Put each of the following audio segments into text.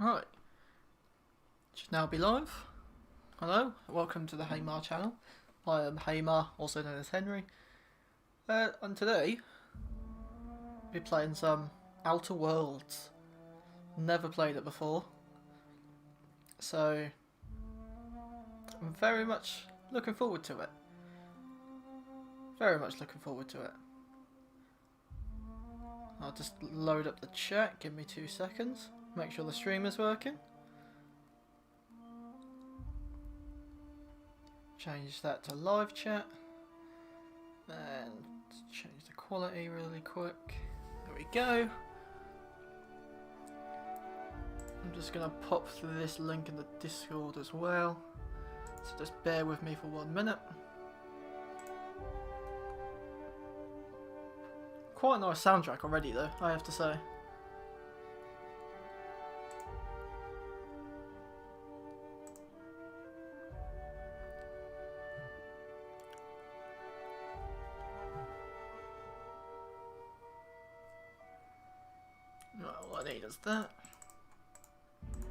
Right, should now be live. Hello, welcome to the Heymar channel. I am Heymar, also known as Henry. And today, we'll be playing some Outer Worlds. Never played it before. So, I'm very much looking forward to it. Very much looking forward to it. I'll just load up the chat, give me 2 seconds. Make sure the stream is working. Change that to live chat. And change the quality really quick. There we go. I'm just going to pop through this link in the Discord as well. So just bear with me for 1 minute. Quite a nice soundtrack already though, I have to say. Right, all I need is that.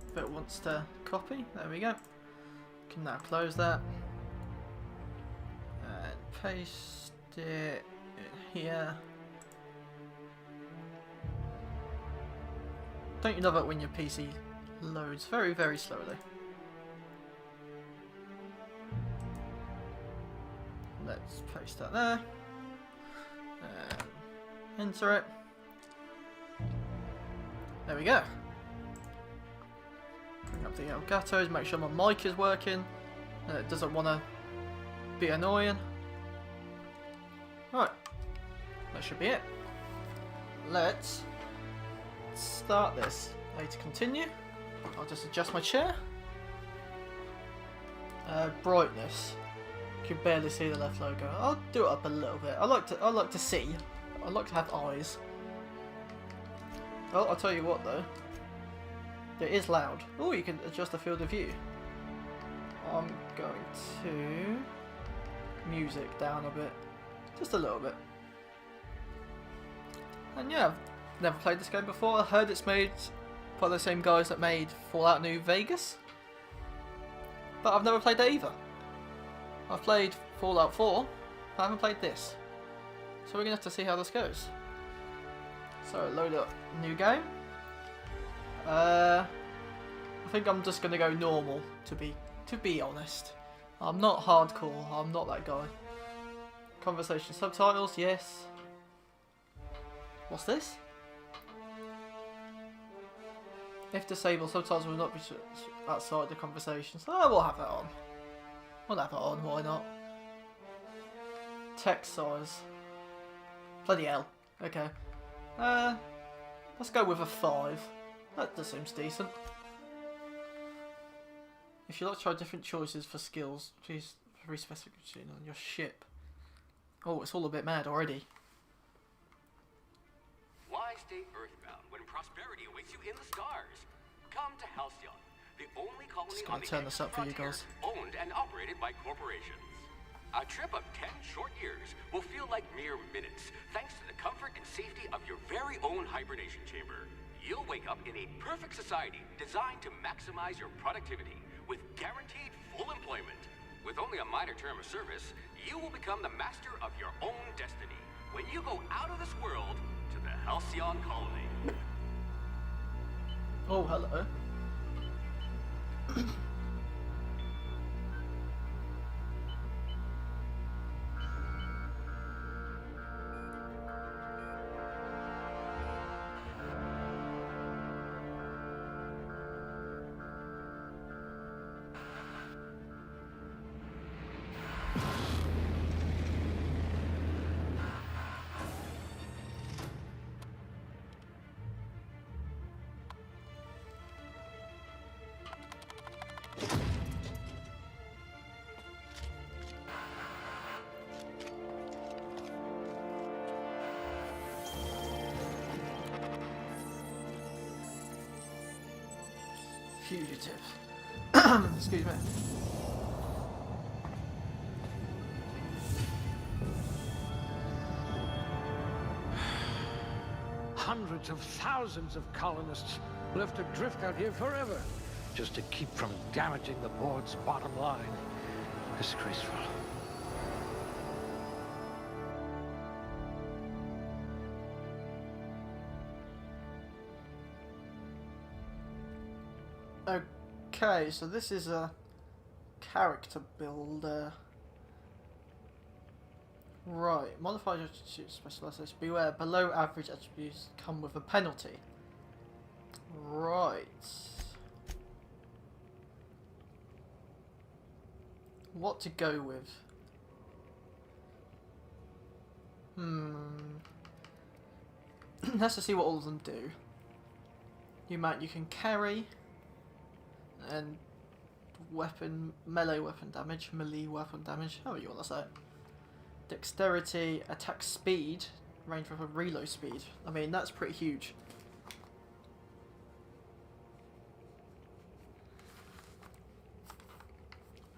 If it wants to copy, there we go. Can now close that. And paste it in here. Don't you love it when your PC loads very, very slowly? Let's paste that there. And enter it. There we go. Bring up the Elgatos, make sure my mic is working. And it doesn't want to be annoying. Right. That should be it. Let's start this. I need to continue. I'll just adjust my chair. Brightness. You can barely see the left logo. I'll do it up a little bit. I like to see. I like to have eyes. Well, I'll tell you what though. It is loud. Oh, you can adjust the field of view. I'm going to music down a bit. Just a little bit. And yeah, I've never played this game before. I heard it's made by the same guys that made Fallout New Vegas. But I've never played it either. I've played Fallout 4, but I haven't played this. So we're going to have to see how this goes. So load up new game. I think I'm just going to go normal, to be honest. I'm not hardcore, I'm not that guy. Conversation subtitles, yes. What's this? If disabled, subtitles will not be outside the conversation. So we'll have that on. We'll have it on, why not? Text size. Bloody hell. Okay. Let's go with a 5. That just seems decent. If you'd like to try different choices for skills, please re-specification on your ship. Oh, it's all a bit mad already. Why stay earthbound when prosperity awaits you in the stars? Come to Halcyon, the only colony on the turn this up for you guys. owned and operated by corporations. A trip of 10 short years will feel like mere minutes, thanks to the comfort and safety of your very own hibernation chamber. You'll wake up in a perfect society designed to maximize your productivity with guaranteed full employment. With only a minor term of service, you will become the master of your own destiny when you go out of this world to the Halcyon colony. Oh, hello. Fugitive. Excuse me. Hundreds of thousands of colonists We'll have to drift out here forever, just to keep from damaging the board's bottom line. Disgraceful. Okay, so this is a character builder. Right, modified attributes specialization. Beware, below average attributes come with a penalty. Right. What to go with? Let's just see what all of them do. You can carry and melee weapon damage, however you want to say it. Dexterity, attack speed, range with a reload speed. I mean, that's pretty huge.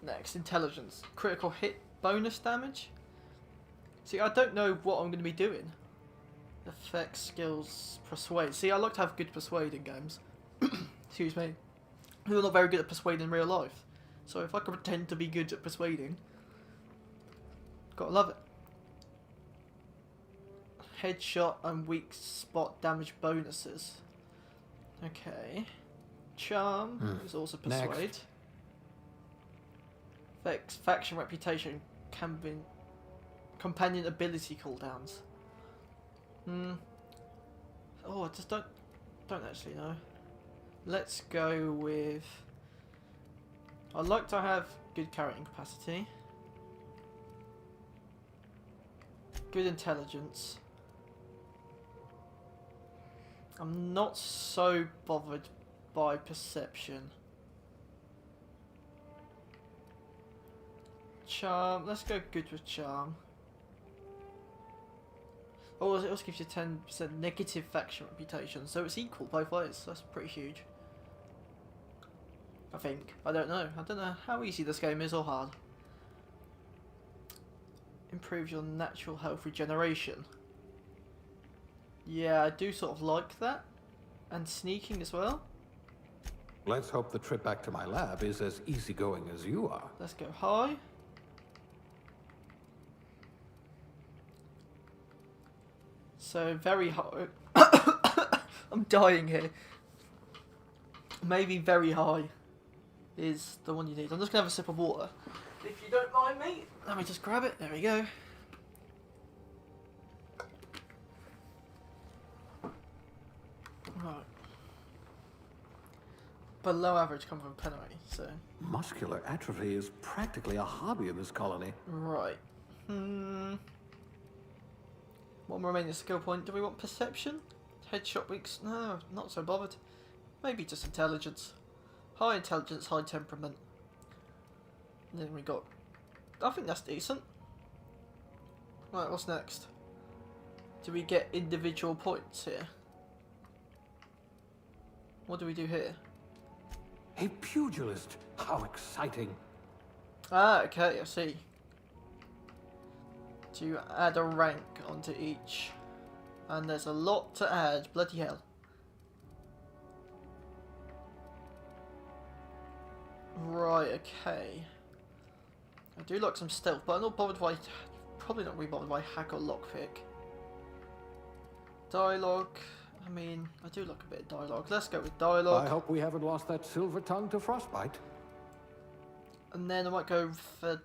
Next, intelligence. Critical hit bonus damage. See, I don't know what I'm going to be doing. Effects, skills, persuade. See, I like to have good persuade in games. Excuse me. I'm not very good at persuading in real life. So if I can pretend to be good at persuading, gotta love it. Headshot and weak spot damage bonuses. Okay. Charm is also persuade. Next. Faction reputation can be companion ability cooldowns. Oh, I just don't actually know. Let's go with. I'd like to have good carrying capacity, good intelligence. I'm not so bothered by perception. Charm. Let's go good with charm. Oh, it also gives you 10% negative faction reputation, so it's equal both ways. That's pretty huge. I think. I don't know. I don't know how easy this game is or hard. Improves your natural health regeneration. Yeah, I do sort of like that. And sneaking as well. Let's hope the trip back to my lab is as easygoing as you are. Let's go high. So, very high. I'm dying here. Maybe very high is the one you need. I'm just going to have a sip of water. If you don't mind me, let me just grab it. There we go. Right. Below average comes from penalty, so. Muscular atrophy is practically a hobby in this colony. Right. One remaining skill point. Do we want perception? Headshot weeks? No, not so bothered. Maybe just intelligence. High intelligence, high temperament. And then we got. I think that's decent. Right, what's next? Do we get individual points here? What do we do here? A pugilist! How exciting! Ah, okay, I see. To add a rank onto each. And there's a lot to add, bloody hell. Right, okay. I do like some stealth, but I'm not bothered by... Probably not really bothered by hack or lockpick. Dialogue... I mean, I do like a bit of dialogue. Let's go with dialogue. I hope we haven't lost that silver tongue to frostbite. And then I might go for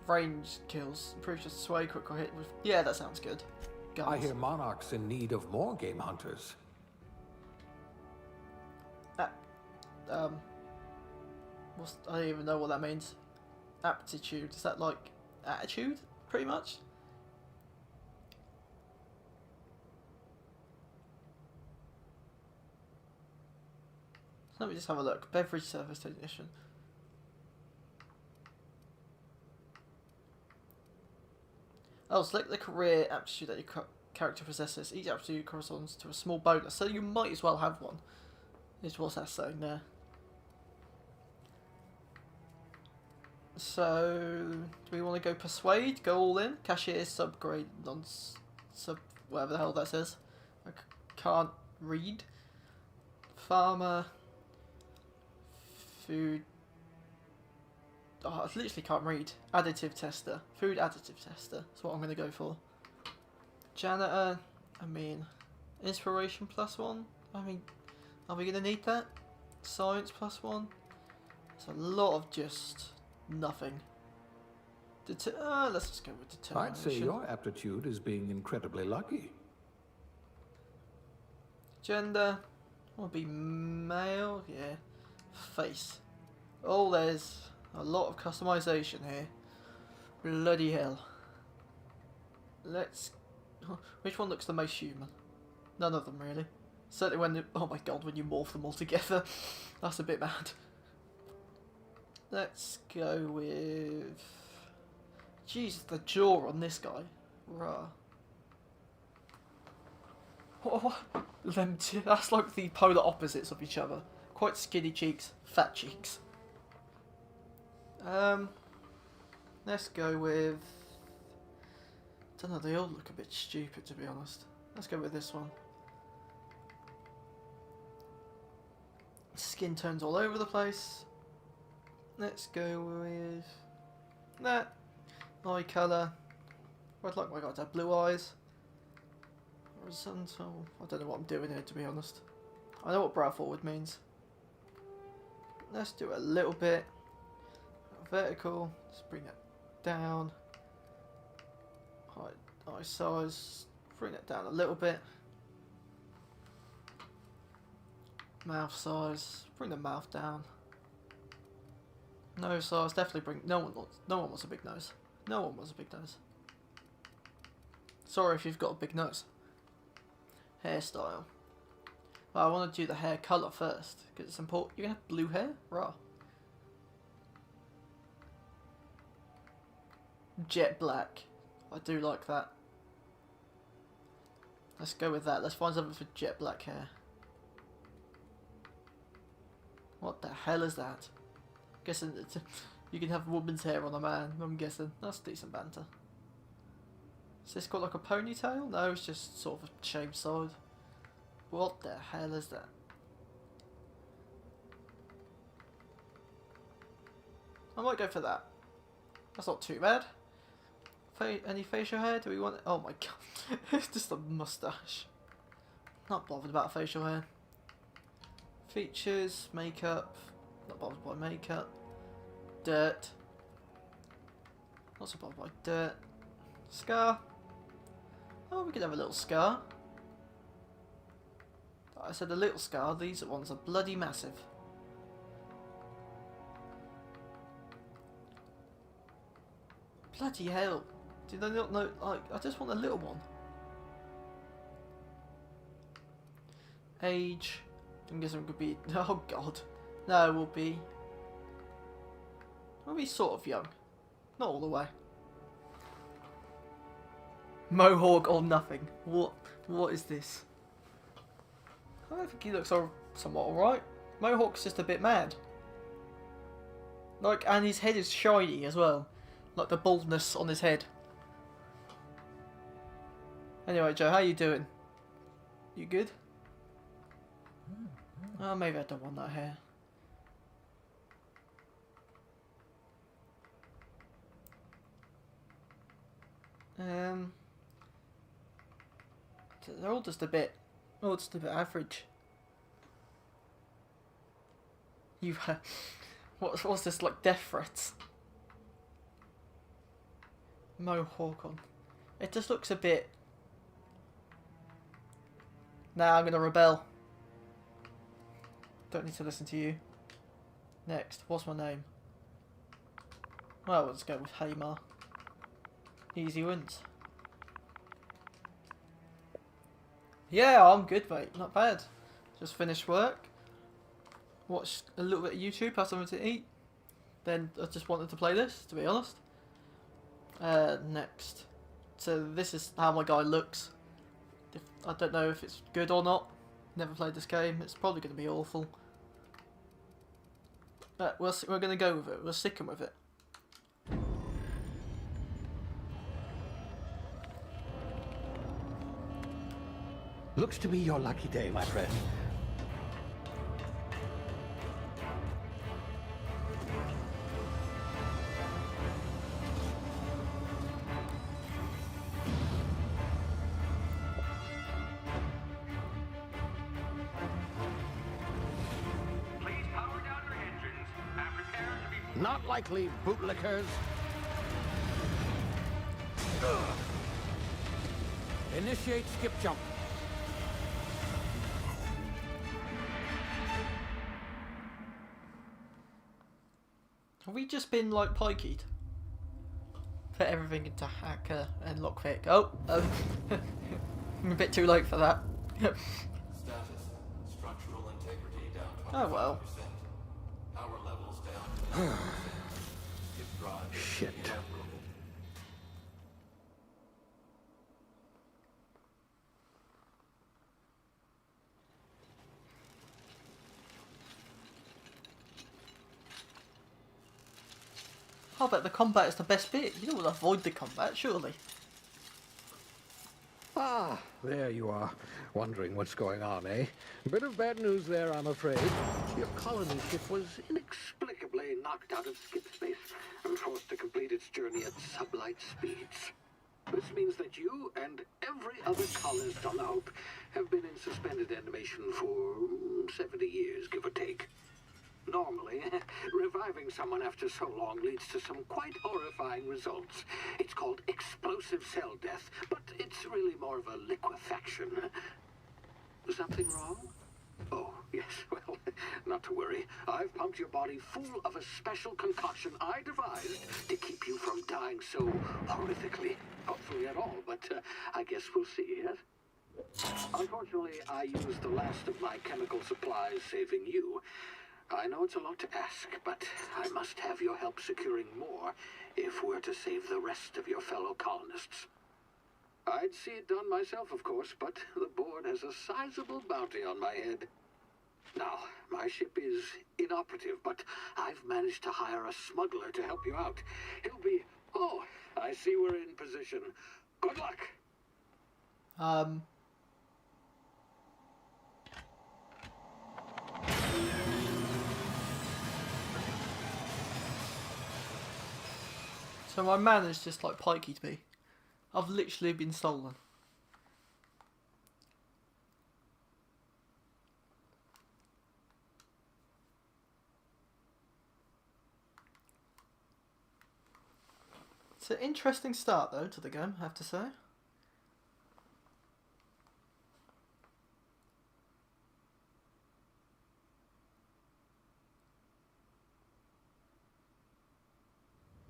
range kills. Improves your sway, quick hit with... Yeah, that sounds good. Guns. I hear Monarch's in need of more game hunters. I don't even know what that means. Aptitude. Is that like attitude? Pretty much? Let me just have a look. Beverage service technician. Oh, select the career aptitude that your character possesses. Each aptitude corresponds to a small bonus, so you might as well have one. Is what that's saying there. So, do we want to go persuade? Go all in? Cashier, subgrade, sub, whatever the hell that says. I can't read. farmer, food. Oh, I literally can't read. Additive tester, food additive tester. That's what I'm gonna go for. Janitor. I mean, inspiration +1. I mean, are we gonna need that? Science +1. It's a lot of just nothing. Let's just go with determination. I'd say your aptitude is being incredibly lucky. Gender. Will be male. Yeah. Face. Oh, there's a lot of customization here. Bloody hell. Let's. Which one looks the most human? None of them really. Certainly when oh my god, when you morph them all together, that's a bit mad. Let's go with. Jesus, the jaw on this guy. Rah. What? Them two, that's like the polar opposites of each other. Quite skinny cheeks, fat cheeks. Let's go with. Don't know. They all look a bit stupid, to be honest. Let's go with this one. Skin tones all over the place. Let's go with that. Eye colour. I'd like my guy to have blue eyes. Horizontal. I don't know what I'm doing here, to be honest. I know what brow forward means. Let's do a little bit. Vertical. Let's bring that down. Eye size. Bring that down a little bit. Mouth size. Bring the mouth down. Nose size. Definitely bring. No one wants a big nose. No one wants a big nose. Sorry if you've got a big nose. Hairstyle. Well, I want to do the hair colour first because it's important. You're gonna have blue hair, rah. Jet black. I do like that. Let's go with that. Let's find something for jet black hair. What the hell is that? Guessing it's you can have woman's hair on a man. I'm guessing that's decent banter. Is this got like a ponytail? No, it's just sort of a shaved side. What the hell is that? I might go for that. That's not too bad. Any facial hair? Do we want? Oh my god, it's just a mustache. Not bothered about facial hair. Features, makeup. Not bothered by makeup. Dirt. Not so bothered by dirt. Scar. Oh, we could have a little scar. I said a little scar. These ones are bloody massive. Bloody hell. Do they not know? Like, I just want a little one. Age. I'm guessing it could be. Oh god. No, we'll be sort of young. Not all the way. Mohawk or nothing. What is this? I don't think he looks somewhat alright. Mohawk's just a bit mad. Like, and his head is shiny as well. Like the baldness on his head. Anyway, Joe, how you doing? You good? Oh, maybe I don't want that hair. They're all just a bit average. You, what's this, like death threats? Mohawk on. It just looks a bit. Nah, I'm gonna rebel. Don't need to listen to you. Next, what's my name? Well, let's go with Heymar. Easy wins. Yeah, I'm good, mate. Not bad. Just finished work. Watched a little bit of YouTube, had something to eat. Then I just wanted to play this, to be honest. Next. So this is how my guy looks. I don't know if it's good or not. Never played this game. It's probably going to be awful. But we're going to go with it. We're sticking with it. Looks to be your lucky day, my friend. Not likely, bootlickers. Initiate skip jump. Have we just been like pikeyed? Put everything into hacker and lockpick. Oh, I'm a bit too late for that. Status. Structural integrity down 25%. Oh well. Power levels down 10%. Skip drive. Shit. inoperable. I bet the combat is the best bit. You don't want to avoid the combat, surely. Ah, there you are. Wondering what's going on, eh? Bit of bad news there, I'm afraid. Your colony ship was inexplicably knocked out of skip space and forced to complete its journey at sublight speeds. This means that you and every other colonist on the Hope have been in suspended animation for 70 years, give or take. Normally, reviving someone after so long leads to some quite horrifying results. It's called explosive cell death, but it's really more of a liquefaction. Something wrong? Oh, yes, well, not to worry. I've pumped your body full of a special concoction I devised to keep you from dying so horrifically. Hopefully at all, but I guess we'll see, yes? Unfortunately, I used the last of my chemical supplies saving you. I know it's a lot to ask, but I must have your help securing more if we're to save the rest of your fellow colonists. I'd see it done myself, of course, but the board has a sizable bounty on my head. Now, my ship is inoperative, but I've managed to hire a smuggler to help you out. He'll be... Oh, I see we're in position. Good luck! So my man is just like pikeyed me. I've literally been stolen. It's an interesting start though to the game, I have to say.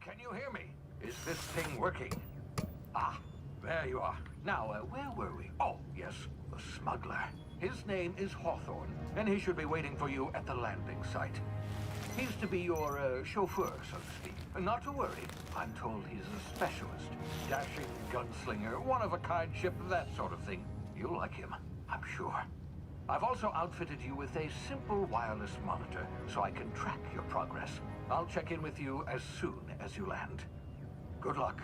Can you hear me? Is this thing working? Ah, there you are. Now, where were we? Oh, yes, the smuggler. His name is Hawthorne, and he should be waiting for you at the landing site. He's to be your chauffeur, so to speak. Not to worry. I'm told he's a specialist. Dashing gunslinger, one-of-a-kind ship, that sort of thing. You'll like him, I'm sure. I've also outfitted you with a simple wireless monitor, so I can track your progress. I'll check in with you as soon as you land. Good luck.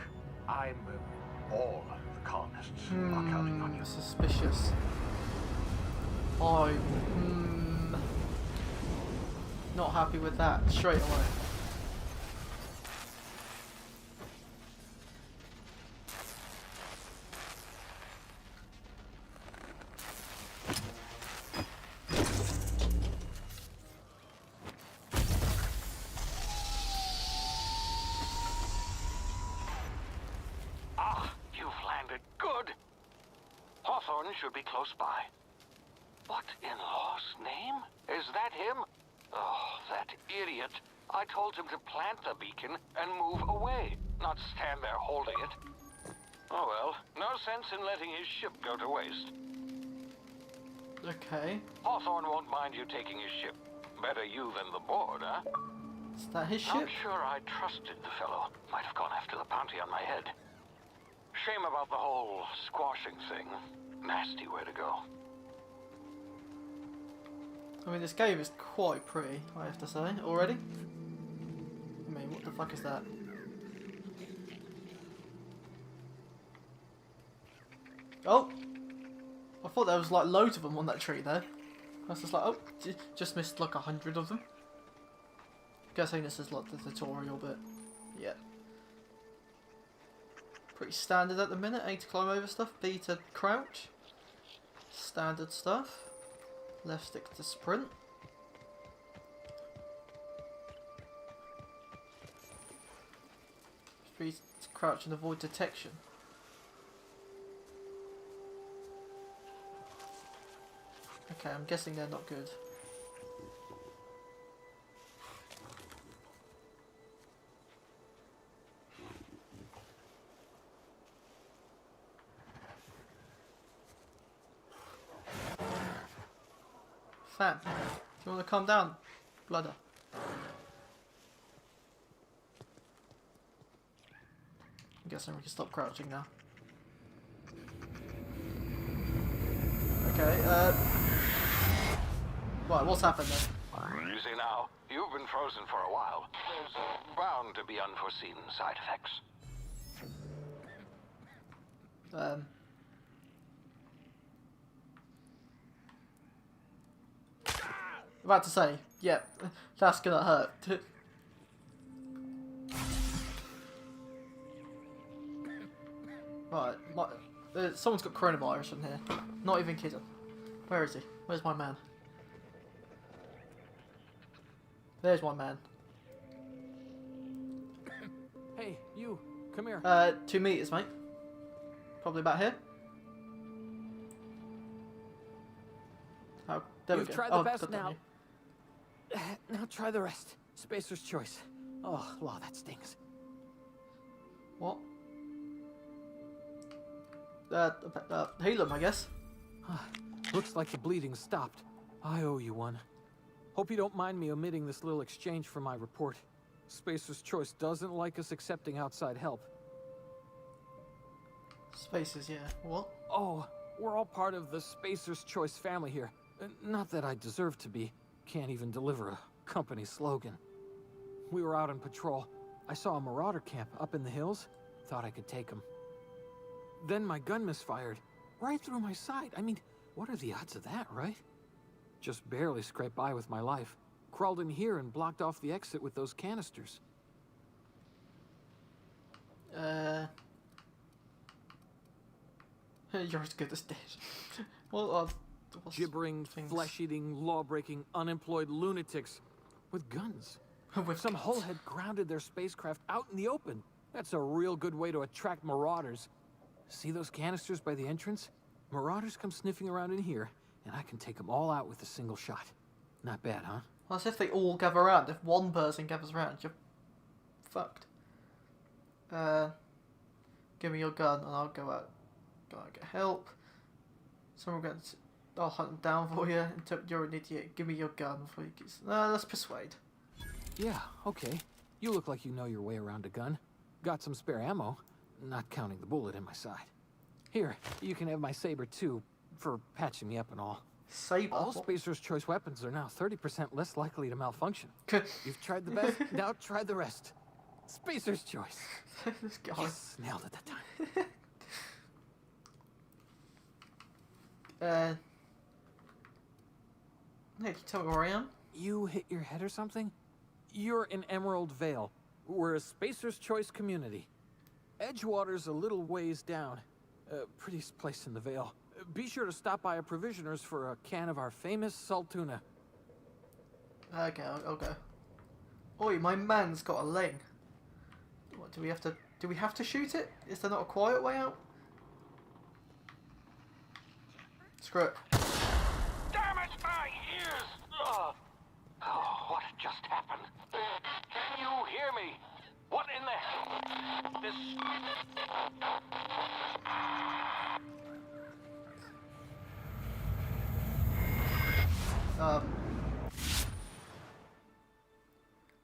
All the colonists are counting on you. Suspicious. I'm not happy with that straight away. Should be close by. What in law's name? Is that him? Oh, that idiot. I told him to plant the beacon and move away, not stand there holding it. Oh well, no sense in letting his ship go to waste. Okay. Hawthorne won't mind you taking his ship. Better you than the board, huh? Is that his ship? Not sure I trusted the fellow. Might have gone after the bounty on my head. Shame about the whole squashing thing. Nasty way to go. I mean, this game is quite pretty, I have to say, already. I mean, what the fuck is that? Oh! I thought there was like loads of them on that tree there. I was just like, oh, just missed like 100 of them. Guessing this is like the tutorial bit. Yeah. Pretty standard at the minute. A to climb over stuff, B to crouch. Standard stuff. Left stick to sprint. freeze to crouch and avoid detection. Okay, I'm guessing they're not good. Fam, do you want to calm down, Blooder? I'm guessing we can stop crouching now. Okay, right, what's happened then? You see now, you've been frozen for a while. There's bound to be unforeseen side effects. About to say, yeah, that's gonna hurt. Right, someone's got coronavirus in here. Not even kidding. Where is he? Where's my man? There's my man. Hey, you, come here. 2 meters, mate. Probably about here. Oh, there we You've go. tried the Oh, best got that now. new. Now try the rest. Spacer's choice. Oh, wow, that stings. What? Heal him, I guess. Looks like the bleeding stopped. I owe you one. Hope you don't mind me omitting this little exchange from my report. Spacer's choice doesn't like us accepting outside help. Spaces, yeah. What? Oh, we're all part of the Spacer's Choice family here. Not that I deserve to be. Can't even deliver a company slogan. We were out on patrol. I saw a marauder camp up in the hills. Thought I could take them. Then my gun misfired. Right through my side. I mean, what are the odds of that, right? Just barely scraped by with my life. Crawled in here and blocked off the exit with those canisters. You're as good as dead. Well, what's Gibbering, things? flesh-eating, law-breaking, unemployed lunatics with guns. With Some guns. hullhead grounded their spacecraft out in the open. That's a real good way to attract marauders. See those canisters by the entrance? Marauders come sniffing around in here, and I can take them all out with a single shot. Not bad, huh? Well, that's if they all gather around. If one person gathers around, you're fucked. Give me your gun and I'll go out get help. Someone going to... I'll hunt them down for you. You're an idiot. Give me your gun before you get... No, let's persuade. Yeah, okay. You look like you know your way around a gun. Got some spare ammo, not counting the bullet in my side. Here, you can have my saber too, for patching me up and all. Saber? All What? Spacer's Choice weapons are now 30% less likely to malfunction. Good. You've tried the best, now try the rest. Spacer's Choice. This guy. Yes, nailed it that time. Hey, can you tell me where I am? You hit your head or something? You're in Emerald Vale. We're a Spacer's Choice community. Edgewater's a little ways down. Prettiest place in the Vale. Be sure to stop by a provisioner's for a can of our famous salt tuna. Okay, I'll go. Oi, my man's got a leg. What, do we have to shoot it? Is there not a quiet way out? Screw it. Damn it, my ears! Oh, what just happened? Can you hear me? What in the hell? This...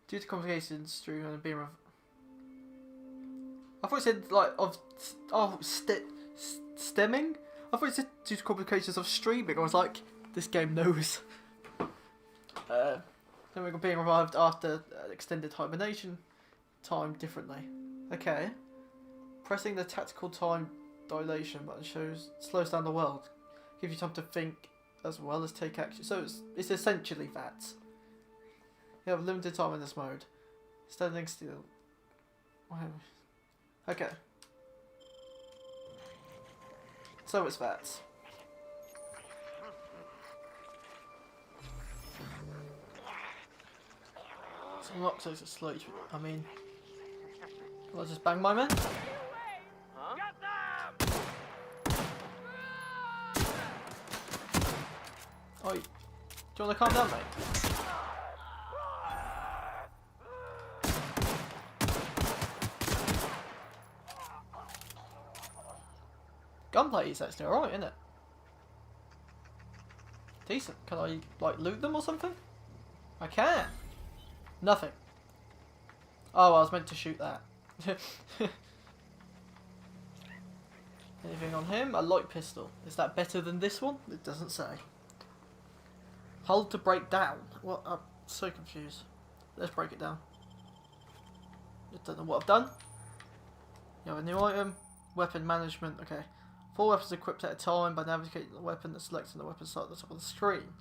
Due to complications during a beam of... I thought it said, like, of... Oh, stemming? I thought it said due to complications of streaming. I was like, this game knows. Then we got being revived after extended hibernation time differently. Okay. Pressing the tactical time dilation button slows down the world. Gives you time to think as well as take action. So it's essentially that. You have limited time in this mode. Standing still. Okay. So it's that. So I'm not close to sleep. I mean, I'll just bang my man. Oi, do you want to calm down, mate? Gunplay is actually alright, isn't it? Decent. Can I, like, loot them or something? I can. Nothing. Oh, I was meant to shoot that. Anything on him? A light pistol. Is that better than this one? It doesn't say. Hold to break down. What? I'm so confused. Let's break it down. Just don't know what I've done. You have a new item. Weapon management. Okay. 4 weapons equipped at a time by navigating the weapon and selecting the weapon site at the top of the screen.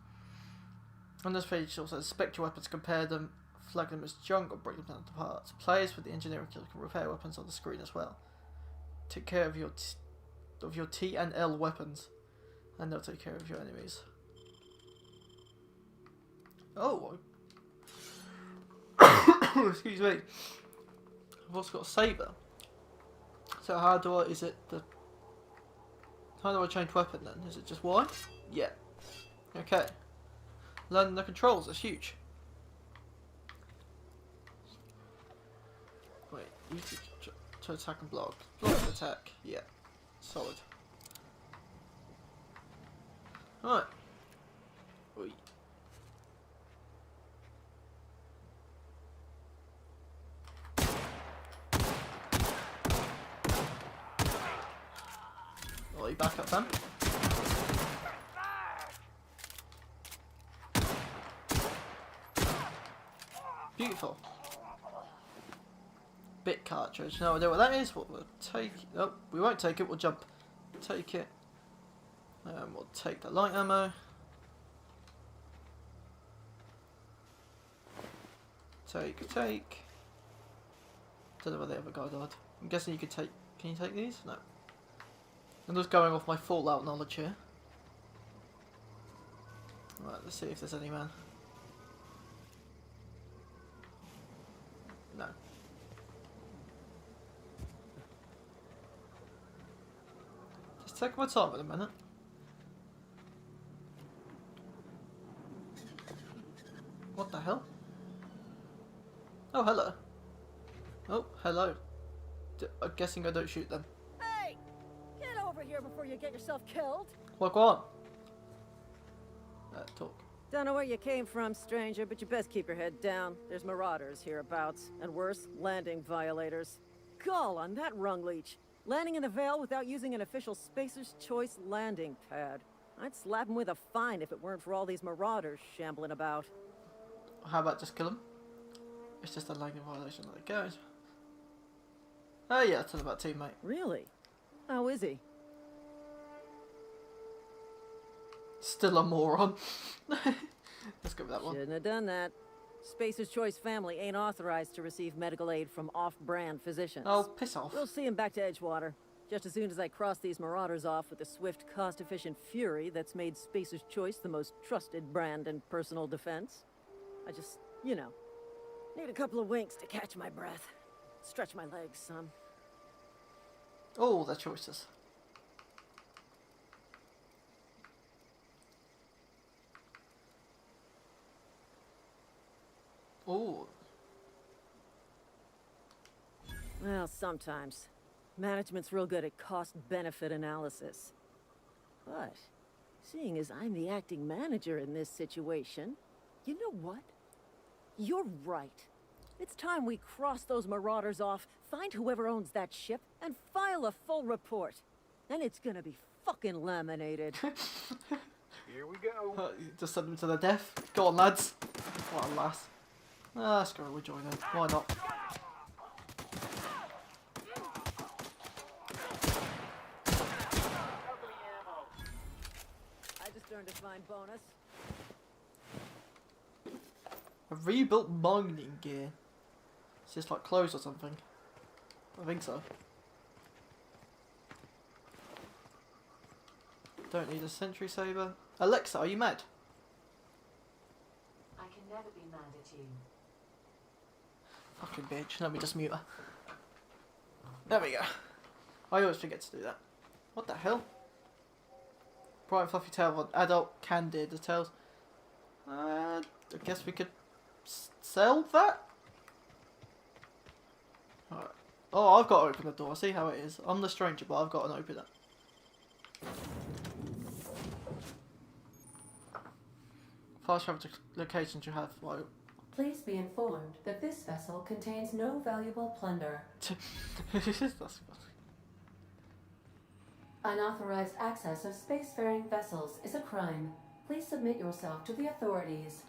On this page, also inspect your weapons, compare them, flag them as junk, or break them down to parts. Players with the engineering skills can repair weapons on the screen as well. Take care of your T and L weapons, and they'll take care of your enemies. Oh, excuse me. I've also got a saber. So how do I? How do I change weapon then? Is it just Y? Yeah. Okay. Learning the controls, that's huge. Wait, use to attack and block. Block and attack, yeah. Solid. Alright. Oi. Oh, you back up then? Beautiful. Bit cartridge. No idea what that is. We'll take. Nope, we won't take it. We'll jump. Take it. We'll take the light ammo. Take. Don't know where the other guy died. I'm guessing you could take. Can you take these? No. I'm just going off my Fallout knowledge here. Right, let's see if there's any man. No. Just take my time with a minute. What the hell? Oh, hello. Oh, hello. I'm guessing I don't shoot them. Hey! Get over here before you get yourself killed. What, go on? Talk. Don't know where you came from, stranger, but you best keep your head down. There's marauders hereabouts, and worse, landing violators. Gall on that rung leech. Landing in the Vale without using an official Spacer's Choice landing pad. I'd slap him with a fine if it weren't for all these marauders shambling about. How about just kill him? It's just a landing violation that it goes. Oh yeah, it's all about teammate. Really? How is he? Still a moron. Let's go with that one. Shouldn't have done that. Spacer's Choice family ain't authorized to receive medical aid from off-brand physicians. Oh, piss off. We'll see him back to Edgewater. Just as soon as I cross these marauders off with the swift, cost-efficient fury that's made Spacer's Choice the most trusted brand in personal defense. I just, you know, need a couple of winks to catch my breath. Stretch my legs some. Oh, the choices. Oh. Well, sometimes. Management's real good at cost-benefit analysis. But, seeing as I'm the acting manager in this situation, you know what? You're right. It's time we cross those marauders off, find whoever owns that ship, and file a full report. And it's gonna be fucking laminated. Here we go. Just send them to their death. Go on, lads. What a lass. Ah, screw it, we'll join in. Why not? I just earned a fine bonus. A rebuilt mining gear. It's just like clothes or something. I think so. Don't need a sentry saber. Alexa, are you mad? I can never be mad at you. Fucking bitch. Let me just mute her. There we go. I always forget to do that. What the hell? Bright and fluffy tail on adult candid. The tails. I guess we could sell that? Alright. Oh, I've got to open the door. See how it is. I'm the stranger, but I've got to open it. Fast travel to locations you have. Like, Please be informed that this vessel contains no valuable plunder. that's Unauthorized access of spacefaring vessels is a crime. Please submit yourself to the authorities.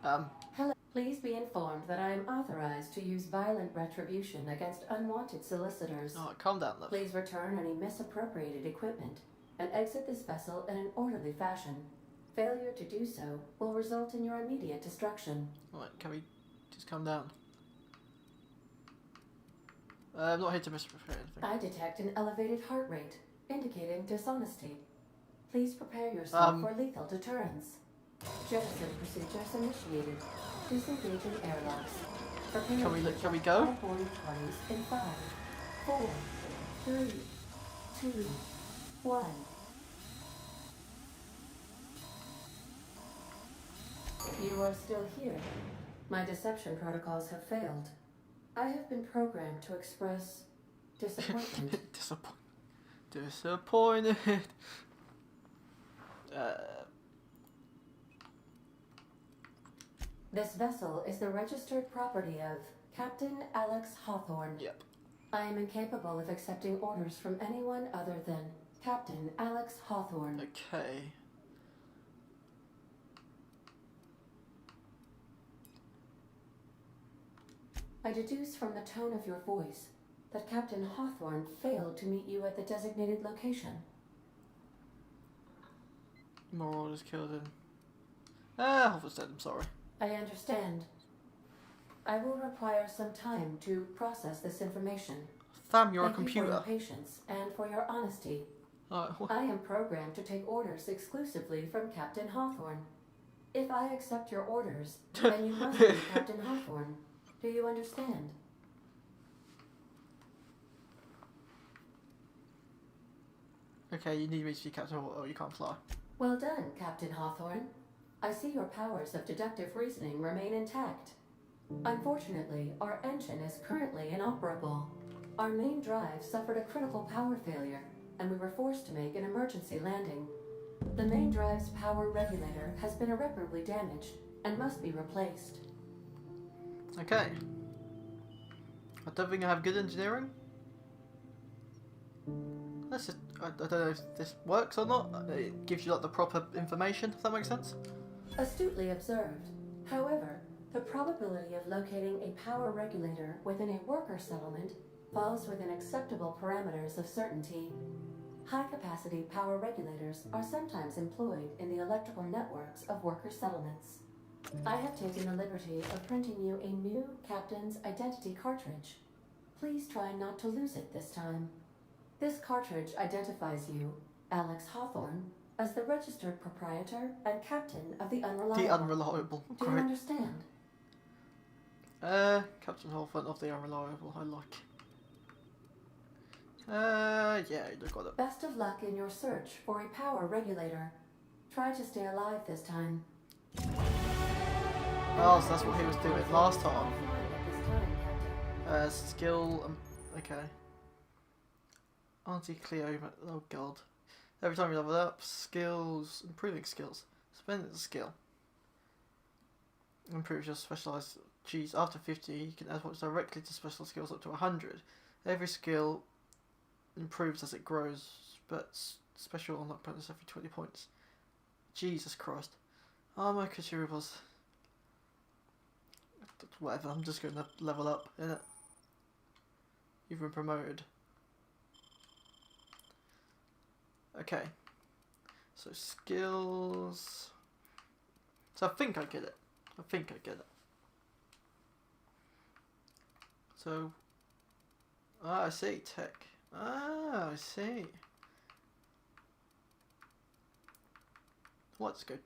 Hello. Please be informed that I am authorized to use violent retribution against unwanted solicitors. Alright, calm down, love. Please return any misappropriated equipment and exit this vessel in an orderly fashion. Failure to do so will result in your immediate destruction. Alright, can we just calm down? I'm not here to misappropriate anything. I detect an elevated heart rate, indicating dishonesty. Please prepare yourself for lethal deterrence. Jettison procedures initiated. Disengaging airlocks. Prepare Can we go? outboard parties in 5, 4, 3, 2, 1. You are still here. My deception protocols have failed. I have been programmed to express disappointment. Disappointed. This vessel is the registered property of Captain Alex Hawthorne. Yep. I am incapable of accepting orders from anyone other than Captain Alex Hawthorne. Okay. I deduce from the tone of your voice that Captain Hawthorne failed to meet you at the designated location. Moral is killed in. Hoffa's dead, I'm sorry. I understand. I will require some time to process this information. Fam, you're Thank a computer. you for your patience and for your honesty. I am programmed to take orders exclusively from Captain Hawthorne. If I accept your orders, then you must be Captain Hawthorne. Do you understand? Okay, you need me to be Captain or you can't fly. Well done, Captain Hawthorne. I see your powers of deductive reasoning remain intact. Unfortunately, our engine is currently inoperable. Our main drive suffered a critical power failure, and we were forced to make an emergency landing. The main drive's power regulator has been irreparably damaged and must be replaced. Okay. I don't think I have good engineering. Let's just, I don't know if this works or not. It gives you like the proper information, if that makes sense. Astutely observed. However, the probability of locating a power regulator within a worker settlement falls within acceptable parameters of certainty. High-capacity power regulators are sometimes employed in the electrical networks of worker settlements. I have taken the liberty of printing you a new Captain's Identity cartridge. Please try not to lose it this time. This cartridge identifies you, Alex Hawthorne, as the registered proprietor and captain of the Unreliable. The Unreliable. Do you Great. understand? Captain Hawthorne of the Unreliable. I like. Yeah, you got it. Best of luck in your search for a power regulator. Try to stay alive this time. Oh, so that's what he was doing last time. Skill. Okay. Auntie Cleo. Oh god. Every time you level up, skills, improving skills. Spend the skill. Improves your specialized. Geez, after 50, you can add what's directly to special skills up to 100. Every skill improves as it grows, but special unlock bonus every 20 points. Jesus Christ. Oh my consumables. Whatever, I'm just going to level up, innit? You've been promoted. Okay. So skills. So I think I get it. I think I get it. So. Ah, I see. Tech. Ah, I see. Let's go.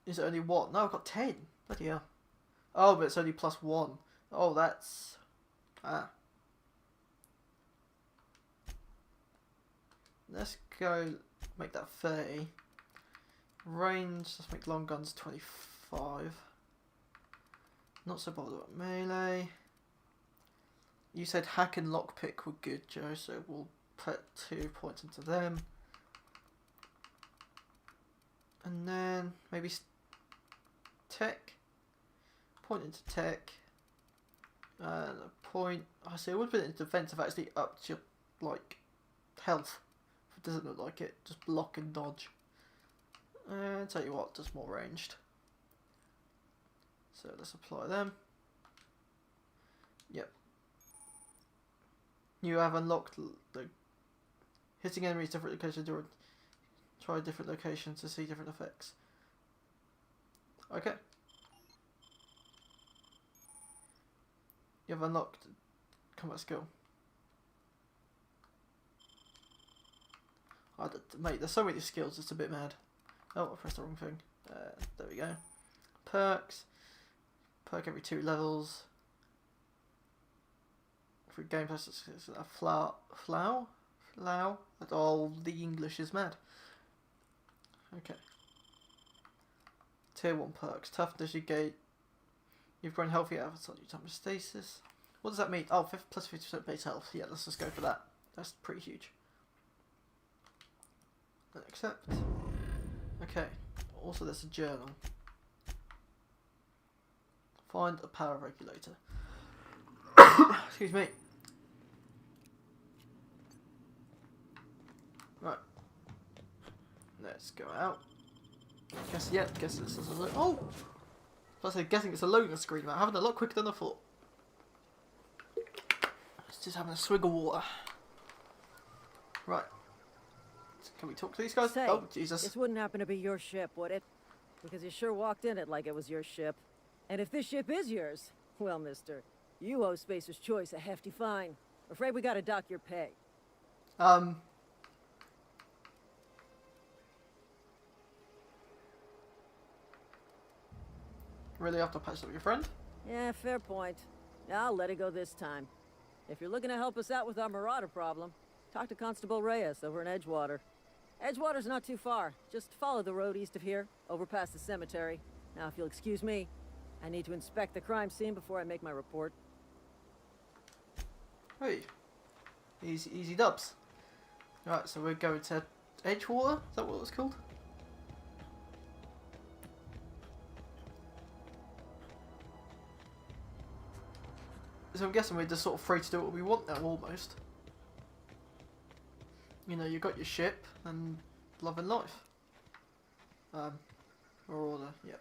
Is it only one? No, I've got 10. Bloody hell. Oh, but it's only +1. Oh, that's... Ah. let's go make that 30. Range, let's make long guns 25. Not so bothered about melee. You said hack and lockpick were good, Joe, so we'll put 2 points into them. And then maybe tech. Point into tech. And a point. I say it would have been in defensive, actually up to like health. If it doesn't look like it, just block and dodge. And tell you what, just more ranged. So let's apply them. Yep. You have unlocked the hitting enemies different locations or try different locations to see different effects. Okay. You have unlocked combat skill. Mate, there's so many skills, it's a bit mad. Oh, I pressed the wrong thing. There we go. Perks. Perk every 2 levels. For game plus, it's a flow. Oh, the English is mad. Okay. Tier 1 perks. Toughness, you gate. You've grown healthy outside your time of stasis. What does that mean? Oh, plus 50% base health. Yeah, let's just go for that. That's pretty huge. Accept. Okay. Also, there's a journal. Find a power regulator. Excuse me. Right. Let's go out. Guess this is a oh! I was guessing it's a loading screen, man. Having a lot quicker than I thought. It's just having a swig of water. Right. Can we talk to these guys? Say, oh, Jesus. This wouldn't happen to be your ship, would it? Because you sure walked in it like it was your ship. And if this ship is yours, well, mister, you owe Spacer's Choice a hefty fine. Afraid we gotta dock your pay. Really have to patch up your friend? Yeah, fair point. I'll let it go this time. If you're looking to help us out with our marauder problem, talk to Constable Reyes over in Edgewater. Edgewater's not too far. Just follow the road east of here, over past the cemetery. Now, if you'll excuse me, I need to inspect the crime scene before I make my report. Hey. Easy dubs. Right, so we're going to Edgewater? Is that what it's called? So I'm guessing we're just sort of free to do what we want now, almost. You know, you got your ship and love and life. Or order, yep.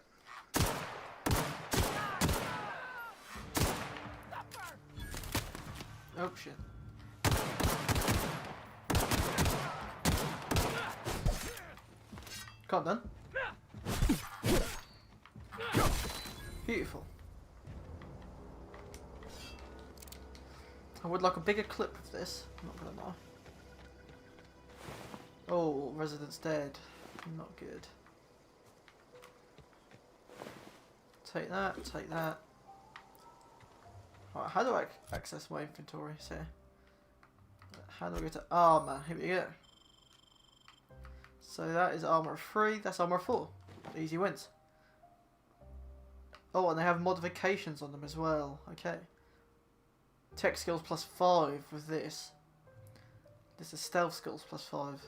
Oh shit. Can't done. Beautiful. I would like a bigger clip of this, I'm not gonna lie. Oh, resident's dead. Not good. Take that, take that. Right, how do I access my inventory? So, how do I go to armor? Here we go. So that is armor 3, that's armor 4. Easy wins. Oh, and they have modifications on them as well. Okay. Tech skills plus 5 with this. This is stealth skills plus 5.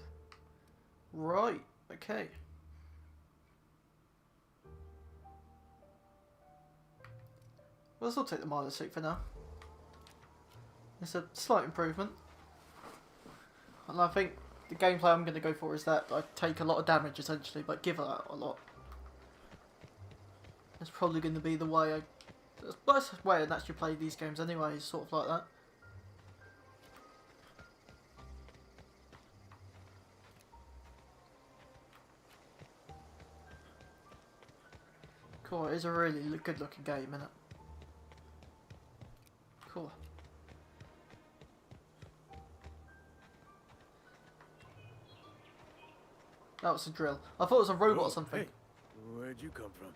Right, okay. We'll still take the miler suit for now. It's a slight improvement. And I think the gameplay I'm going to go for is that I take a lot of damage essentially, but give out a lot. That's probably going to be the way that's the way I actually play these games anyway, sort of like that. Cool, it is a really good looking game, isn't it? Cool. That was a drill. I thought it was a robot or something. Hey, where'd you come from?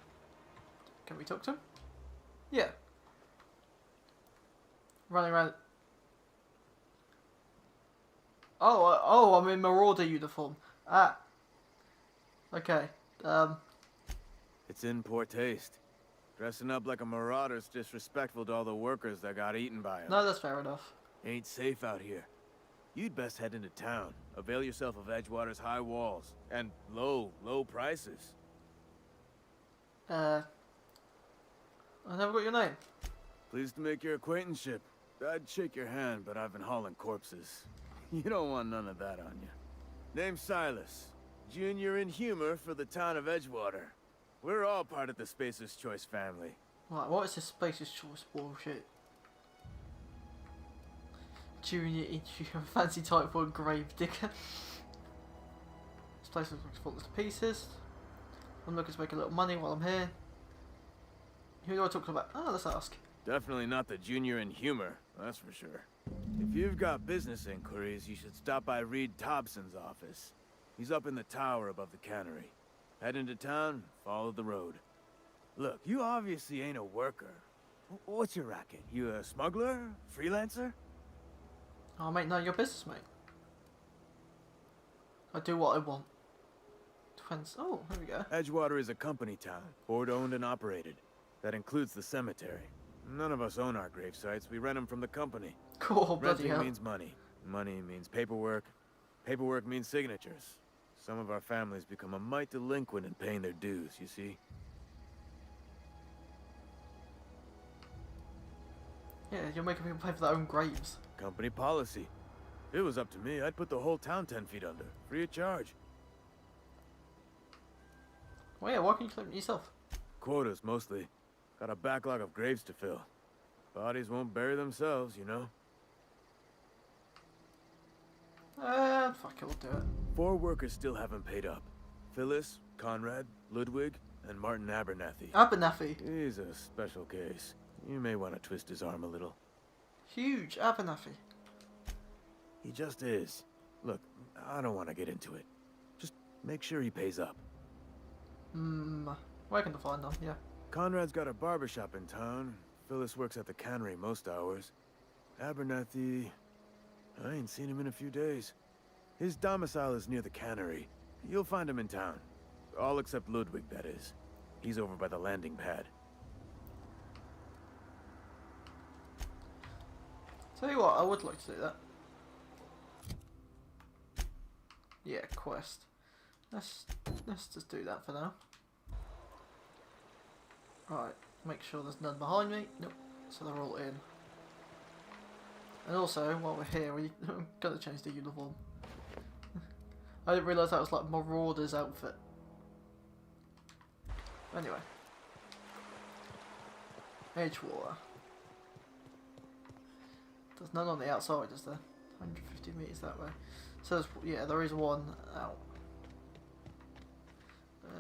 Can we talk to him? Yeah. Running around. Oh, I'm in Marauder uniform. Ah. Okay. It's in poor taste. Dressing up like a marauder's disrespectful to all the workers that got eaten by him. No, that's fair enough. Ain't safe out here. You'd best head into town. Avail yourself of Edgewater's high walls. And low prices. I never got your name. Pleased to make your acquaintanceship. I'd shake your hand, but I've been hauling corpses. You don't want none of that on you. Name's Silas. Junior in humor for the town of Edgewater. We're all part of the Spacer's Choice family. Right, what is this Spacer's Choice bullshit? Junior issue, fancy type 1 grave digger. This place looks fallen to pieces. I'm looking to make a little money while I'm here. Who do I talk about? Oh, let's ask. Definitely not the junior in humor, that's for sure. If you've got business inquiries, you should stop by Reed Thompson's office. He's up in the tower above the cannery. Head into town, follow the road. Look, you obviously ain't a worker. What's your racket? You a smuggler? Freelancer? Oh, mate, none of your business, mate. I do what I want. Depends. Oh, here we go. Edgewater is a company town, board-owned and operated. That includes the cemetery. None of us own our grave sites. We rent them from the company. Cool, bloody Renting hell. means money. Money means paperwork. Paperwork means signatures. Some of our families become a mite delinquent in paying their dues, you see? Yeah, you're making people pay for their own graves. Company policy. If it was up to me, I'd put the whole town 10 feet under, free of charge. Well, yeah, why can't you claim it yourself? Quotas, mostly. Got a backlog of graves to fill. Bodies won't bury themselves, you know? Fuck it, we'll do it. 4 workers still haven't paid up. Phyllis, Conrad, Ludwig, and Martin Abernathy. Abernathy. He's a special case. You may want to twist his arm a little. Huge Abernathy. He just is. Look, I don't want to get into it. Just make sure he pays up. Where can I find them? Yeah. Conrad's got a barbershop in town. Phyllis works at the cannery most hours. Abernathy... I ain't seen him in a few days. His domicile is near the cannery. You'll find him in town. All except Ludwig, that is. He's over by the landing pad. Tell you what, I would like to do that. Yeah, quest. Let's just do that for now. Right, make sure there's none behind me. Nope, so they're all in. And also, while we're here, we're gonna change the uniform. I didn't realise that was like Marauder's outfit. Anyway. Edgewater. There's none on the outside, is there? 150 metres that way. So, there's, yeah, there is one out.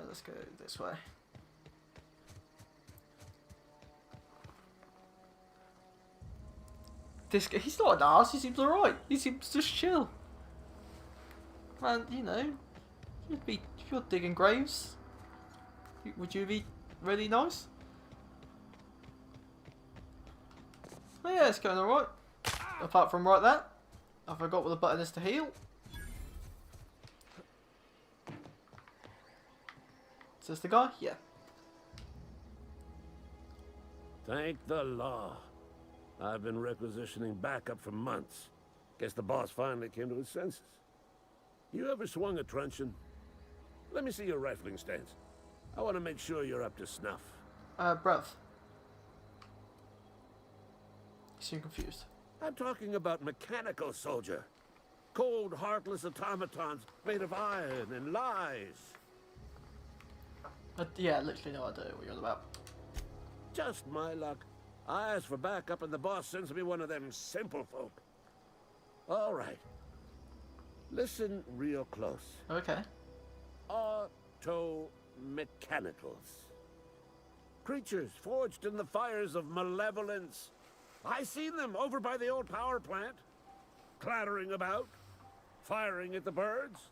Let's go this way. This guy, he's not an arse, he seems alright. He seems just chill. Man, you know, if you're digging graves, would you be really nice? Oh yeah, it's going alright. Apart from right there. I forgot what the button is to heal. Is this the guy? Yeah. Thank the law. I've been requisitioning backup for months. Guess the boss finally came to his senses. You ever swung a truncheon? Let me see your rifling stance. I want to make sure you're up to snuff. Bruv. You seem confused. I'm talking about mechanical soldier. Cold, heartless automatons made of iron and lies. Yeah, literally no idea what you're on about. Just my luck. I ask for backup and the boss sends me one of them simple folk. All right. Listen real close. Okay. Auto-mechanicals. Creatures forged in the fires of malevolence. I seen them over by the old power plant. Clattering about. Firing at the birds.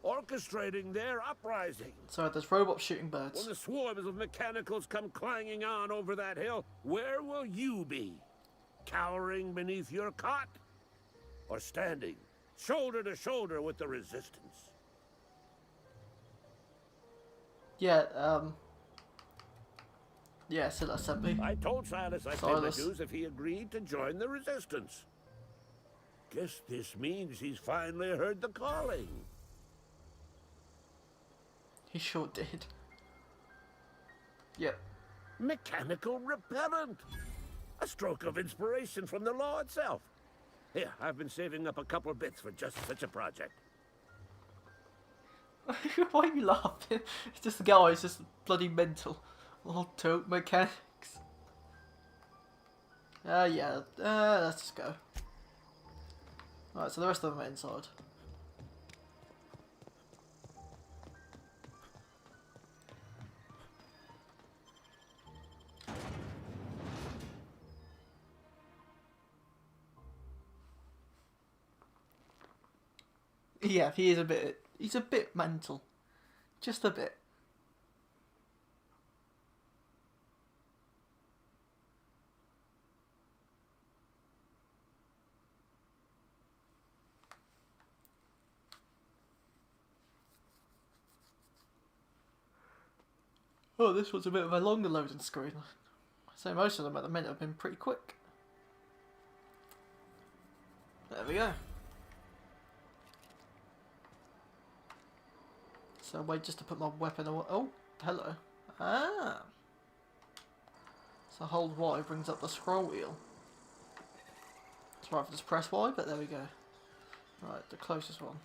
Orchestrating their uprising. So there's robots shooting birds. When the swarms of mechanicals come clanging on over that hill, where will you be? Cowering beneath your cot? Or standing, shoulder to shoulder with the Resistance. Yeah, yeah, Silas sent me. I told Silas I'd pay my dues if he agreed to join the Resistance. Guess this means he's finally heard the calling. He sure did. Yep. Mechanical repellent. A stroke of inspiration from the law itself. Here, I've been saving up a couple of bits for just such a project. Why are you laughing? It's just the guy, it's just bloody mental. All tote mechanics. Yeah, let's just go. Alright, so the rest of them are inside. Yeah, he's a bit mental. Just a bit. Oh, this one's a bit of a longer loading screen. So most of them at the minute have been pretty quick. There we go. So wait just to put my weapon away. Oh, hello. Ah. So hold Y brings up the scroll wheel. It's rather just press Y, but there we go. Right, the closest one.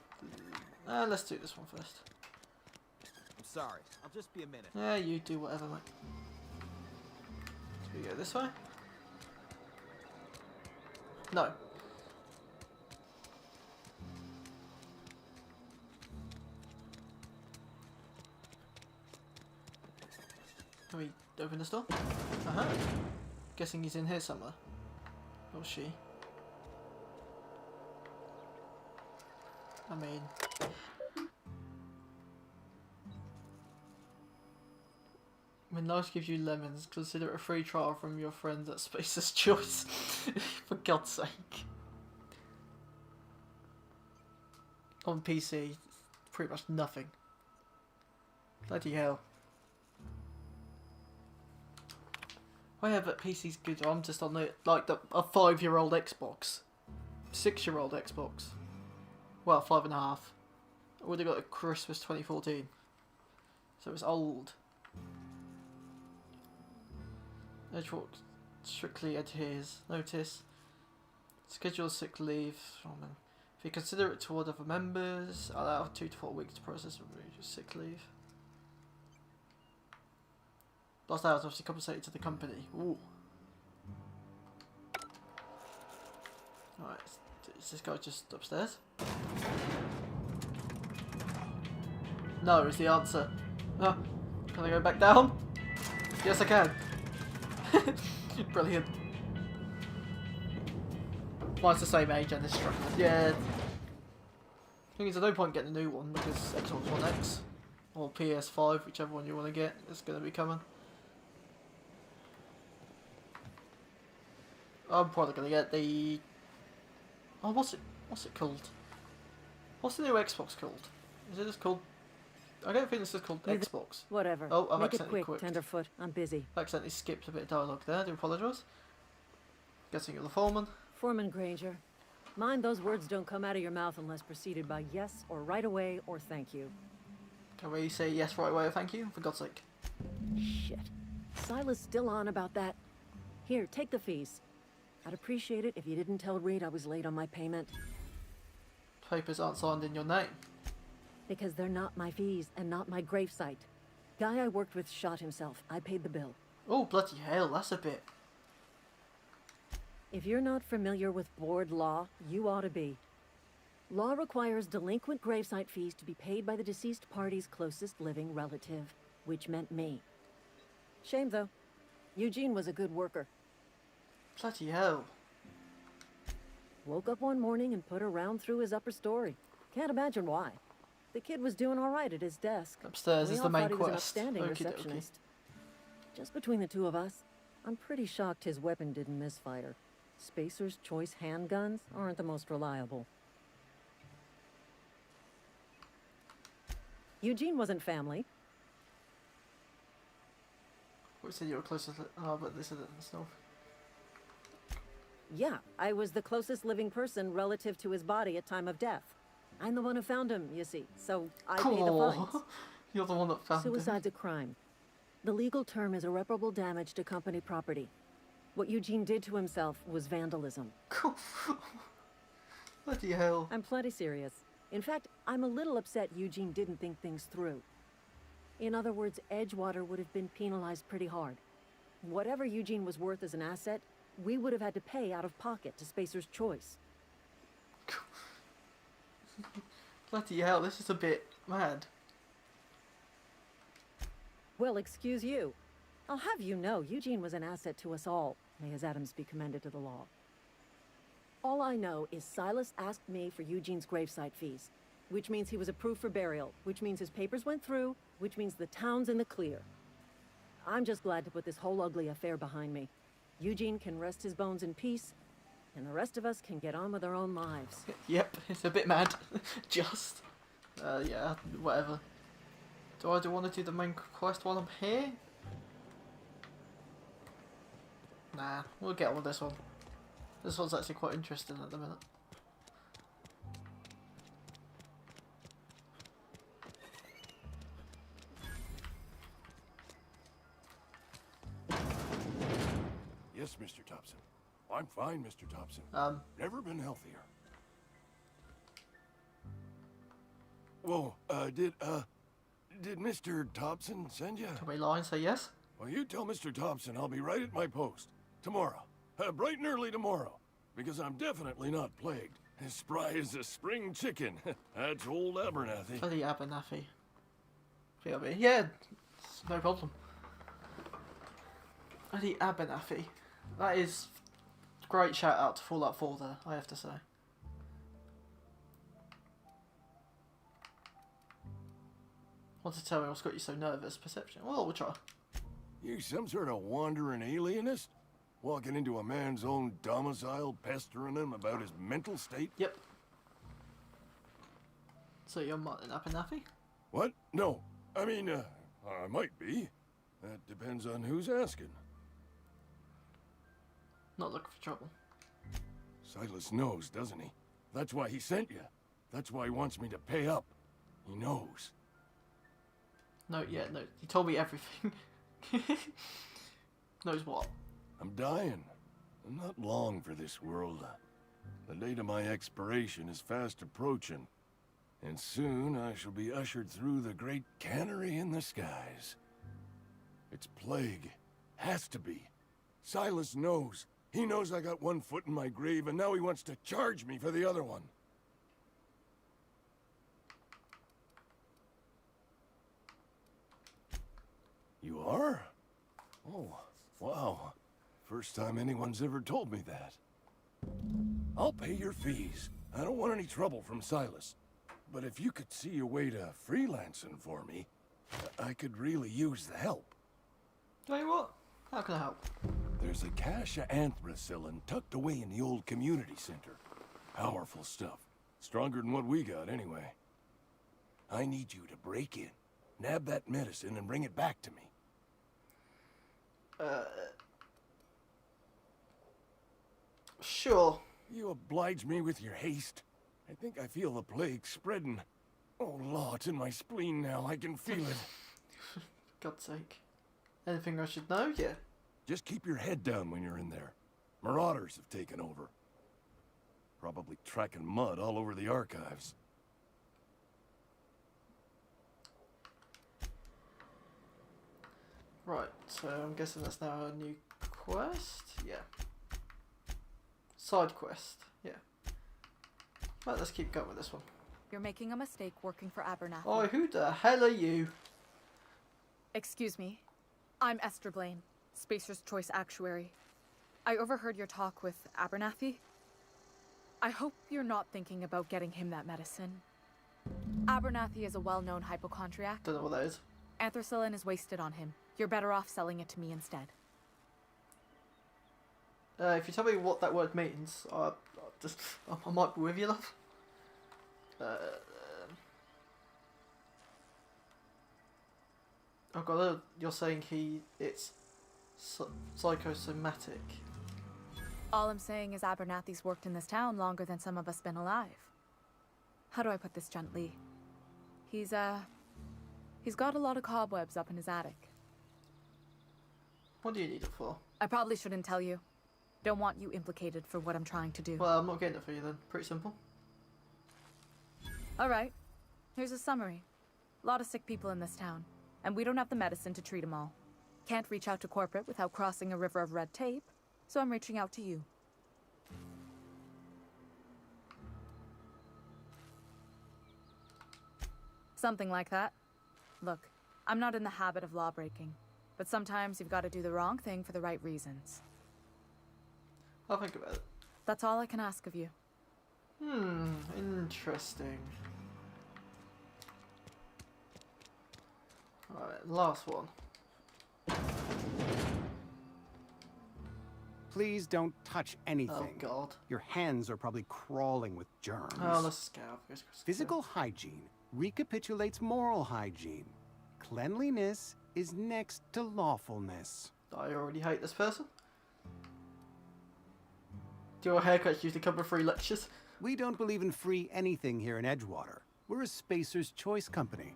Let's do this one first. I'm sorry. I'll just be a minute. Yeah, you do whatever, mate. So we go this way? No. Can we open this door? Uh-huh. Guessing he's in here somewhere. Or she. I mean... When life gives you lemons, consider it a free trial from your friends at Spacer's Choice. For God's sake. On PC, pretty much nothing. Bloody hell. Oh yeah, but PC's good. I'm just on a 5-year-old Xbox. 6-year-old Xbox. Well, 5.5. I would have got a Christmas 2014. So it's old. Edgewalk strictly adheres. Notice. Schedule sick leave. If you consider it toward other members, allow 2 to 4 weeks to process and remove your sick leave. Lost hours obviously compensated to the company. Ooh. Alright, is this guy just upstairs? No, is the answer. Oh, can I go back down? Yes, I can. Brilliant. Mine's the same age and this structure. Yeah. Thing is, there's no point getting a new one because Xbox One X or PS5, whichever one you want to get, is going to be coming. I'm probably going to get the... Oh, what's it called? What's the new Xbox called? Is it just called... I don't think it's just called Xbox. Whatever. Oh, I've Make it accidentally quick, Tenderfoot. I'm busy. I accidentally skipped a bit of dialogue there. I do apologise. Guessing you're the foreman. Foreman Granger. Mind those words don't come out of your mouth unless preceded by yes or right away or thank you. Can we say yes right away or thank you? For God's sake. Shit. Silas still on about that. Here, take the fees. I'd appreciate it if you didn't tell Reed I was late on my payment. Papers aren't signed in your name. Because they're not my fees and not my gravesite. Guy I worked with shot himself. I paid the bill. Oh, bloody hell, that's a bit... If you're not familiar with board law, you ought to be. Law requires delinquent gravesite fees to be paid by the deceased party's closest living relative, which meant me. Shame, though. Eugene was a good worker. Bloody hell. Woke up one morning and put a round through his upper story. Can't imagine why. The kid was doing all right at his desk. Upstairs is the main quest. We all thought he was an outstanding receptionist. Just between the two of us, I'm pretty shocked his weapon didn't misfire. Spacer's Choice handguns aren't the most reliable. Eugene wasn't family. What said you were closest? Oh, but this isn't stuff. Yeah, I was the closest living person relative to his body at time of death. I'm the one who found him, you see, so I pay the fines. You're the one that found him. Suicide's a crime. The legal term is irreparable damage to company property. What Eugene did to himself was vandalism. Bloody hell. I'm plenty serious. In fact, I'm a little upset Eugene didn't think things through. In other words, Edgewater would have been penalized pretty hard. Whatever Eugene was worth as an asset, we would have had to pay out of pocket to Spacer's Choice. Bloody hell, this is a bit mad. Well, excuse you. I'll have you know, Eugene was an asset to us all. May his atoms be commended to the law. All I know is Silas asked me for Eugene's gravesite fees, which means he was approved for burial, which means his papers went through, which means the town's in the clear. I'm just glad to put this whole ugly affair behind me. Eugene can rest his bones in peace, and the rest of us can get on with our own lives. Yep, it's a bit mad. Just. Yeah, whatever. Do I want to do the main quest while I'm here? Nah, we'll get on with this one. This one's actually quite interesting at the minute. Yes, Mr. Thompson. I'm fine, Mr. Thompson. Never been healthier. Whoa, did Mr. Thompson send you? Can we lie and say yes? Well, you tell Mr. Thompson I'll be right at my post. Tomorrow. Bright and early tomorrow. Because I'm definitely not plagued. As spry as a spring chicken. That's old Abernathy. Bloody Abernathy. Yeah, it's no problem. Bloody Abernathy. That is great shout out to Fallout 4 there, I have to say. Want to tell me what's got you so nervous? Perception. Well, we'll try. You some sort of wandering alienist? Walking into a man's own domicile, pestering him about his mental state? Yep. So you're Martin Abernathy? What? No. I mean, I might be. That depends on who's asking. Not looking for trouble. Silas knows, doesn't he? That's why he sent you. That's why he wants me to pay up. He knows. No, yeah, no. He told me everything. Knows what? I'm dying. I'm not long for this world. The date of my expiration is fast approaching. And soon I shall be ushered through the great cannery in the skies. It's plague. Has to be. Silas knows. He knows I got one foot in my grave, and now he wants to charge me for the other one. You are? Oh, wow. First time anyone's ever told me that. I'll pay your fees. I don't want any trouble from Silas. But if you could see a way to freelancing for me, I could really use the help. Tell you what, how can I help? There's a cache of anthracillin tucked away in the old community center. Powerful stuff. Stronger than what we got, anyway. I need you to break in, nab that medicine, and bring it back to me. Sure. You oblige me with your haste. I think I feel the plague spreading. Oh, Law, it's in my spleen now. I can feel it. God's sake. Anything I should know? Yeah. Just keep your head down when you're in there. Marauders have taken over. Probably tracking mud all over the archives. Right, so I'm guessing that's now a new quest? Yeah. Side quest, yeah. Right, let's keep going with this one. You're making a mistake working for Abernathy. Oh, who the hell are you? Excuse me. I'm Esther Blaine, Spacer's Choice Actuary. I overheard your talk with Abernathy. I hope you're not thinking about getting him that medicine. Abernathy is a well-known hypochondriac. Don't know what that is. Anthracillin is wasted on him. You're better off selling it to me instead. If you tell me what that word means, I might be with you, love. Oh god, you're saying it's psychosomatic. All I'm saying is Abernathy's worked in this town longer than some of us been alive. How do I put this gently? He's got a lot of cobwebs up in his attic. What do you need it for? I probably shouldn't tell you. Don't want you implicated for what I'm trying to do. Well, I'm not getting it for you then. Pretty simple. Alright, here's a summary. A lot of sick people in this town, and we don't have the medicine to treat them all. Can't reach out to corporate without crossing a river of red tape, so I'm reaching out to you. Something like that. Look, I'm not in the habit of law breaking, but sometimes you've got to do the wrong thing for the right reasons. I'll think about it. That's all I can ask of you. Interesting. Alright, last one. Please don't touch anything. Oh god. Your hands are probably crawling with germs. Oh, let's just go. Physical hygiene recapitulates moral hygiene. Cleanliness is next to lawfulness. I already hate this person. Do your haircuts usually come with free lectures? We don't believe in free anything here in Edgewater. We're a Spacer's Choice company.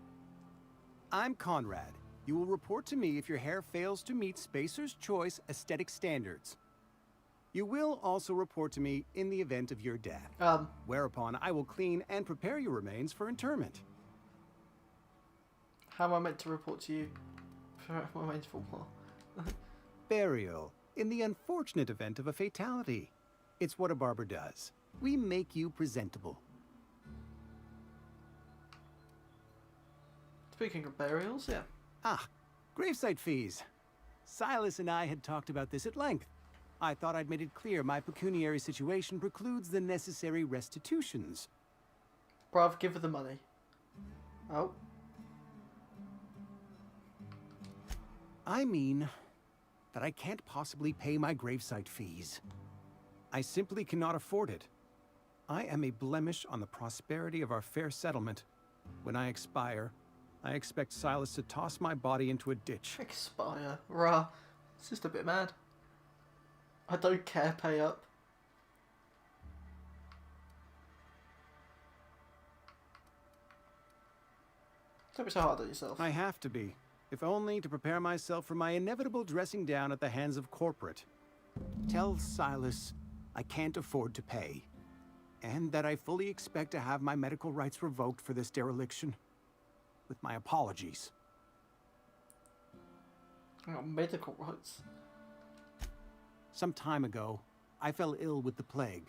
I'm Conrad. You will report to me if your hair fails to meet Spacer's Choice aesthetic standards. You will also report to me in the event of your death. Whereupon I will clean and prepare your remains for interment. How am I meant to report to you? For remains for what? Burial, in the unfortunate event of a fatality. It's what a barber does. We make you presentable. Speaking of burials, yeah. Ah, gravesite fees. Silas and I had talked about this at length. I thought I'd made it clear my pecuniary situation precludes the necessary restitutions. Bruv, give her the money. Oh. I mean that I can't possibly pay my gravesite fees. I simply cannot afford it. I am a blemish on the prosperity of our fair settlement. When I expire, I expect Silas to toss my body into a ditch. Expire? Rah. It's just a bit mad. I don't care, pay up. Don't be so hard on yourself. I have to be, if only to prepare myself for my inevitable dressing down at the hands of corporate. Tell Silas I can't afford to pay, and that I fully expect to have my medical rights revoked for this dereliction. With my apologies. Medical rights? Some time ago, I fell ill with the plague.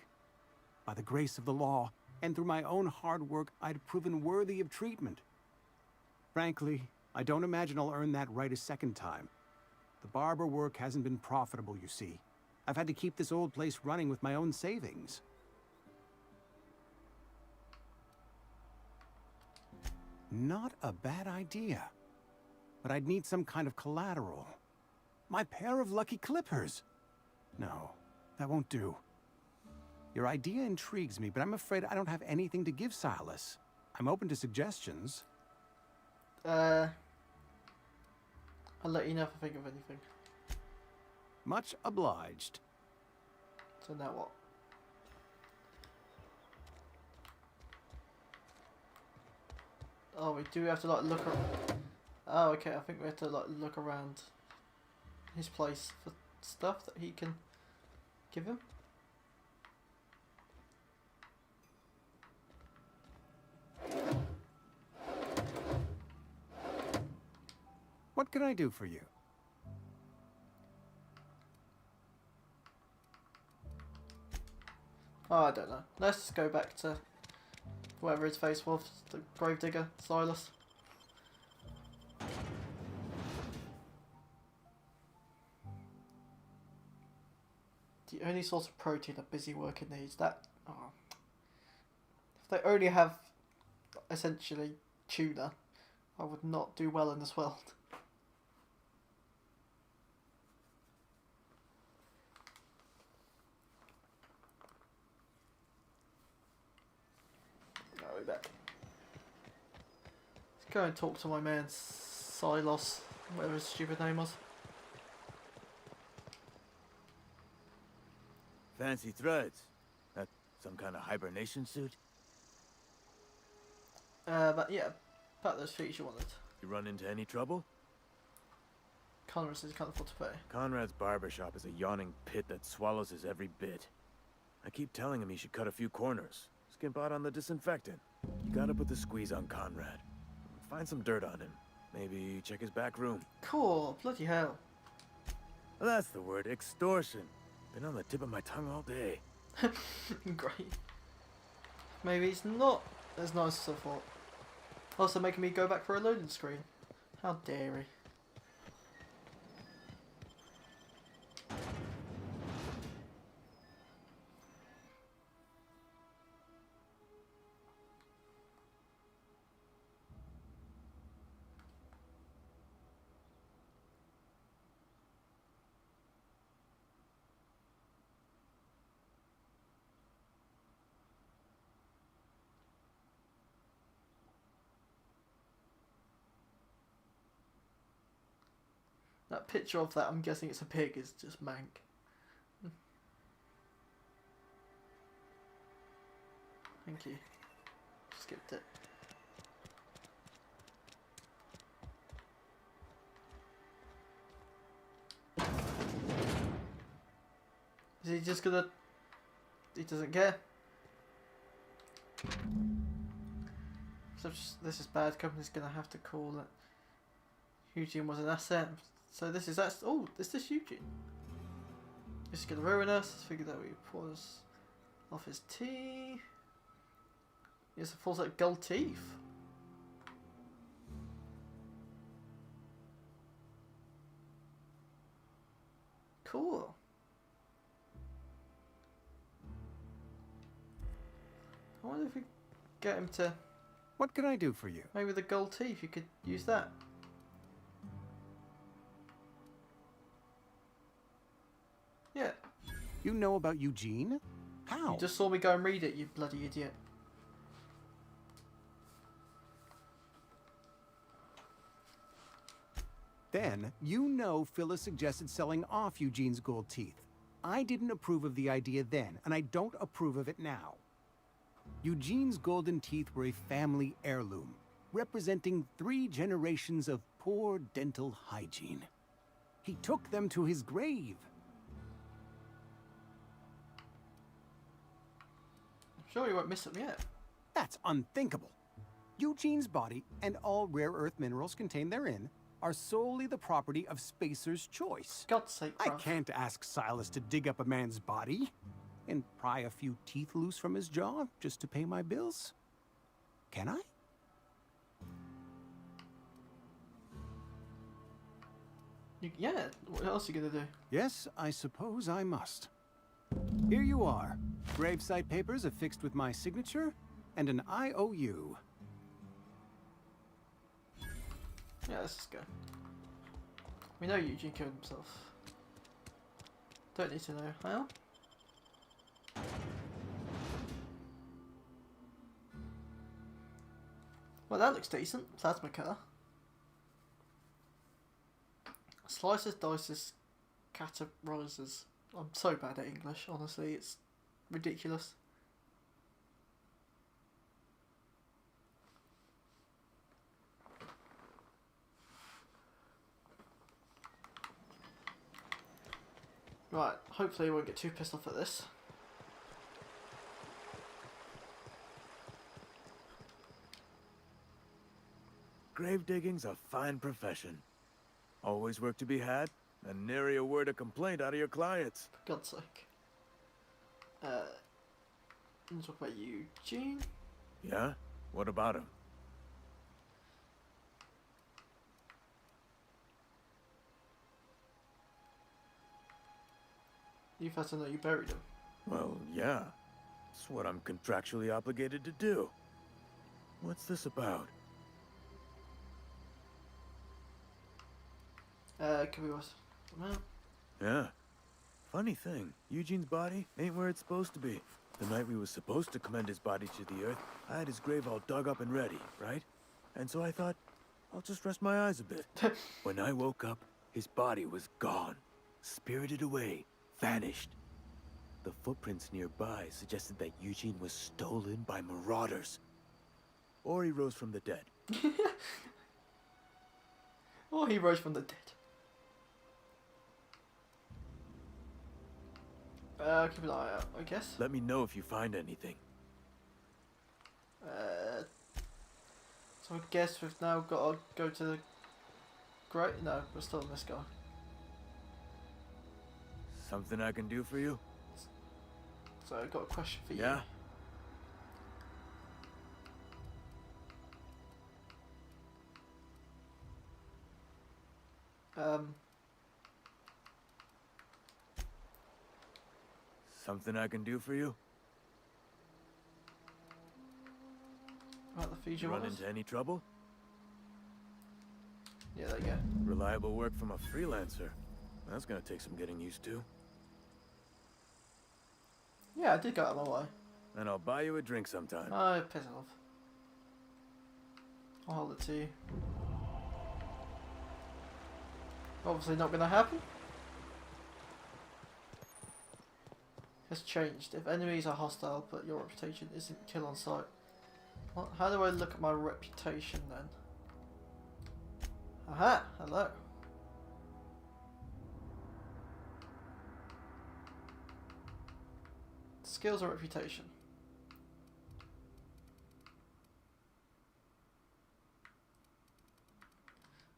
By the grace of the law, and through my own hard work, I'd proven worthy of treatment. Frankly, I don't imagine I'll earn that right a second time. The barber work hasn't been profitable, you see. I've had to keep this old place running with my own savings. Not a bad idea. But I'd need some kind of collateral. My pair of lucky clippers! No, that won't do. Your idea intrigues me, but I'm afraid I don't have anything to give Silas. I'm open to suggestions. I'll let you know if I think of anything. Much obliged. So now what? Oh, we do have to like look around. Oh, okay, I think we have to like look around his place for stuff that he can give him. What can I do for you? Oh, I don't know. Let's just go back to whoever his face was, the gravedigger, Silas. The only source of protein a busy worker needs, that... Oh. If they only have, essentially, tuna, I would not do well in this world. Let's go and talk to my man, Silos. Whatever his stupid name was. Fancy threads. That some kind of hibernation suit? But yeah, about those fees you wanted. You run into any trouble? Conrad says he can't afford to pay. Conrad's barbershop is a yawning pit that swallows his every bit. I keep telling him he should cut a few corners. Skimp out on the disinfectant. You gotta put the squeeze on Conrad. Find some dirt on him. Maybe check his back room. Cool, bloody hell. Well, that's the word, extortion. Been on the tip of my tongue all day. Great. Maybe he's not as nice as I thought. Also making me go back for a loading screen. How dare he. That picture of that, I'm guessing it's a pig, is just mank. Thank you. Skipped it. Is he just gonna... He doesn't care? So this is bad. Company's gonna have to call it. Eugene was an asset. So this is that. Oh, is this Eugene? This is gonna ruin us. Let's figure that we pause off his tea. He has a full set of gold teeth. Cool. I wonder if we get him to. What can I do for you? Maybe the gold teeth. You could use that. Yeah. You know about Eugene? How? You just saw me go and read it, you bloody idiot. Then, you know Phyllis suggested selling off Eugene's gold teeth. I didn't approve of the idea then, and I don't approve of it now. Eugene's golden teeth were a family heirloom, representing 3 generations of poor dental hygiene. He took them to his grave. I'm sure you won't miss them yet. That's unthinkable. Eugene's body and all rare earth minerals contained therein are solely the property of Spacer's Choice. God's sake, I bruv. can't ask Silas to dig up a man's body and pry a few teeth loose from his jaw just to pay my bills. Can I? Yeah, what else are you gonna do? Yes, I suppose I must. Here you are. Gravesite papers affixed with my signature and an IOU. Yeah, let's just go. We know Eugene killed himself. Don't need to know how. Well, that looks decent. Plasma cutter. Slices, dices, categorizes. I'm so bad at English, honestly. It's ridiculous. Right, hopefully I won't get too pissed off at this. Grave digging's a fine profession. Always work to be had, and nary a word of complaint out of your clients. For God's sake. Let's talk about Eugene. Yeah? What about him? You've had to know you buried him. Well, yeah. It's what I'm contractually obligated to do. What's this about? Can we watch them out? Yeah. Funny thing, Eugene's body ain't where it's supposed to be. The night we was supposed to commend his body to the earth, I had his grave all dug up and ready, right? And so I thought, I'll just rest my eyes a bit. When I woke up, his body was gone. Spirited away. Vanished. The footprints nearby suggested that Eugene was stolen by marauders. Or he rose from the dead. Or he rose from the dead. Keep an eye out, I guess. Let me know if you find anything. So I guess we've now got to go to the great. No, we're still on this guy. Something I can do for you? So I've got a question for you. Yeah? Something I can do for you? About the Fiji Run ones? into any trouble? Yeah, there you go. Reliable work from a freelancer. That's gonna take some getting used to. Yeah, I did go out of my way. And I'll buy you a drink sometime. Oh, piss off. I'll hold it to you. Obviously not going to happen. Has changed. If enemies are hostile, but your reputation isn't kill on sight. What? How do I look at my reputation then? Aha! Hello. Skills or reputation?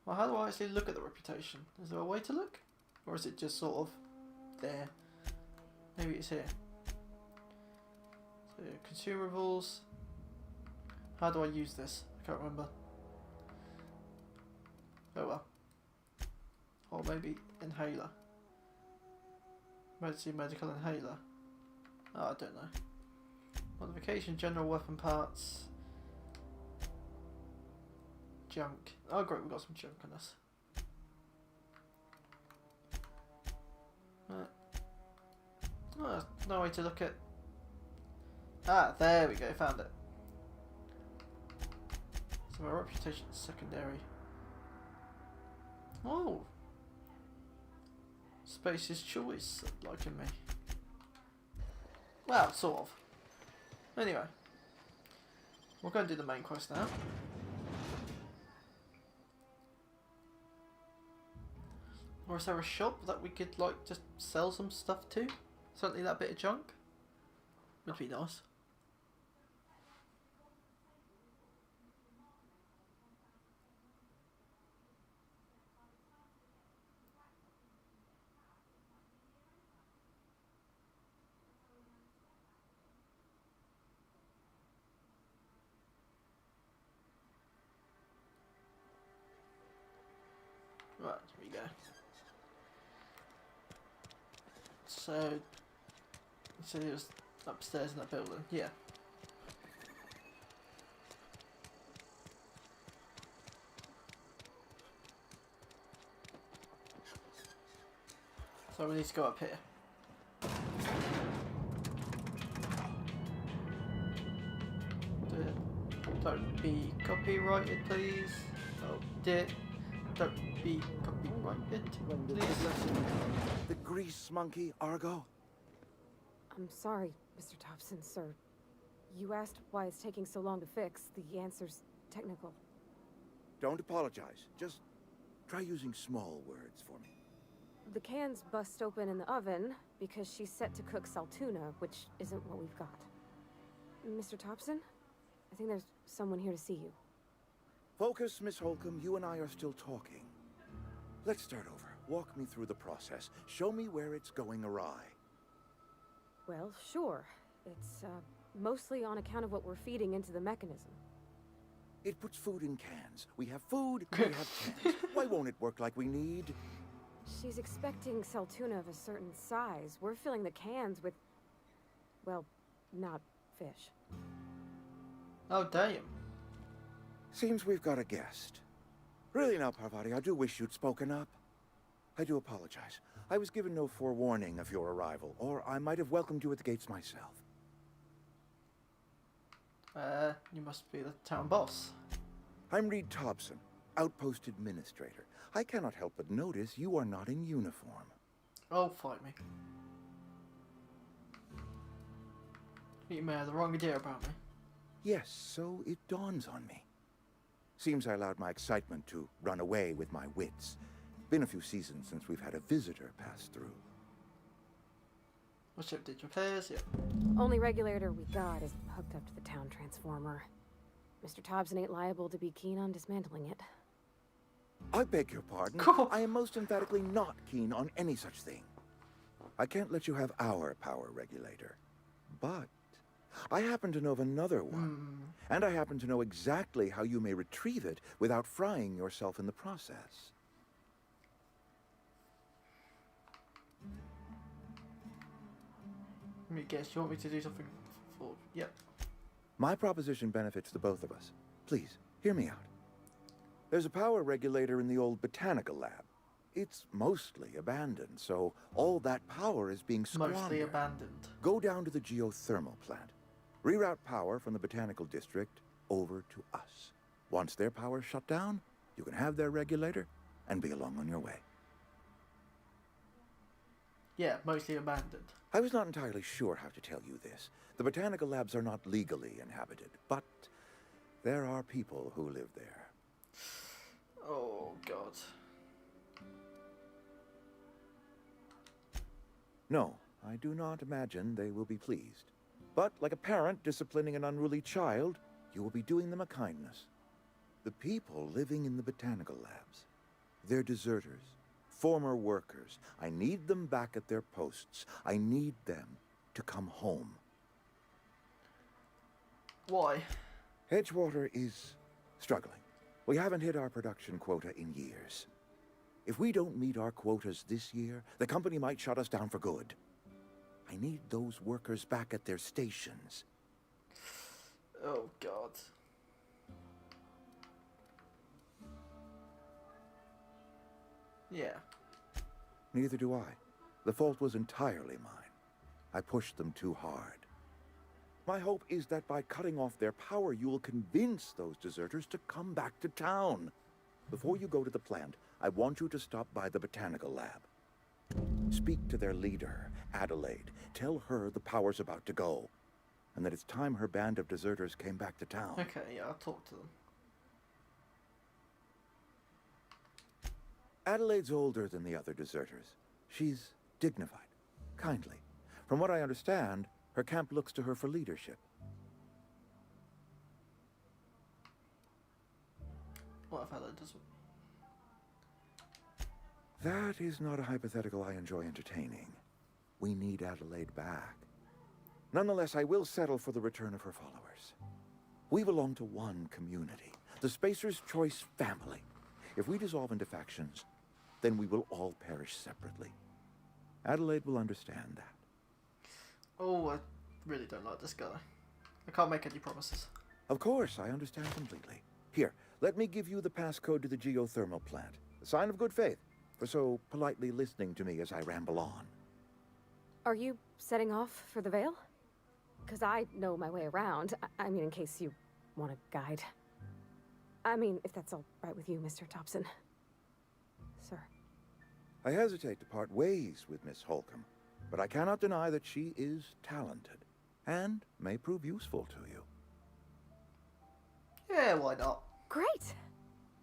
Well, how do I actually look at the reputation? Is there a way to look? Or is it just sort of there? Maybe it's here. So, consumables. How do I use this? I can't remember. Oh well. Or maybe inhaler. Emergency medical inhaler. Oh, I don't know. Modification, general weapon parts. Junk. Oh great, we've got some junk on us. Oh, there's no way to look at... Ah, there we go, found it. So my reputation is secondary. Oh! Space's choice, liking me. Well, sort of. Anyway. We're going to do the main quest now. Or is there a shop that we could, like, just sell some stuff to? Certainly that bit of junk? Would be nice. Right, here we go. So it was upstairs in that building, yeah. So we need to go up here. Don't be copyrighted, please. Oh dear. Don't be copyrighted, please. The grease monkey, Argo? I'm sorry, Mr. Thompson, sir. You asked why it's taking so long to fix. The answer's technical. Don't apologize. Just try using small words for me. The cans bust open in the oven because she's set to cook saltuna, which isn't what we've got. Mr. Thompson? I think there's someone here to see you. Focus, Miss Holcomb. You and I are still talking. Let's start over. Walk me through the process. Show me where it's going awry. Well, sure. It's, mostly on account of what we're feeding into the mechanism. It puts food in cans. We have food, we have cans. Why won't it work like we need? She's expecting saltuna of a certain size. We're filling the cans with, well, not fish. Oh, damn. Seems we've got a guest. Really now, Parvati, I do wish you'd spoken up. I do apologize. I was given no forewarning of your arrival, or I might have welcomed you at the gates myself. You must be the town boss. I'm Reed Thompson. Outpost Administrator. I cannot help but notice you are not in uniform. Oh, fight me. You may have the wrong idea about me. Yes, so it dawns on me. Seems I allowed my excitement to run away with my wits. Been a few seasons since we've had a visitor pass through. What ship did repairs? Yeah. Only regulator we got is hooked up to the town transformer. Mr. Thompson ain't liable to be keen on dismantling it. I beg your pardon. I am most emphatically not keen on any such thing. I can't let you have our power regulator. But I happen to know of another one. And I happen to know exactly how you may retrieve it without frying yourself in the process. Let me guess, you want me to do something for... Yep. My proposition benefits the both of us. Please, hear me out. There's a power regulator in the old botanical lab. It's mostly abandoned, so all that power is being squandered. Mostly abandoned. Go down to the geothermal plant. Reroute power from the botanical district over to us. Once their power's shut down, you can have their regulator and be along on your way. Yeah, mostly abandoned. I was not entirely sure how to tell you this. The botanical labs are not legally inhabited, but there are people who live there. Oh, God. No, I do not imagine they will be pleased. But like a parent disciplining an unruly child, you will be doing them a kindness. The people living in the botanical labs, they're deserters, former workers. I need them back at their posts. I need them to come home. Why? Edgewater is struggling. We haven't hit our production quota in years. If we don't meet our quotas this year, the company might shut us down for good. I need those workers back at their stations. Oh, God. Yeah. Neither do I. The fault was entirely mine. I pushed them too hard. My hope is that by cutting off their power, you will convince those deserters to come back to town. Before you go to the plant, I want you to stop by the botanical lab. Speak to their leader, Adelaide. Tell her the power's about to go, and that it's time her band of deserters came back to town. Okay, yeah, I'll talk to them. Adelaide's older than the other deserters. She's dignified, kindly. From what I understand, her camp looks to her for leadership. What if Adelaide doesn't? That is not a hypothetical I enjoy entertaining. We need Adelaide back. Nonetheless, I will settle for the return of her followers. We belong to one community, the Spacer's Choice family. If we dissolve into factions, then we will all perish separately. Adelaide will understand that. Oh, I really don't like this guy. I can't make any promises. Of course, I understand completely. Here, let me give you the passcode to the geothermal plant. A sign of good faith, for so politely listening to me as I ramble on. Are you setting off for the Vale? Because I know my way around. I mean, in case you want a guide. I mean, if that's all right with you, Mr. Thompson. Sir. I hesitate to part ways with Miss Holcomb, but I cannot deny that she is talented, and may prove useful to you. Yeah, why not? Great!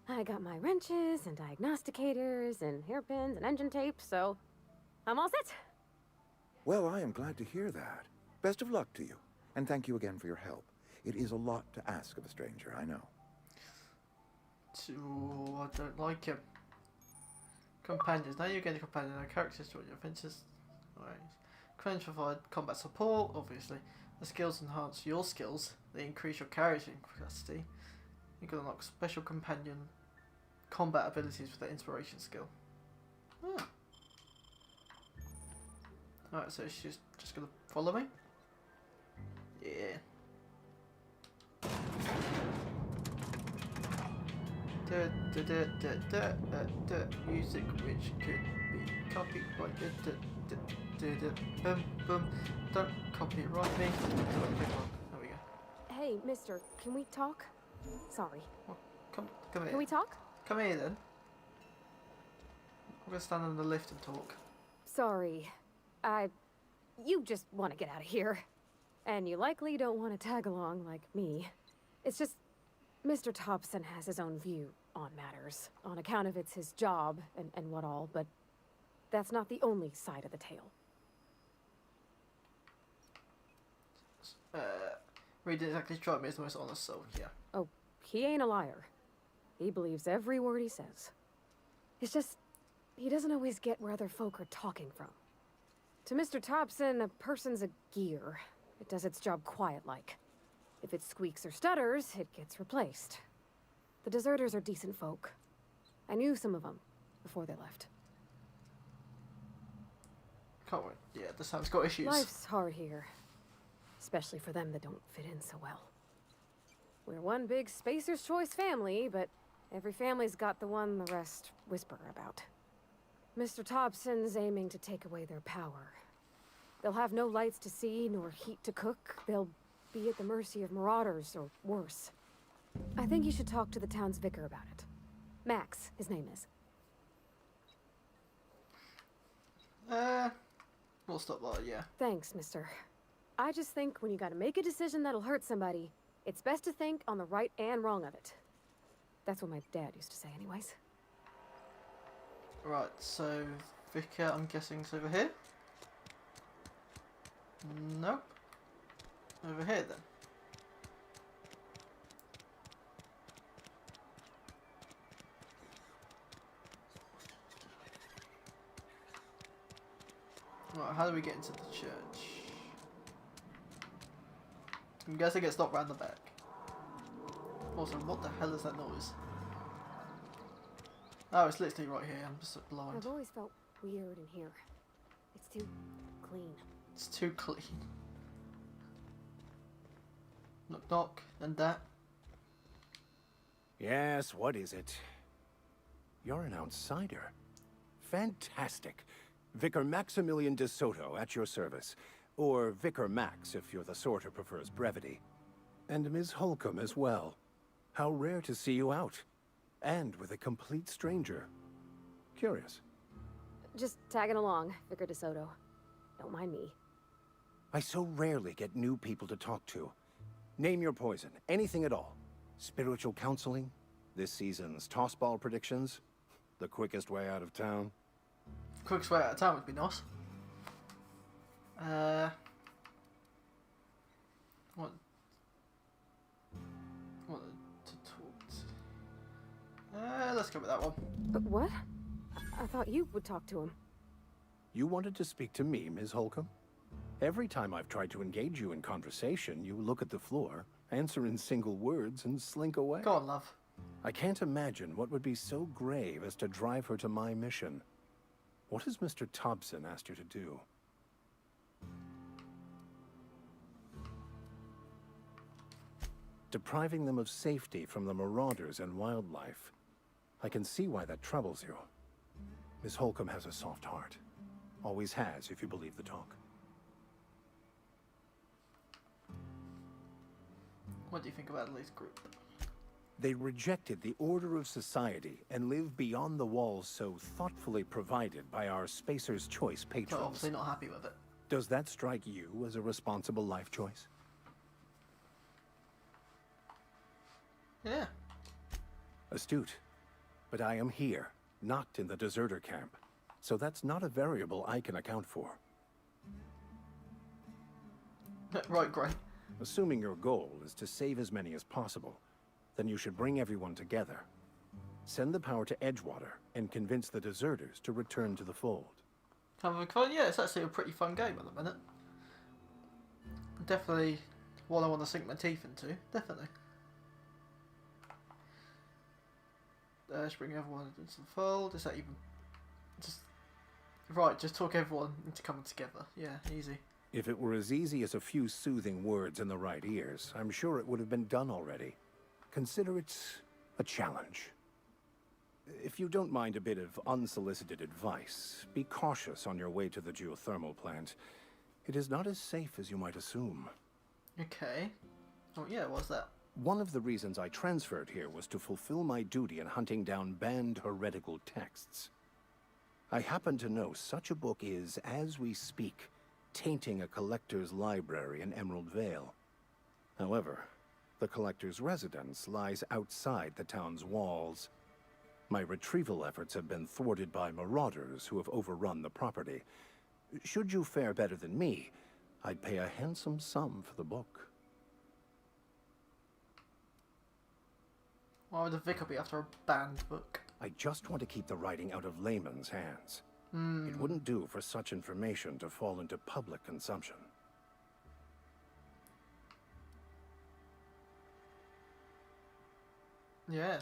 I got my wrenches and diagnosticators and hairpins and engine tape, so I'm all set. Well, I am glad to hear that. Best of luck to you, and thank you again for your help. It is a lot to ask of a stranger, I know. Ooh, I don't like him. Companions. Now you get a companion and characters to your fences. Alright. Friends provide combat support, obviously. The skills enhance your skills. They increase your carrying capacity. You can unlock special companion combat abilities with the inspiration skill. Ah. Alright, so she's just gonna follow me? Yeah. Music which could be copied by boom. Don't copyright me. There we go. Hey, mister, can we talk? Sorry. Well, come here. Can we talk? Come here then. I'm gonna stand on the lift and talk. Sorry. You just want to get out of here. And you likely don't want to tag along like me. It's just, Mr. Thompson has his own view on matters, on account of it's his job and what all, but that's not the only side of the tale. Reed didn't exactly strike me as the most honest soul here. Oh, he ain't a liar. He believes every word he says. It's just, he doesn't always get where other folk are talking from. To Mr. Thompson, a person's a gear. It does its job quiet-like. If it squeaks or stutters, it gets replaced. The deserters are decent folk. I knew some of them before they left. Can't wait. Yeah, this sounds got issues. Life's hard here. Especially for them that don't fit in so well. We're one big Spacer's Choice family, but every family's got the one the rest whisper about. Mr. Thompson's aiming to take away their power. They'll have no lights to see, nor heat to cook. They'll be at the mercy of marauders, or worse. I think you should talk to the town's vicar about it. Max, his name is. We'll stop there, yeah. Thanks, mister. I just think when you gotta make a decision that'll hurt somebody, it's best to think on the right and wrong of it. That's what my dad used to say anyways. Right, so Vicar, I'm guessing, is over here? Nope. Over here then. Right, how do we get into the church? I'm guessing it's not round the back. Also, what the hell is that noise? Oh, it's literally right here. I'm just blind. I've always felt weird in here. It's too clean. It's too clean. Knock knock, and that. Yes, what is it? You're an outsider. Fantastic. Vicar Maximilian de Soto at your service. Or Vicar Max if you're the sort who prefers brevity. And Ms. Holcomb as well. How rare to see you out. And with a complete stranger. Curious. Just tagging along, Vicar DeSoto. Don't mind me. I so rarely get new people to talk to. Name your poison, anything at all. Spiritual counseling, this season's tossball predictions, the quickest way out of town. Quickest way out of town would be nice. What to talk to? Let's go with that one. But what? I thought you would talk to him. You wanted to speak to me, Ms. Holcomb? Every time I've tried to engage you in conversation, you look at the floor, answer in single words, and slink away. Go on, love. I can't imagine what would be so grave as to drive her to my mission. What has Mr. Thompson asked you to do? Depriving them of safety from the marauders and wildlife. I can see why that troubles you. Miss Holcomb has a soft heart. Always has, if you believe the talk. What do you think about Lee's group? They rejected the order of society and live beyond the walls so thoughtfully provided by our Spacer's Choice patrons. But obviously not happy with it. Does that strike you as a responsible life choice? Yeah. Astute. But I am here, not in the deserter camp. So that's not a variable I can account for. Right, great. Assuming your goal is to save as many as possible, then you should bring everyone together. Send the power to Edgewater and convince the deserters to return to the fold. Having fun? Yeah, it's actually a pretty fun game at the minute. Definitely one I want to sink my teeth into. Definitely. Just bring everyone into the fold. Is that even... Just... Right, just talk everyone into coming together. Yeah, easy. If it were as easy as a few soothing words in the right ears, I'm sure it would have been done already. Consider it a challenge. If you don't mind a bit of unsolicited advice, be cautious on your way to the geothermal plant. It is not as safe as you might assume. Okay. Oh yeah, what's that? One of the reasons I transferred here was to fulfill my duty in hunting down banned heretical texts. I happen to know such a book is, as we speak, tainting a collector's library in Emerald Vale. However, the collector's residence lies outside the town's walls. My retrieval efforts have been thwarted by marauders who have overrun the property. Should you fare better than me, I'd pay a handsome sum for the book. Why would the vicar be after a banned book? I just want to keep the writing out of layman's hands. It wouldn't do for such information to fall into public consumption. Yeah.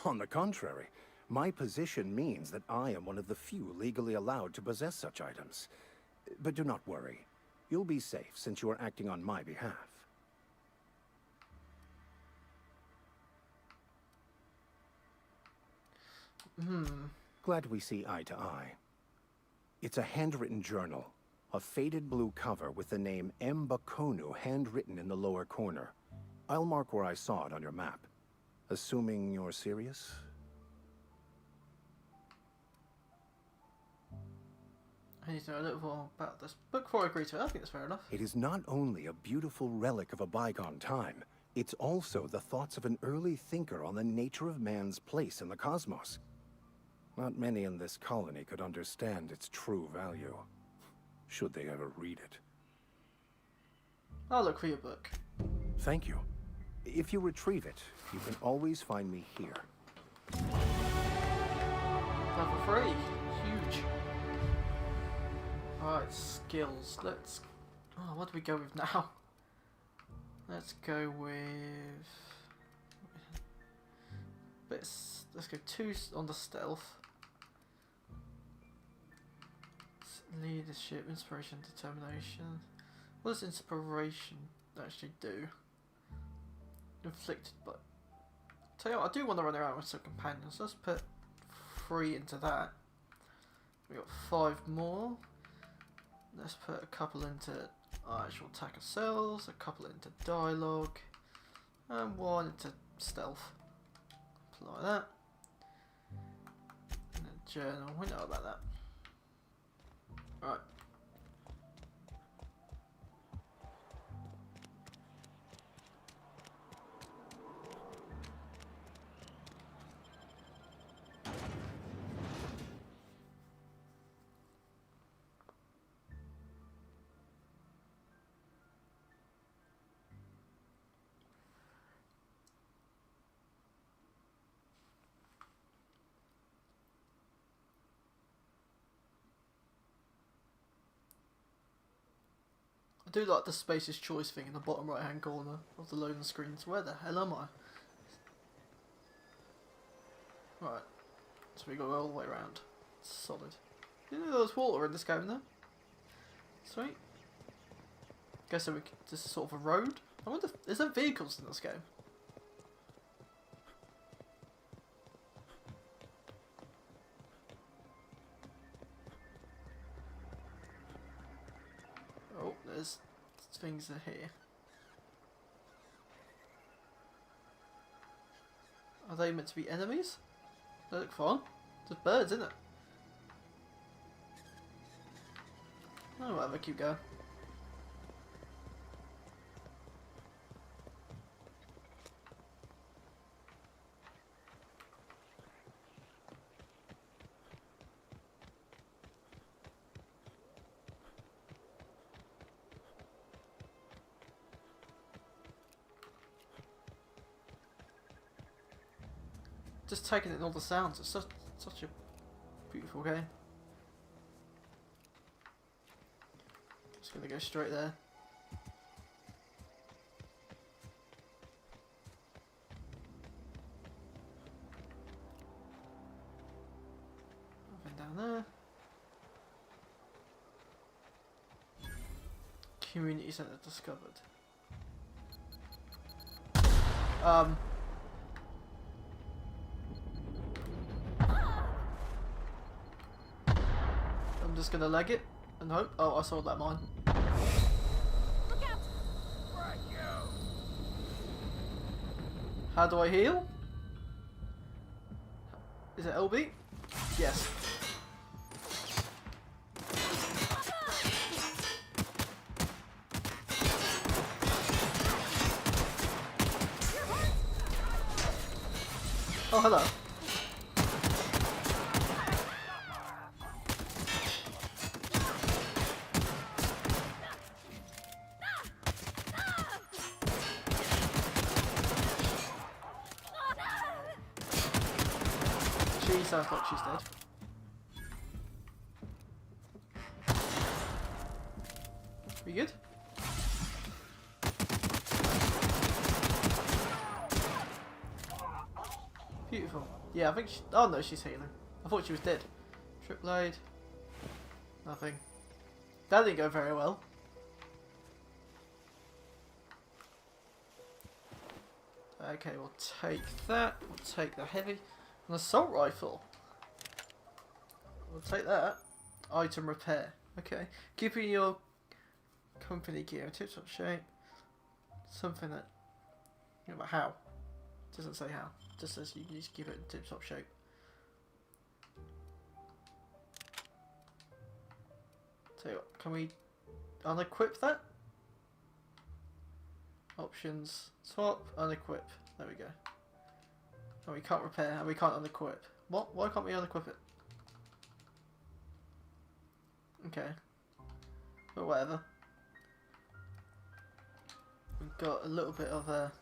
On the contrary, my position means that I am one of the few legally allowed to possess such items. But do not worry. You'll be safe since you are acting on my behalf. Glad we see eye to eye. It's a handwritten journal. A faded blue cover with the name M. Bakonu handwritten in the lower corner. I'll mark where I saw it on your map. Assuming you're serious? I need to know a little more about this book before I agree to it. I think that's fair enough. It is not only a beautiful relic of a bygone time, it's also the thoughts of an early thinker on the nature of man's place in the cosmos. Not many in this colony could understand its true value, should they ever read it. I'll look for your book. Thank you. If you retrieve it, you can always find me here. Level 3. Huge. Alright, skills. Let's... Oh, what do we go with now? Let's go with... Let's go 2 on the stealth. Leadership, inspiration, determination. What does inspiration actually do? Inflicted, but tell you what, I do want to run around with some companions. Let's put 3 into that. We got 5 more. Let's put a couple into our actual attack ourselves, a couple into dialogue, and 1 into stealth. Apply that. And a journal. We know about that. Right. I do like the Spacer's Choice thing in the bottom right hand corner of the loading screens. Where the hell am I? Right, so we go all the way around. Solid. You know there's water in this game though? Sweet. Guess this is sort of a road. I wonder if, is there vehicles in this game? Oh, there's things are here. Are they meant to be enemies? They look fun. There's birds, isn't it? Oh, whatever, keep going. Just taking in all the sounds. It's such a beautiful game. Just gonna go straight there. Nothing down there. Community center discovered. I'm just gonna leg it and hope. Oh, I saw that mine. Look out! Right, you! How do I heal? Is it LB? Yes. Oh, hello. Jeez, I thought she's dead. We good? Beautiful. Yeah, I think she... Oh no, she's healing. I thought she was dead. Trip blade. Nothing. That didn't go very well. Okay, we'll take that. We'll take the heavy. An assault rifle. We'll take that. Item repair. Okay. Keeping your company gear in tip-top shape. Something that... You know, but how? Doesn't say how. Just says you just keep it in tip-top shape. Tell you what, can we unequip that? Options. Swap. Unequip. There we go. And we can't repair, and we can't unequip. What? Why can't we unequip it? Okay. But whatever. We've got a little bit of a...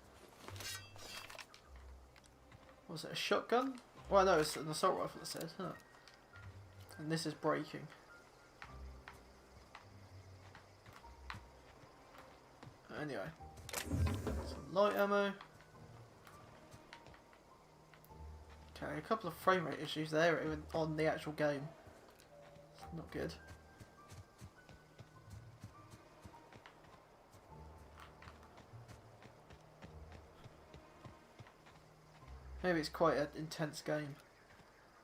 What was it, a shotgun? Well, no, it's an assault rifle, it said. Huh. And this is breaking. Anyway. Some light ammo. Okay, a couple of frame rate issues there on the actual game. It's not good. Maybe it's quite an intense game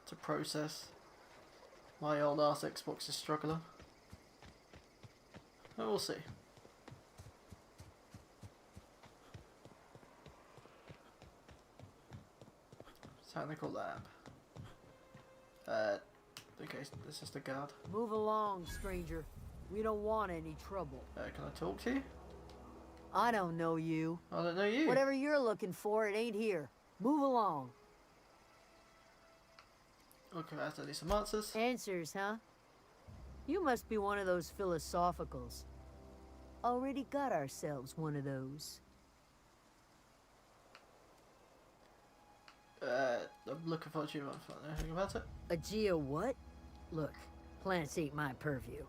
to process. My old ass Xbox is struggling. But we'll see. Technical lab. Okay, this is the guard. Move along, stranger. We don't want any trouble. Can I talk to you? I don't know you. I don't know you. Whatever you're looking for, it ain't here. Move along. Okay, I have to do some answers. Answers, huh? You must be one of those philosophicals. Already got ourselves one of those. I'm looking for you. Anything about it? A Geo what? Look, plants ain't my purview.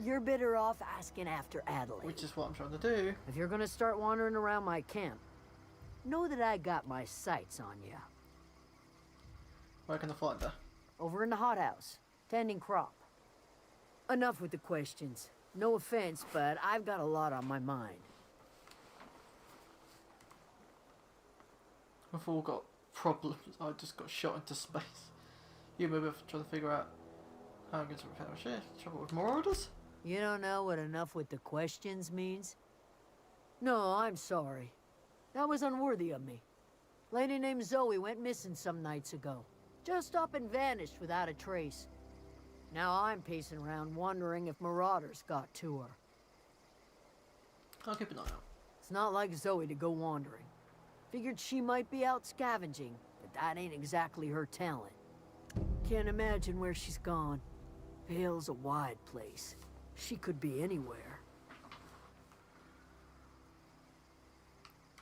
You're better off asking after Adelaide. Which is what I'm trying to do. If you're gonna start wandering around my camp, know that I got my sights on you. Where can I find her? Over in the hothouse, tending crop. Enough with the questions. No offense, but I've got a lot on my mind. We've all got problems. I just got shot into space. You maybe trying to figure out how I'm going to repair my ship. Trouble with marauders? You don't know what enough with the questions means? No, I'm sorry. That was unworthy of me. Lady named Zoe went missing some nights ago. Just up and vanished without a trace. Now I'm pacing around wondering if marauders got to her. I'll keep an eye out. It's not like Zoe to go wandering. Figured she might be out scavenging, but that ain't exactly her talent. Can't imagine where she's gone. Vale's a wide place. She could be anywhere.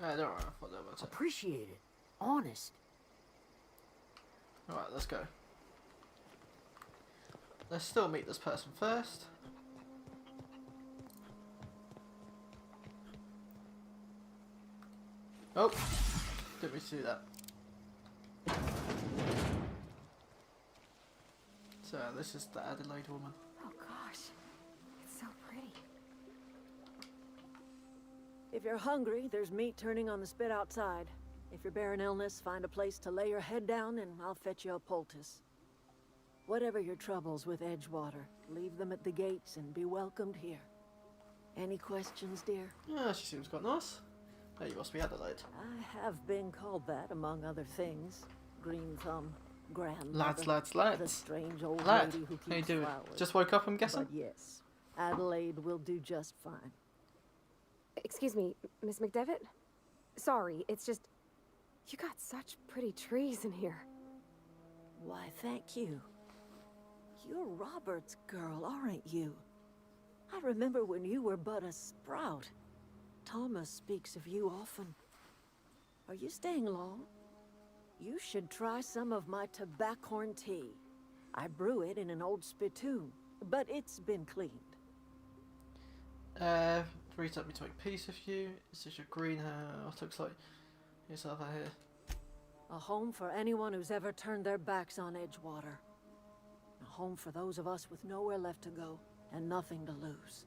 Don't worry, I thought that was it. Appreciate it. Honest. Alright, let's go. Let's still meet this person first. Oh! Didn't mean to do that. So, this is the Adelaide woman. Oh gosh, it's so pretty. If you're hungry, there's meat turning on the spit outside. If you're bearing illness, find a place to lay your head down and I'll fetch you a poultice. Whatever your troubles with Edgewater, leave them at the gates and be welcomed here. Any questions, dear? Yeah, she seems quite nice. Oh, you must be Adelaide. I have been called that, among other things. Green Thumb, grandmother. Lads. The strange old Lad, lady who how you keeps doing? flowers. Just woke up, I'm guessing? But yes, Adelaide will do just fine. Excuse me, Miss McDevitt? Sorry, it's just... You got such pretty trees in here. Why, thank you. You're Robert's girl, aren't you? I remember when you were but a sprout. Thomas speaks of you often. Are you staying long? You should try some of my tobaccorn tea. I brew it in an old spittoon, but it's been cleaned. Reach up me to make peace with you. Is this your greenhouse? Looks like yourself out here. A home for anyone who's ever turned their backs on Edgewater. A home for those of us with nowhere left to go and nothing to lose.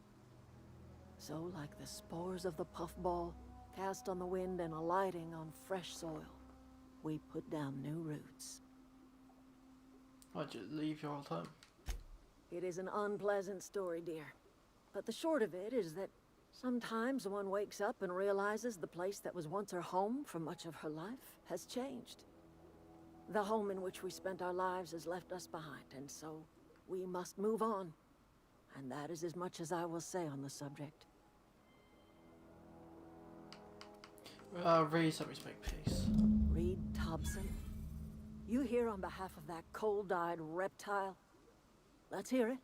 So, like the spores of the puffball, cast on the wind and alighting on fresh soil, we put down new roots. Why'd you leave your old home? It is an unpleasant story, dear. But the short of it is that sometimes one wakes up and realizes the place that was once her home for much of her life has changed. The home in which we spent our lives has left us behind, and so we must move on. And that is as much as I will say on the subject. Reed, let me make peace. Reed Thompson? You here on behalf of that cold-eyed reptile? Let's hear it.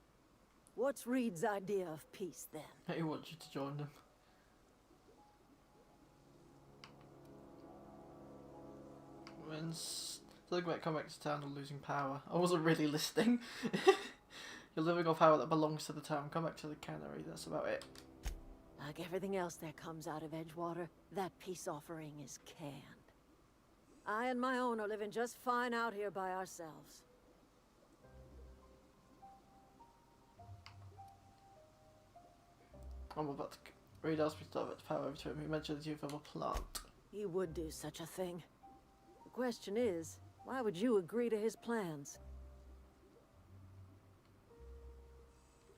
What's Reed's idea of peace, then? He wants you to join them. When talking about coming back to town and losing power, I wasn't really listening. You're living off power that belongs to the town. Come back to the cannery, that's about it. Like everything else that comes out of Edgewater, that peace offering is canned. I and my own are living just fine out here by ourselves. I'm about to Reed asked me to divert power over to him. He mentioned the use of a plant. He would do such a thing. The question is, why would you agree to his plans?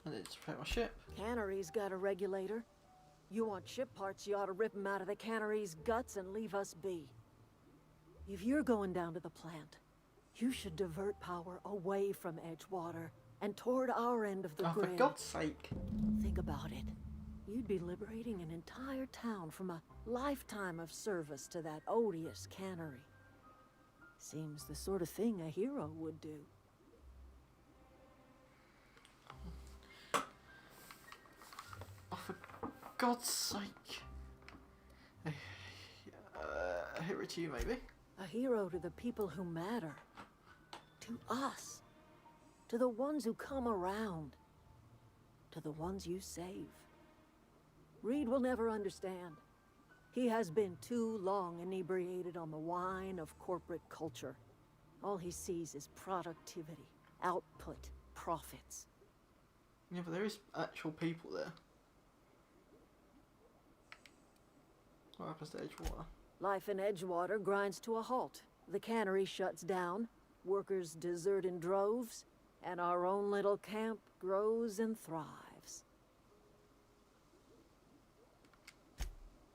I need to repair my ship. Cannery's got a regulator. You want ship parts, you ought to rip them out of the cannery's guts and leave us be. If you're going down to the plant, you should divert power away from Edgewater and toward our end of the grid. For God's sake. Think about it. You'd be liberating an entire town from a lifetime of service to that odious cannery. Seems the sort of thing a hero would do. Oh, for God's sake. A hero to you, maybe? A hero to the people who matter. To us. To the ones who come around. To the ones you save. Reed will never understand. He has been too long inebriated on the wine of corporate culture. All he sees is productivity, output, profits. Yeah, but there is actual people there. What happens to Edgewater? Life in Edgewater grinds to a halt. The cannery shuts down, workers desert in droves, and our own little camp grows and thrives.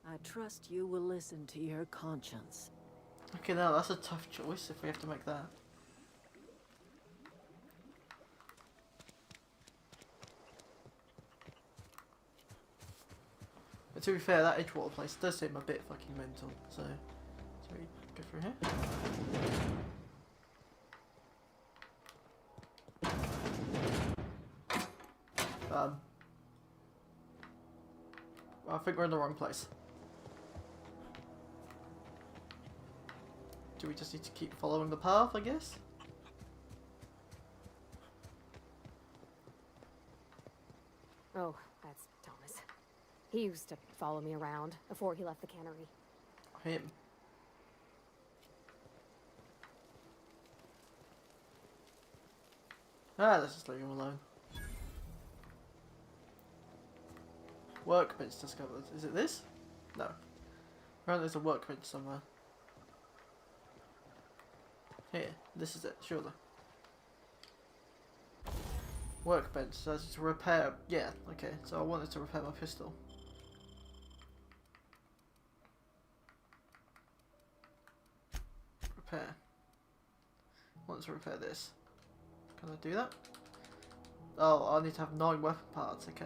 I trust you will listen to your conscience. Okay, now that's a tough choice if we have to make that. But to be fair, that Edgewater place does seem a bit fucking mental, so we go through here. I think we're in the wrong place. Do we just need to keep following the path, I guess? Oh, that's Thomas. He used to follow me around before he left the cannery. Him. Let's just leave him alone. Workbench discovered. Is it this? No. Apparently there's a workbench somewhere. Here, this is it, surely. Workbench says to repair. Yeah, okay. So I wanted to repair my pistol. repair. I want to repair this. Can I do that? Oh, I need to have 9 weapon parts. Okay.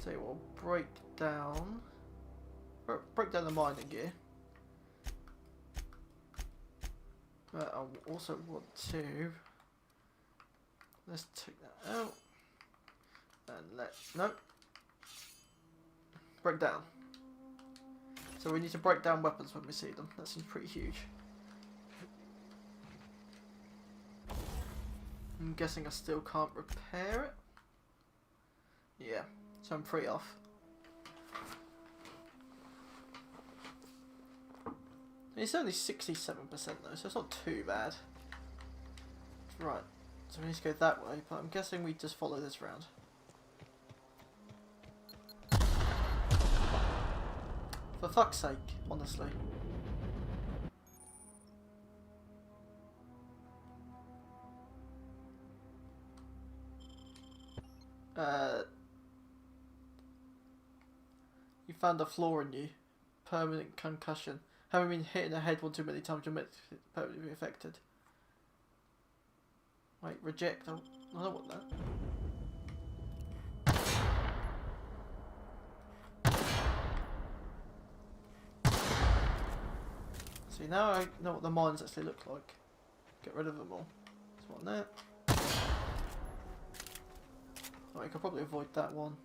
So we'll break down the mining gear. But I also want to. Let's take that out. And no. Break down. So we need to break down weapons when we see them. That seems pretty huge. I'm guessing I still can't repair it. Yeah, so I'm pretty off. It's only 67% though, so it's not too bad. Right, so we need to go that way, but I'm guessing we just follow this round. For fuck's sake, honestly. You found a flaw in you. Permanent concussion. Having been hit in the head one too many times, you're permanently affected. Wait, reject. I don't want that. See, now I know what the mines actually look like. Get rid of them all. There's one there. Right, I could probably avoid that one.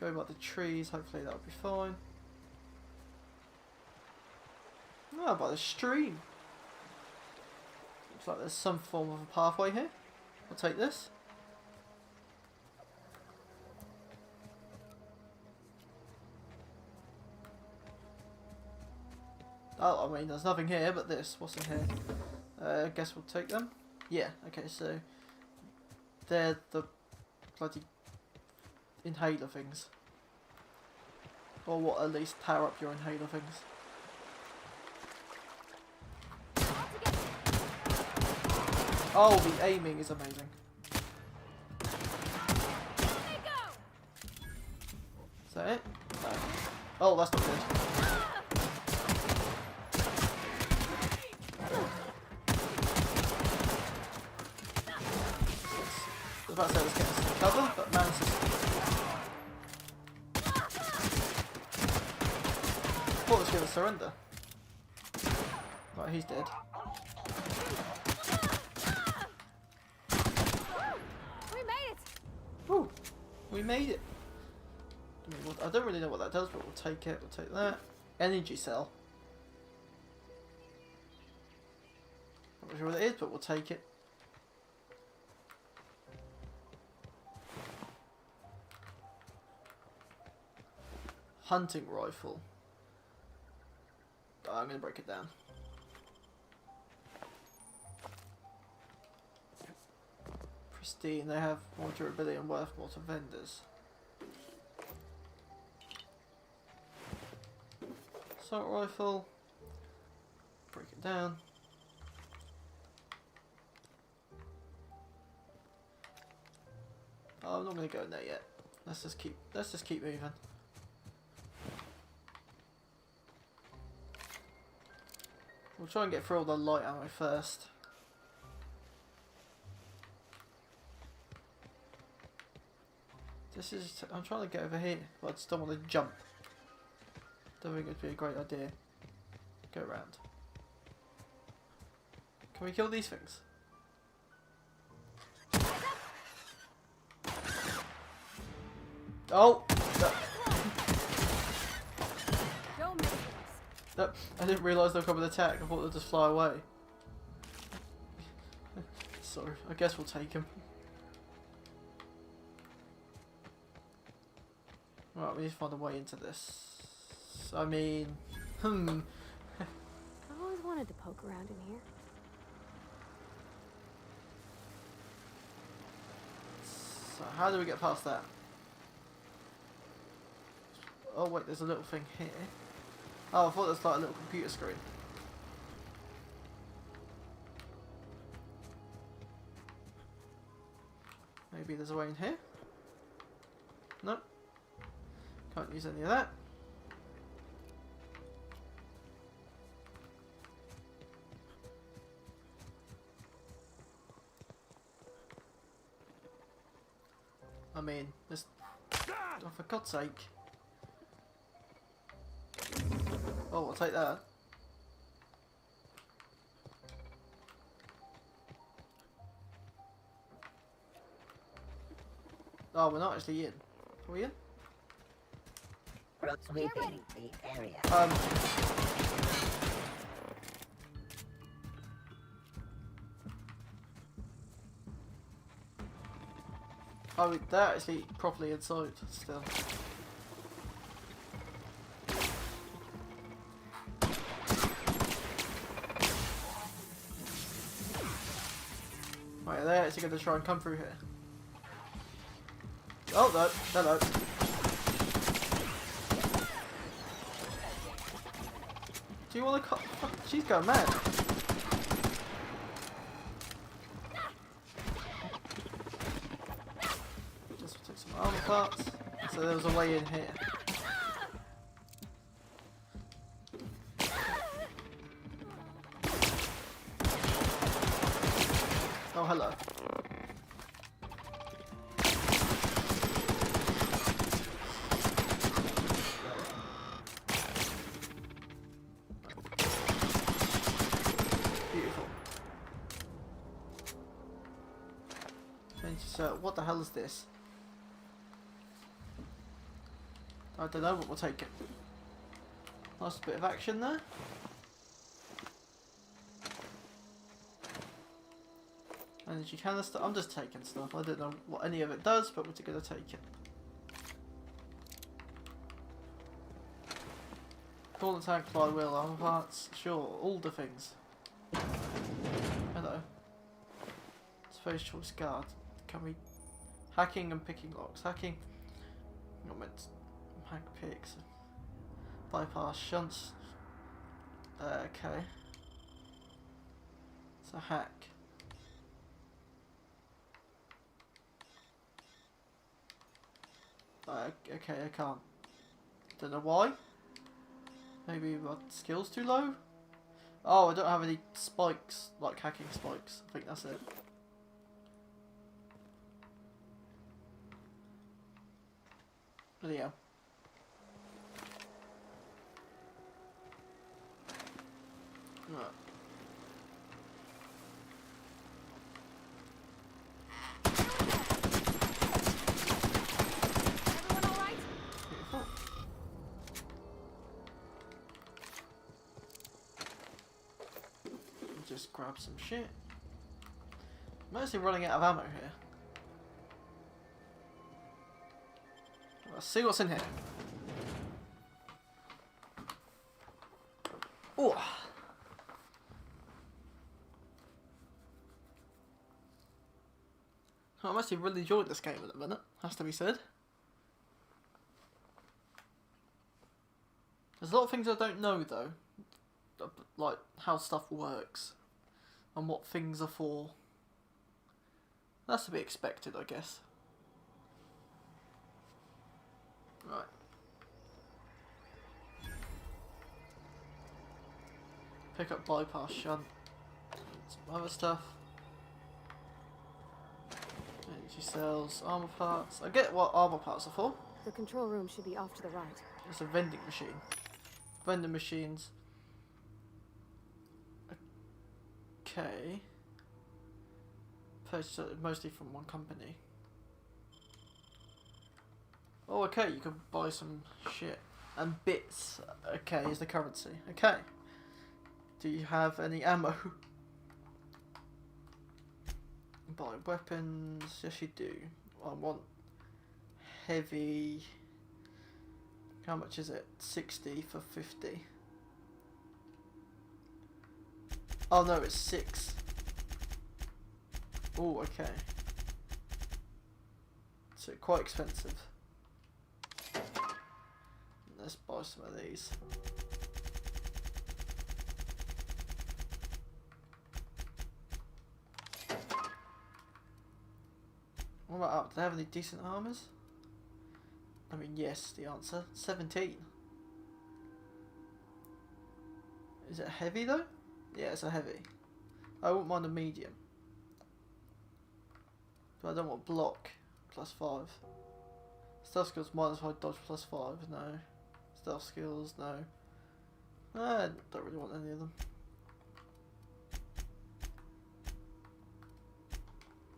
Go by the trees, hopefully that'll be fine. Ah, by the stream. Looks like there's some form of a pathway here. I'll take this. Oh, I mean, there's nothing here but this. What's in here? I guess we'll take them. Yeah, okay, so they're the bloody inhaler things. Or what, at least power up your inhaler things. Oh, the aiming is amazing. Is that it? No. Oh, that's not good. I was about to say let's get us some cover, but Mantis. I thought it was going to surrender. Right, he's dead. We made it! Ooh, we made it. I don't really know what that does, but we'll take it. We'll take that. Energy cell. Not sure what it is, but we'll take it. Hunting rifle. Oh, I'm going to break it down. Pristine, they have more durability and worth more to vendors. Assault rifle. Break it down. Oh, I'm not going to go in there yet. Let's just keep moving. We'll try and get through all the light ammo first. I'm trying to get over here, but I just don't want to jump. Don't think it'd be a great idea. Go around. Can we kill these things? Oh! No, I didn't realise they'll come with attack. I thought they'd just fly away. So, I guess we'll take him. Right, we need to find a way into this. I mean, I've always wanted to poke around in here. So, how do we get past that? Oh wait, there's a little thing here. Oh, I thought that's like a little computer screen. Maybe there's a way in here? No. Can't use any of that. I mean, just... Oh, for God's sake. Oh, I'll take that. Oh, we're not actually in. Are we in? Sweeping the area. Oh, they're actually properly inside still. Right, they're actually going to try and come through here. Oh, no, hello. Do you want to cut? She's going mad. Just took some armor parts. So there was a way in here. Oh, hello. Beautiful. So, what the hell is this? I don't know, but we'll take it. Nice bit of action there. Energy canister. I'm just taking stuff. I don't know what any of it does, but we're going to take it. Coolant tank, flywheel, armor parts. Sure, all the things. Hello. Space choice guard. Can we... Hacking and picking locks. Hacking... Not meant to... Hack picks. Bypass shunts. Okay. So hack. Okay, I can't. Don't know why. Maybe my skill's too low? Oh, I don't have any spikes, like hacking spikes. I think that's it. Anyhow. Right. Just grab some shit. Mostly running out of ammo here. Let's see what's in here. Oh. I'm actually really enjoying this game at the minute, has to be said. There's a lot of things I don't know though. Like how stuff works. And what things are for. That's to be expected, I guess. Right. Pick up bypass shunt. Some other stuff. Energy cells, armor parts. I get what armor parts are for. The control room should be off to the right. It's a vending machine. Vending machines. Okay. Purchased mostly from one company. Oh, okay, you can buy some shit. And bits, okay, is the currency. Okay. Do you have any ammo? Buy weapons, yes you do. I want heavy. How much is it? 60 for 50. Oh no, it's 6. Oh, okay. So quite expensive. Let's buy some of these. What about up? Do they have any decent armors? I mean, yes, the answer. 17. Is it heavy though? Yeah, it's a heavy. I wouldn't mind a medium. But I don't want block. +5. Stealth skills -5, dodge +5, no. Stealth skills, no. I don't really want any of them.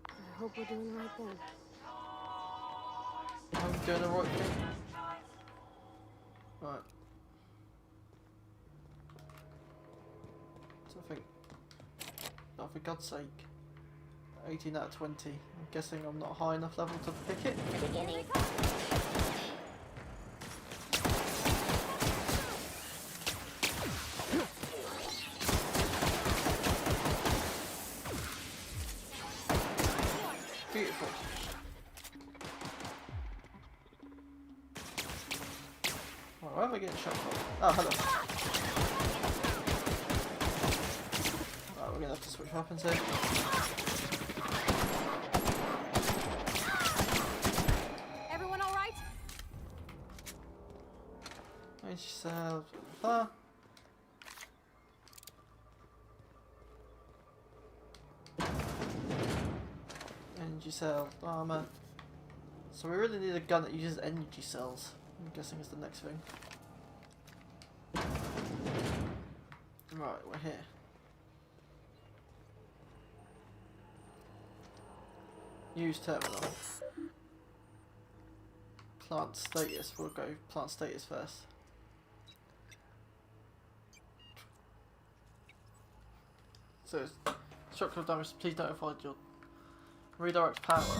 I hope we're doing the right thing. I'm doing the right thing. Right. So I think, oh, for God's sake, 18 out of 20. I'm guessing I'm not high enough level to pick it. Beautiful. Right, where am I getting shot from? Oh, hello. Right, we're gonna have to switch weapons here. Everyone all right? Nice yourself. Ah. Energy cell armor. So we really need a gun that uses energy cells. I'm guessing is the next thing. Right, we're here. Use terminal. Plant status. We'll go plant status first. So, structural damage. Please notify your redirect power.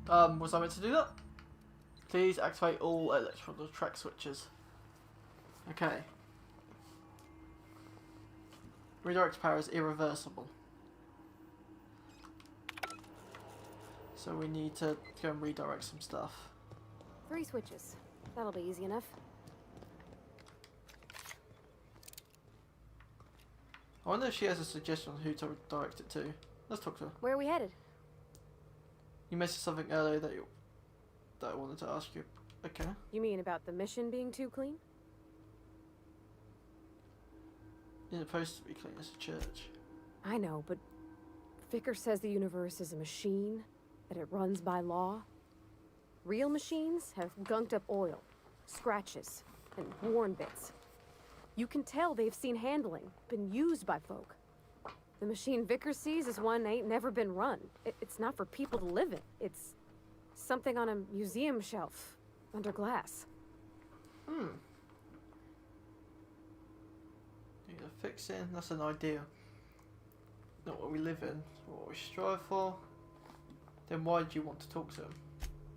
Was I meant to do that? Please activate all electrical track switches. Okay. Redirect power is irreversible. So we need to go and redirect some stuff. 3 switches. That'll be easy enough. I wonder if she has a suggestion on who to direct it to. Let's talk to her. Where are we headed? You mentioned something earlier that I wanted to ask you. Okay. You mean about the mission being too clean? It's supposed to be clean as a church. I know, but Vicar says the universe is a machine, that it runs by law. Real machines have gunked up oil, scratches, and worn bits. You can tell they've seen handling, been used by folk. The machine Vicar sees is one ain't never been run. It's not for people to live in. It's something on a museum shelf, under glass. Need a fixing, that's an idea. Not what we live in, what we strive for. Then why do you want to talk to him?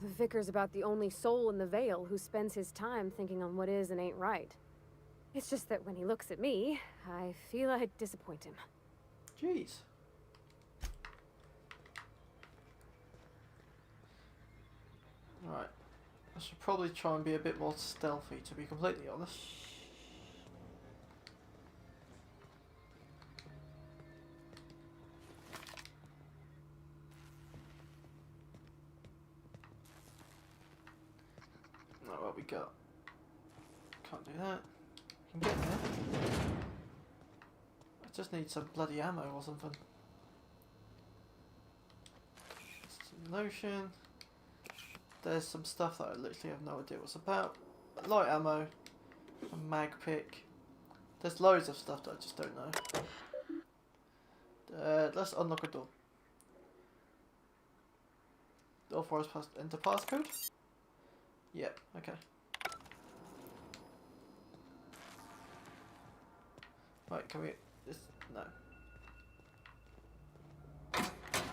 The Vicar's about the only soul in the Vale who spends his time thinking on what is and ain't right. It's just that when he looks at me, I feel I'd disappoint him. Jeez. Right. I should probably try and be a bit more stealthy, to be completely honest. Right, what we got? Can't do that. Can get there. I just need some bloody ammo or something. Some lotion. There's some stuff that I literally have no idea what's about. Light ammo. A mag pick. There's loads of stuff that I just don't know. Let's unlock a door. Authorized enter passcode? Yep, okay. Right, can we... This, no.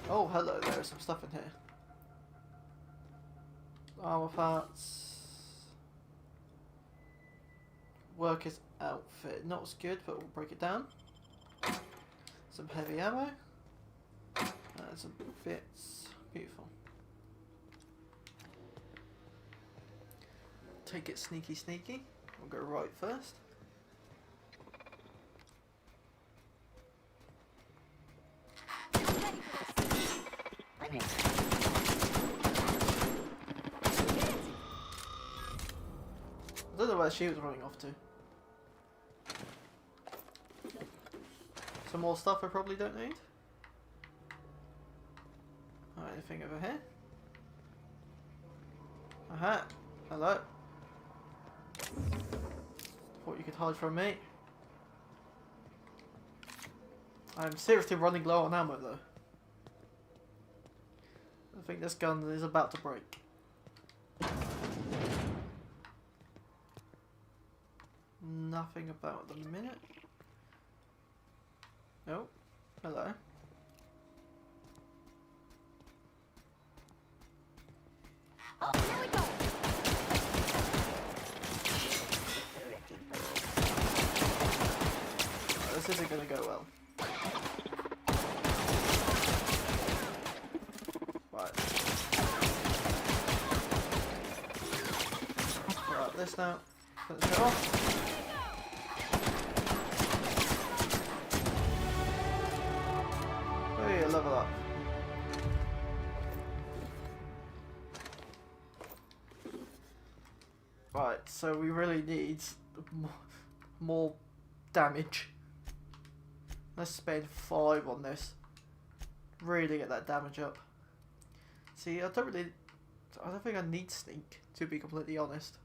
Oh, hello, there is some stuff in here. Armor parts. Worker's outfit. Not as good, but we'll break it down. Some heavy ammo. And some bits. Beautiful. Take it sneaky sneaky. We'll go right first. I don't know where she was running off to. Some more stuff I probably don't need. Alright, anything over here? Aha. Hello. Thought you could hide from me. I'm seriously running low on ammo though. I think this gun is about to break. Nothing about the minute. Oh, hello. Oh, here we go. This isn't gonna go well. Right. Right, this now. Let's go off. Oh yeah, level up. Right, so we really need more damage. Let's spend 5 on this. Really get that damage up. See, I don't think I need sneak, to be completely honest.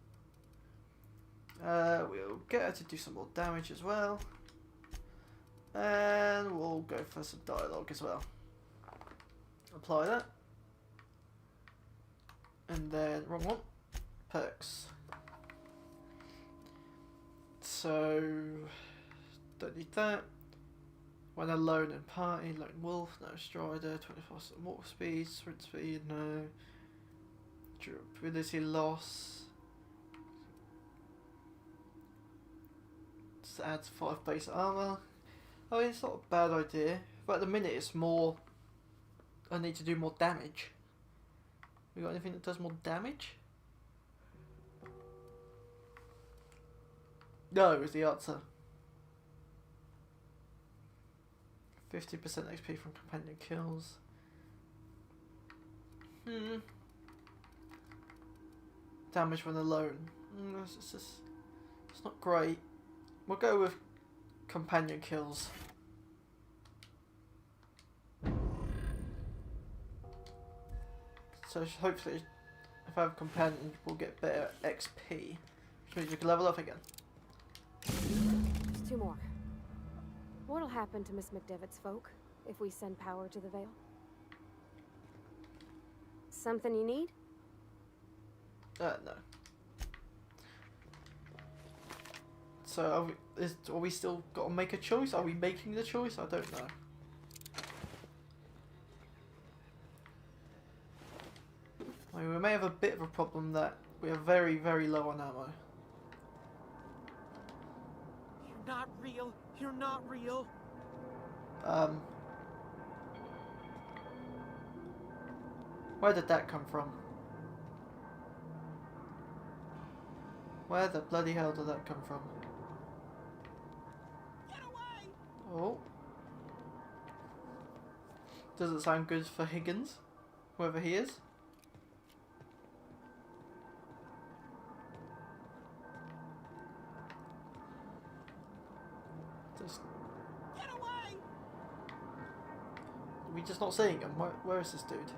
We'll get her to do some more damage as well. And we'll go for some dialogue as well. Apply that. And then, wrong one. Perks. So, don't need that. When alone in party, lone wolf, no strider, 24 mortal speed, sprint speed, no. Durability loss. Just adds 5 base armor. I mean, it's not a bad idea, but at the minute it's more. I need to do more damage. We got anything that does more damage? No, is the answer. 50% XP from companion kills. Damage when alone. It's not great. We'll go with companion kills. So hopefully, if I have a companion, we'll get better XP. Which means we can level up again. Just 2 more. What'll happen to Miss McDevitt's folk if we send power to the Vale? Something you need? No. So are we still got to make a choice? Are we making the choice? I don't know. I mean, we may have a bit of a problem that we are very, very low on ammo. You're not real. You're not real. Where did that come from? Where the bloody hell did that come from? Get away! Oh. Does it sound good for Higgins? Whoever he is? Get away! Are we just not seeing him? Where is this dude?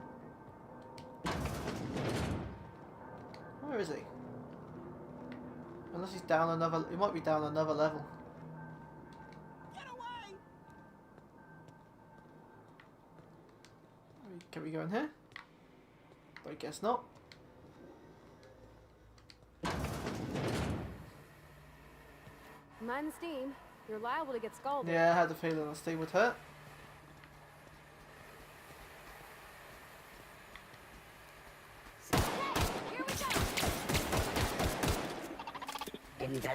Where is he? Unless he's down another... He might be down another level. Get away! Can we go in here? I guess not. Mind the steam. You're liable to get scalded. Yeah, I had the feeling the steam would hurt. Here we go.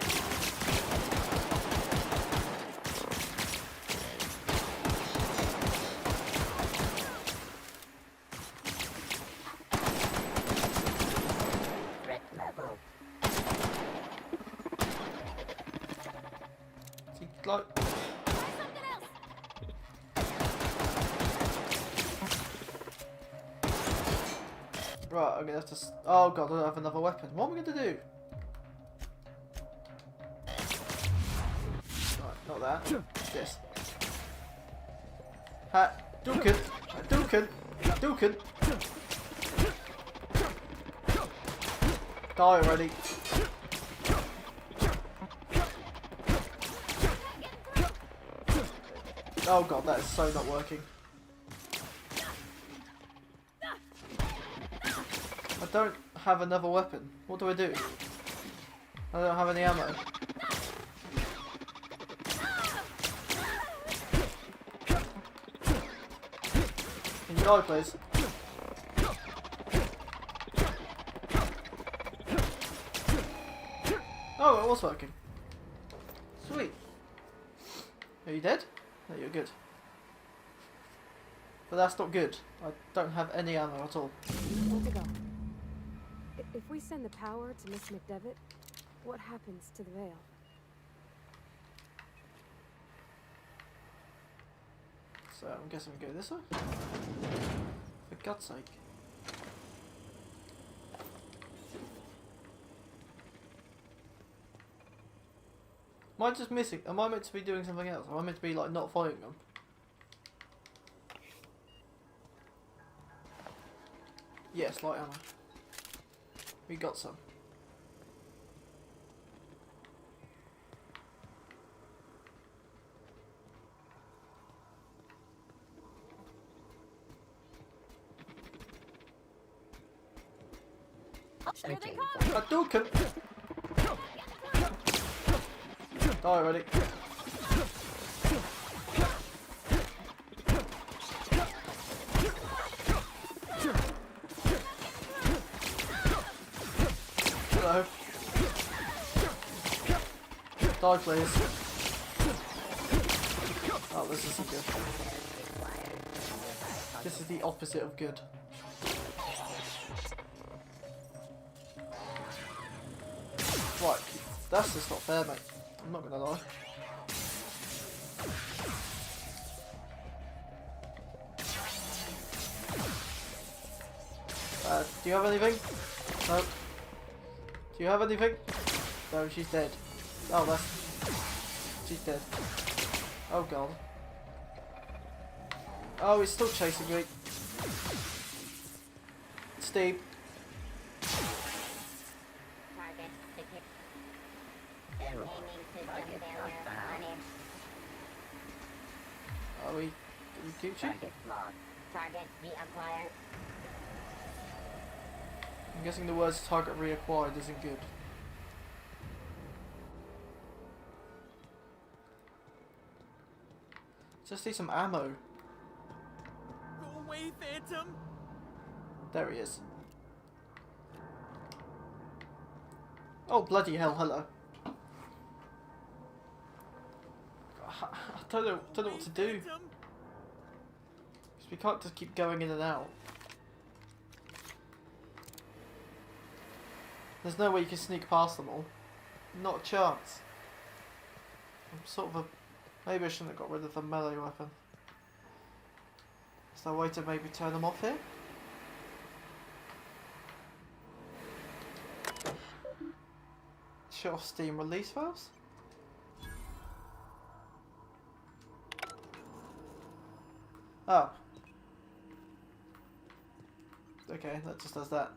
Like... Right, I'm gonna have to... Oh god, I don't have another weapon. What am I gonna do? Right, not that. This. Ha! Dukin! Dukin! Dukin! Die already. Oh god, that is so not working. I don't have another weapon. What do I do? I don't have any ammo. Can you die, please? Oh, it was working. Sweet. Are you dead? No, you're good. But that's not good. I don't have any ammo at all. Where to go? If we send the power to Miss McDevitt, what happens to the Veil? So I'm guessing we go this way. For God's sake. Am I just missing? Am I meant to be doing something else? Am I meant to be like not following them? Yes, light ammo. We got some. Here they come! Hadouken! Die already. Hello. Die please. Oh, this isn't good. This is the opposite of good. Right, that's just not fair, mate. I'm not gonna lie. Do you have anything? No. Do you have anything? No, she's dead. Oh, that's... She's dead. Oh god. Oh, he's still chasing me. Steve. Are we Gucci? Target reacquired. I'm guessing the words target reacquired isn't good. Just need some ammo. Go away, Phantom! There he is. Oh bloody hell, hello. I don't know what to do. Because we can't just keep going in and out. There's no way you can sneak past them all. Not a chance. I'm sort of a... Maybe I shouldn't have got rid of the melee weapon. Is there a way to maybe turn them off here? Shut off steam release valves? Oh. Okay, that just does that.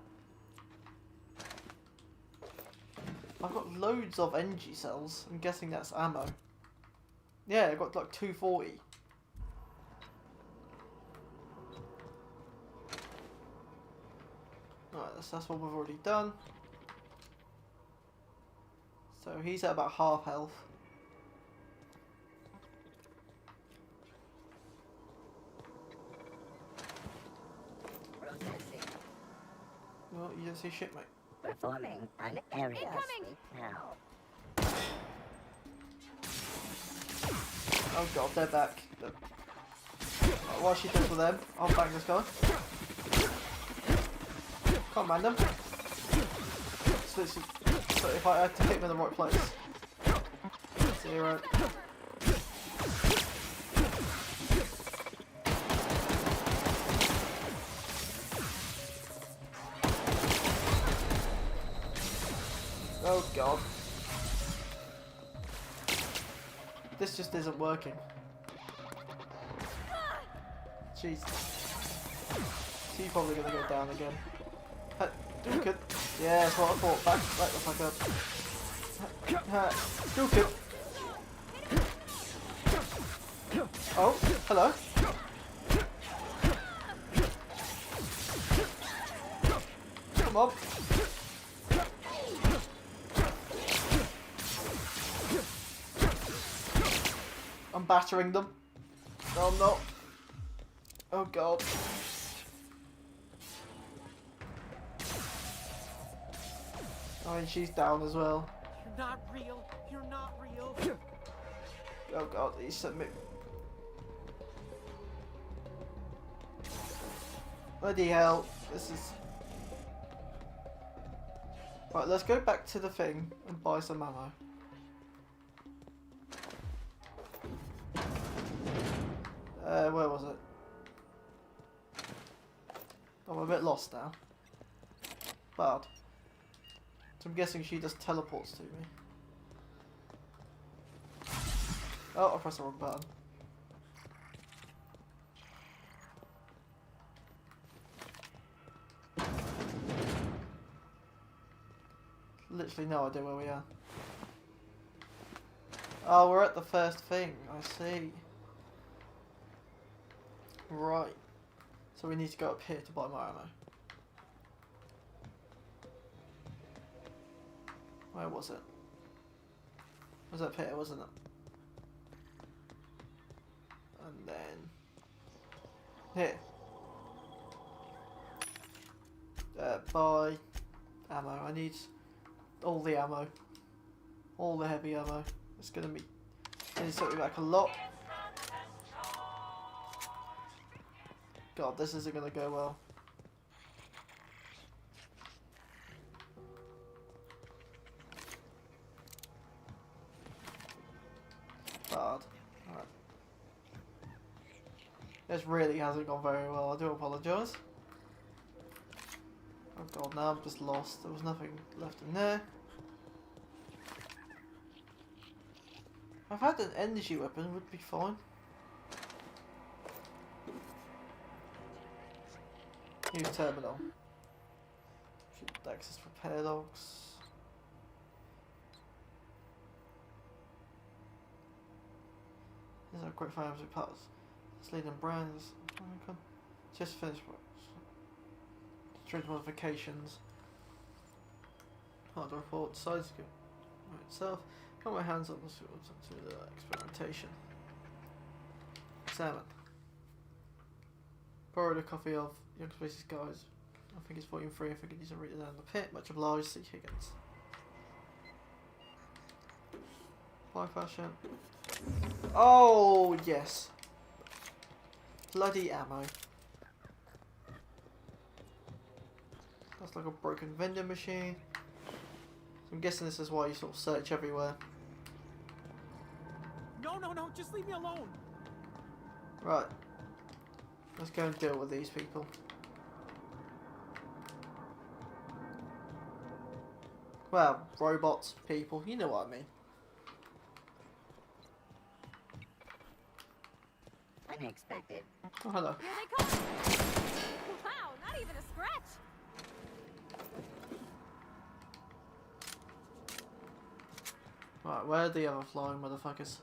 I've got loads of energy cells. I'm guessing that's ammo. Yeah, I've got like 240. Alright, that's what we've already done. So he's at about half health. Well, you didn't see shit, mate. Performing an area sweep now. Oh god, they're back. While she does with them, I'll bang this guy. Can't man them. So if I had to hit them in the right place. 0. Oh god. This just isn't working. Jeez. She's probably gonna go down again. Do good. Yeah, that's what I thought. Back the fuck up. Dual kill. Oh, hello. Come on. I'm battering them. No, I'm not. Oh god. Oh, and she's down as well. You're not real. You're not real. Oh god, he sent me. Bloody hell, this is... Right, let's go back to the thing and buy some ammo. Where was it? I'm a bit lost now. Bad. So I'm guessing she just teleports to me. Oh, I pressed the wrong button. Literally no idea where we are. Oh, we're at the first thing. I see. Right. So we need to go up here to buy more ammo. Where was it? It was up here, wasn't it? And then... Here. Buy ammo. I need all the ammo. All the heavy ammo. It's gonna be... It's set me back a lot. God, this isn't gonna go well. Bad. Alright. This really hasn't gone very well. I do apologise. Oh god, now I'm just lost. There was nothing left in there. If I've had an energy weapon, would be fine. New terminal. Should access repair logs. These are quick files with parts. It's leading brands. Just finished work. Trade modifications. Hard report. Size skill. Itself. Got my hands on to the experimentation. Examine. Borrowed a copy of Young Spaces Guys. I think it's volume 3. I think it needs to read it down the pit. Much obliged, C. Higgins. Fly fashion. Oh, yes. Bloody ammo. That's like a broken vending machine. So I'm guessing this is why you sort of search everywhere. No, just leave me alone. Right. Let's go and deal with these people. Well, robots, people, you know what I mean. Unexpected. Oh, hello. Here they come! Wow, not even a scratch! Right, where are the other flying motherfuckers?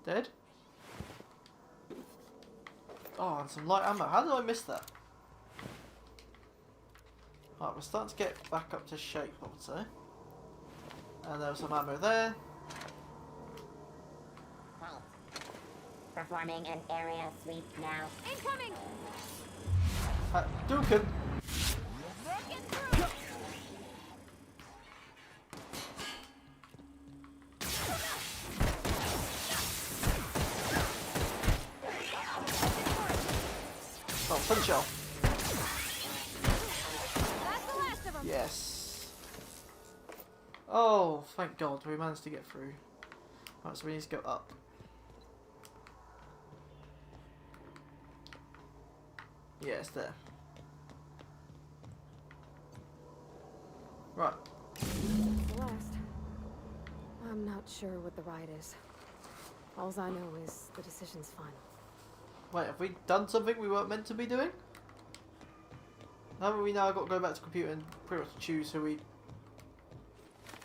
Dead? Oh, and some light ammo. How did I miss that? Right, we're starting to get back up to shape, I would say. And there was some ammo there. Halt. Performing an area sweep now. Incoming! Dukin! Oh, punch off. Yes. Oh, thank God, we managed to get through. Right, so we need to go up. Yeah, it's there. Right. Last. I'm not sure what the ride is. All I know is the decision's final. Wait, have we done something we weren't meant to be doing? Now we got to go back to computer and pretty much choose who we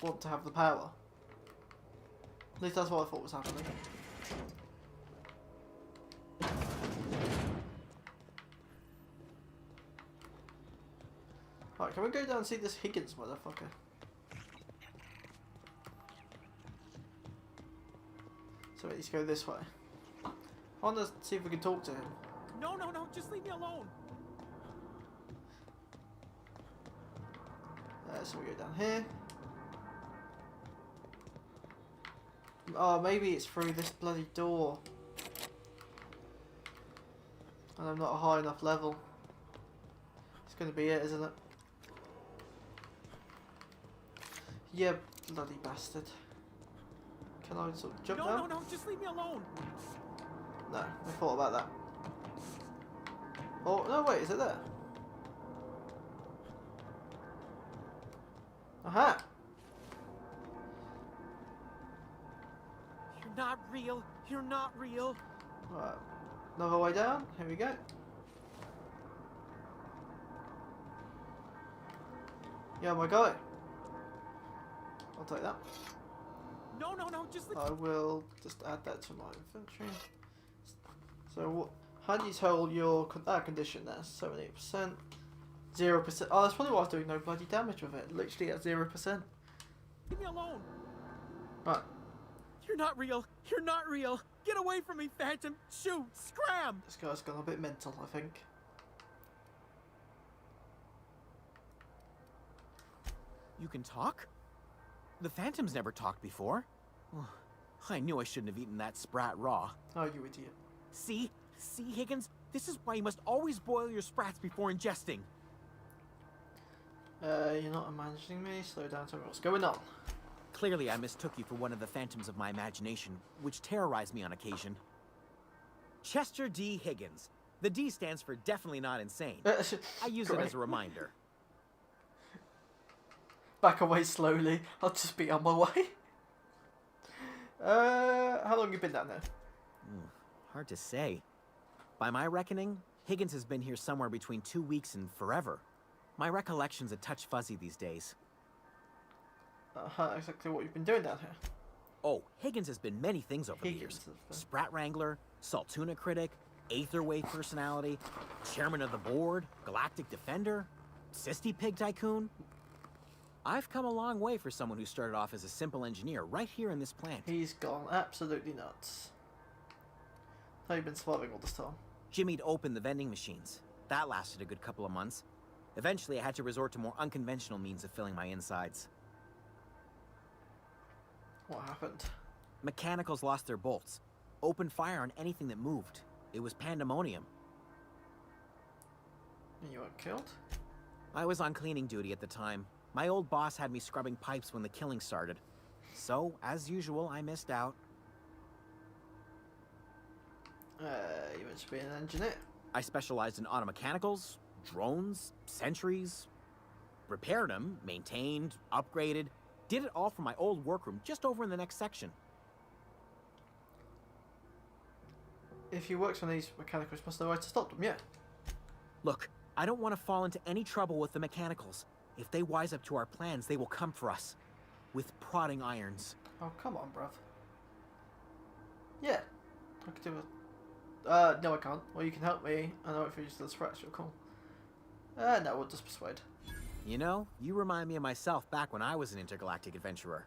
want to have the power. At least that's what I thought was happening. Right, can we go down and see this Higgins motherfucker? So we need to go this way. I want to see if we can talk to him. No, just leave me alone. So we go down here. Oh, maybe it's through this bloody door. And I'm not a high enough level. It's going to be it, isn't it? Yeah, bloody bastard. Can I sort of jump down? No, just leave me alone. No, I thought about that. Oh, no, wait, is it there? Aha! You're not real. You're not real. Right, another way down. Here we go. Yeah, my guy. I'll take that. No, just leave. I will just add that to my inventory. So, how do you tell your condition there? 78%. 0%. Oh, that's probably why I was doing no bloody damage with it. Literally at 0%. Leave me alone. Right. You're not real. You're not real. Get away from me, Phantom. Shoot. Scram. This guy's gone a bit mental, I think. You can talk? The Phantom's never talked before. I knew I shouldn't have eaten that sprat raw. Oh, you idiot. See, Higgins? This is why you must always boil your sprats before ingesting. You're not imagining me. Slow down, tell me what's going on. Clearly, I mistook you for one of the phantoms of my imagination, which terrorized me on occasion. Chester D. Higgins. The D stands for definitely not insane. I use it as a reminder. Back away slowly. I'll just be on my way. How long have you been down there? Hard to say. By my reckoning, Higgins has been here somewhere between 2 weeks and forever. My recollection's a touch fuzzy these days. Exactly what you've been doing down here. Oh, Higgins has been many things over the years. Sprat Wrangler, Saltuna Critic, Aetherwave Personality, Chairman of the Board, Galactic Defender, Sisty Pig Tycoon. I've come a long way for someone who started off as a simple engineer right here in this plant. He's gone absolutely nuts. How you been surviving all this time? Jimmy'd opened the vending machines. That lasted a good couple of months. Eventually, I had to resort to more unconventional means of filling my insides. What happened? Mechanicals lost their bolts. Opened fire on anything that moved. It was pandemonium. And you were killed? I was on cleaning duty at the time. My old boss had me scrubbing pipes when the killing started. So, as usual, I missed out. You meant to be an engineer. I specialized in automechanicals, drones, sentries. Repaired them, maintained, upgraded. Did it all from my old workroom just over in the next section. If you worked on these mechanicals, you must know where to stop them, yeah. Look, I don't want to fall into any trouble with the mechanicals. If they wise up to our plans, they will come for us. With prodding irons. Oh, come on, bruv. Yeah. I could do it. No I can't. Well, you can help me. I know if you use the scratch, you're cool. No, we'll just persuade. You know, you remind me of myself back when I was an intergalactic adventurer.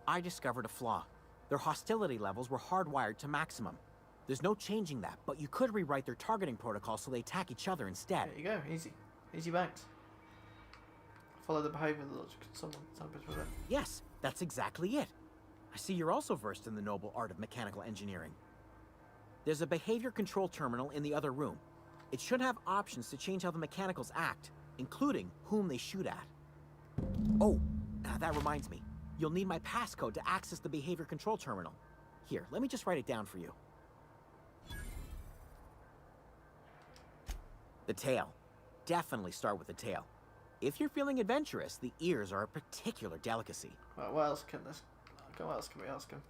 I discovered a flaw. Their hostility levels were hardwired to maximum. There's no changing that, but you could rewrite their targeting protocol so they attack each other instead. There you go, easy. Easy banks. Follow the behavior of the logic. Someone tampers with it. Yes, that's exactly it. I see you're also versed in the noble art of mechanical engineering. There's a behavior control terminal in the other room. It should have options to change how the mechanicals act, including whom they shoot at. Oh, that reminds me. You'll need my passcode to access the behavior control terminal. Here, let me just write it down for you. The tail. Definitely start with the tail. If you're feeling adventurous, the ears are a particular delicacy. Right, what else can this... What else can we ask him?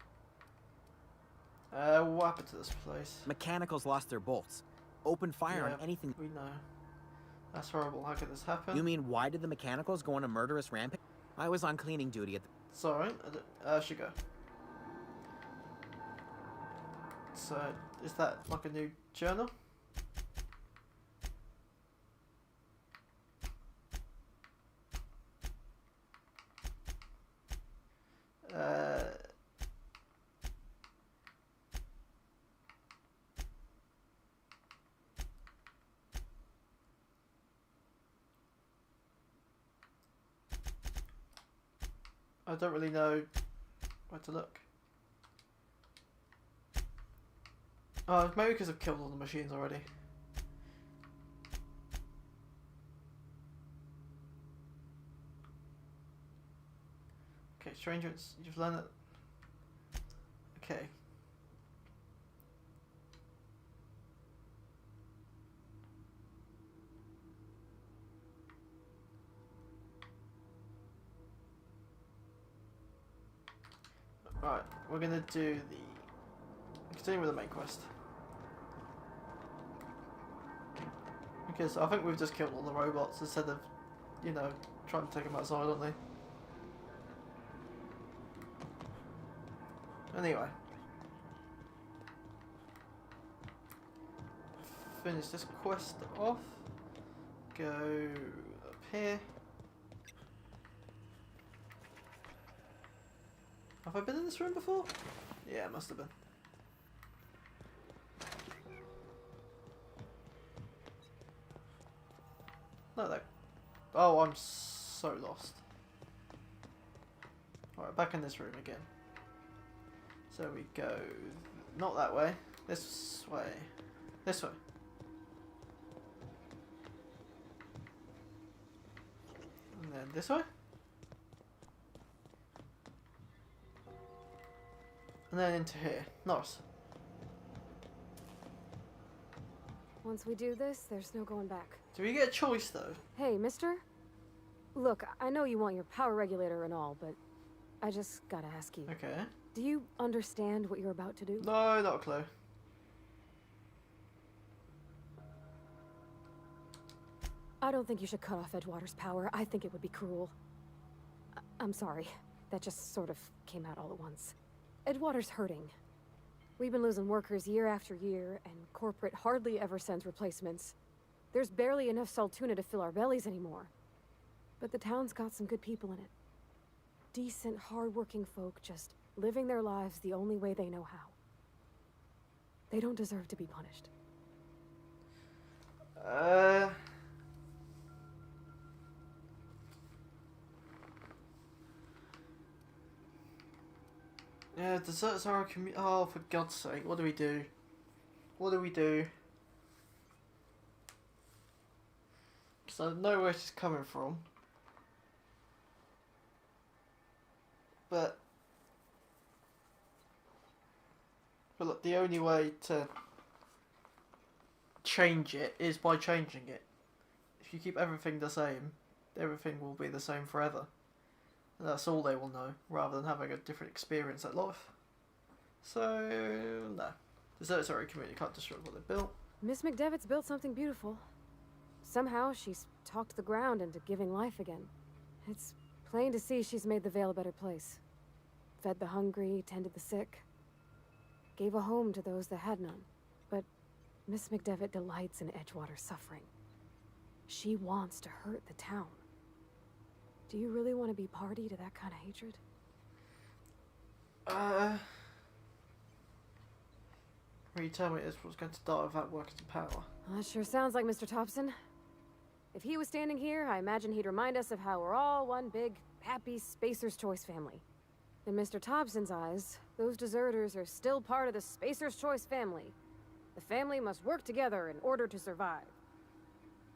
What happened to this place? Mechanicals lost their bolts. Open fire on anything... we know. That's horrible. How could this happen? You mean, why did the mechanicals go on a murderous rampage? I was on cleaning duty at the... Sorry, I should go. So, is that like a new journal? I don't really know where to look. Oh, maybe because I've killed all the machines already. Okay, stranger, you've learned it. Okay. Right, we're gonna do the... Continue with the main quest. Because I think we've just killed all the robots instead of, you know, trying to take them outside, aren't they? Anyway. Finish this quest off. Go up here. Have I been in this room before? Yeah, it must have been. No, no. Oh, I'm so lost. Alright, back in this room again. So we go... Not that way. This way. This way. And then this way. And then into here. Nice. Once we do this, there's no going back. Do we get a choice, though? Hey, mister? Look, I know you want your power regulator and all, but I just gotta ask you. Okay. Do you understand what you're about to do? No, not a clue. I don't think you should cut off Edgewater's power. I think it would be cruel. I'm sorry. That just sort of came out all at once. Edgewater's hurting. We've been losing workers year after year, and corporate hardly ever sends replacements. There's barely enough Saltuna to fill our bellies anymore. But the town's got some good people in it. Decent, hard-working folk just living their lives the only way they know how. They don't deserve to be punished. Yeah, deserts are a community. Oh, for God's sake, what do we do? What do we do? Because I know where she's coming from. But look, the only way to change it is by changing it. If you keep everything the same, everything will be the same forever. And that's all they will know, rather than having a different experience at life. So, no. Desert's area community can't destroy what they built. Miss McDevitt's built something beautiful. Somehow she's talked the ground into giving life again. It's plain to see she's made the Vale a better place. Fed the hungry, tended the sick. Gave a home to those that had none. But Miss McDevitt delights in Edgewater's suffering. She wants to hurt the town. Do you really want to be party to that kind of hatred? Will you tell me this was going to die without working to power? Well, that sure sounds like Mr. Thompson. If he was standing here, I imagine he'd remind us of how we're all one big, happy Spacer's Choice family. In Mr. Thompson's eyes, those deserters are still part of the Spacer's Choice family. The family must work together in order to survive.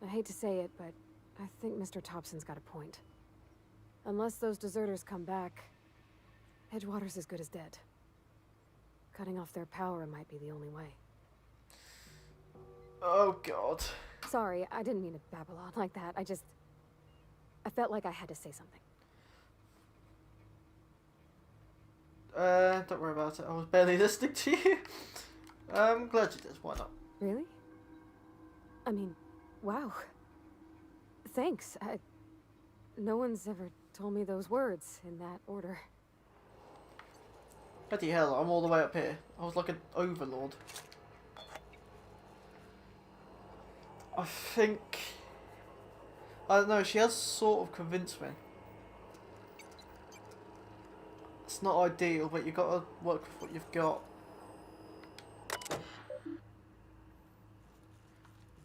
I hate to say it, but I think Mr. Thompson's got a point. Unless those deserters come back, Edgewater's as good as dead. Cutting off their power might be the only way. Oh, God. Sorry, I didn't mean to babble on like that. I felt like I had to say something. Don't worry about it. I was barely listening to you. I'm glad you did. Why not? Really? I mean, wow. thanks. No one's ever told me those words in that order. Bloody hell, I'm all the way up here. I was like an overlord. I think... I don't know, she has sort of convinced me. It's not ideal, but you've got to work with what you've got.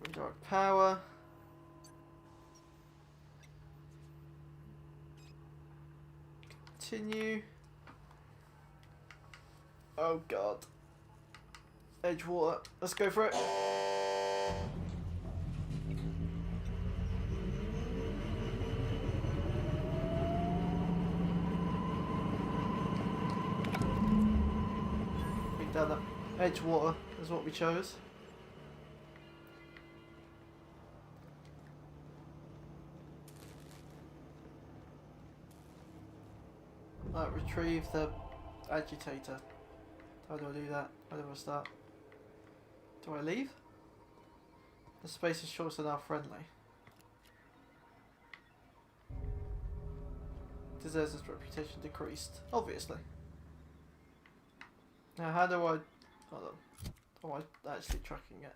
Redirect power. Continue. Oh god. Edgewater. Let's go for it. We've done it. Edgewater is what we chose. Right, retrieve the agitator. How do I do that? How do I start? Do I leave? The space is short, so now friendly. Deserves its reputation decreased. Obviously. Now how do I... Hold on. Am I actually tracking it?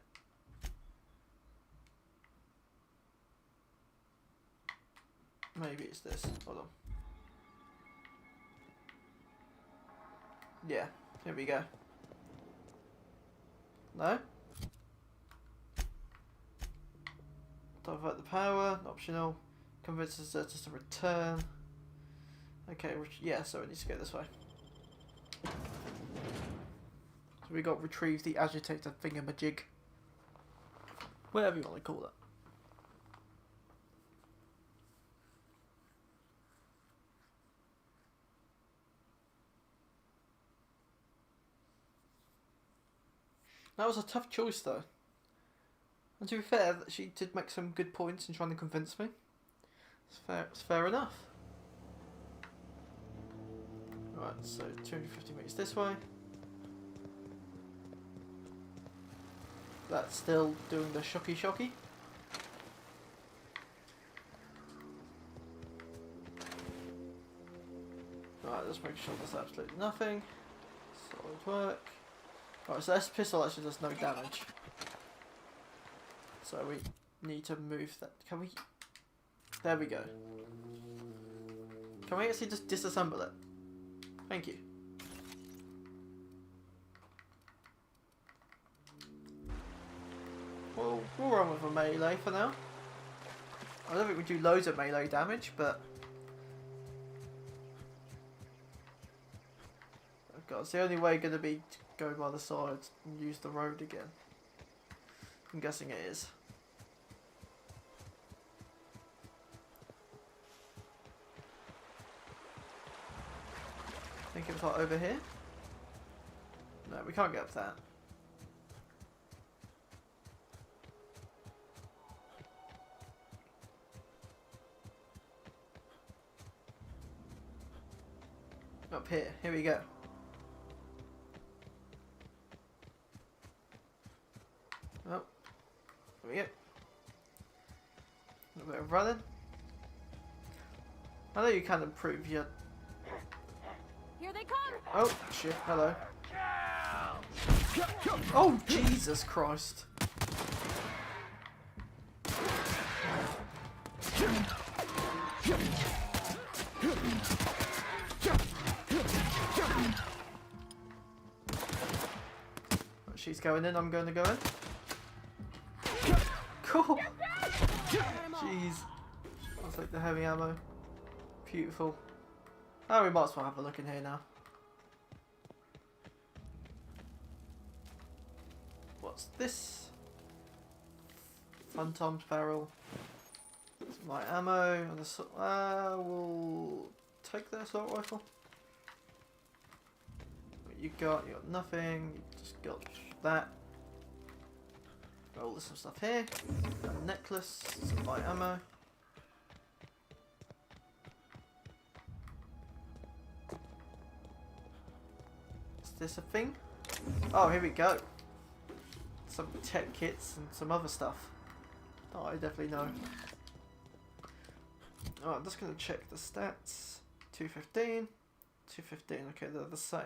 Maybe it's this. Hold on. Yeah, here we go. No? Divert the power, optional. Convince deserters to return. Okay, yeah, so it needs to go this way. So we got retrieve the agitator thingamajig. Whatever you want to call it. That was a tough choice though. And to be fair, she did make some good points in trying to convince me. It's fair enough. Right, so 250 meters this way. That's still doing the shocky. Right, let's make sure there's absolutely nothing. Solid work. Right, so this pistol actually does no damage. So we need to move that. Can we? There we go. Can we actually just disassemble it? Thank you. We'll run with a melee for now. I don't think we do loads of melee damage, but... Oh god, it's the only way going to be to go by the side and use the road again. I'm guessing it is. I think it was like over here. No, we can't get up that. Up here. Here we go. Oh. There we go. A little bit of running. I know you can improve your... Here they come! Oh, shit. Hello. Oh, Jesus Christ. She's going in, I'm going to go in. Cool. Jeez. I'll take the heavy ammo. Beautiful. Oh, we might as well have a look in here now. What's this? Fun Times barrel. Some light ammo. And we'll take the assault rifle. What you got? You got nothing. You just got that. Oh, there's some stuff here. A necklace. Some light ammo. Is this a thing? Oh, here we go. Some tech kits and some other stuff. Oh, I definitely know. Alright, I'm just going to check the stats. 215, 215, okay, they're the same.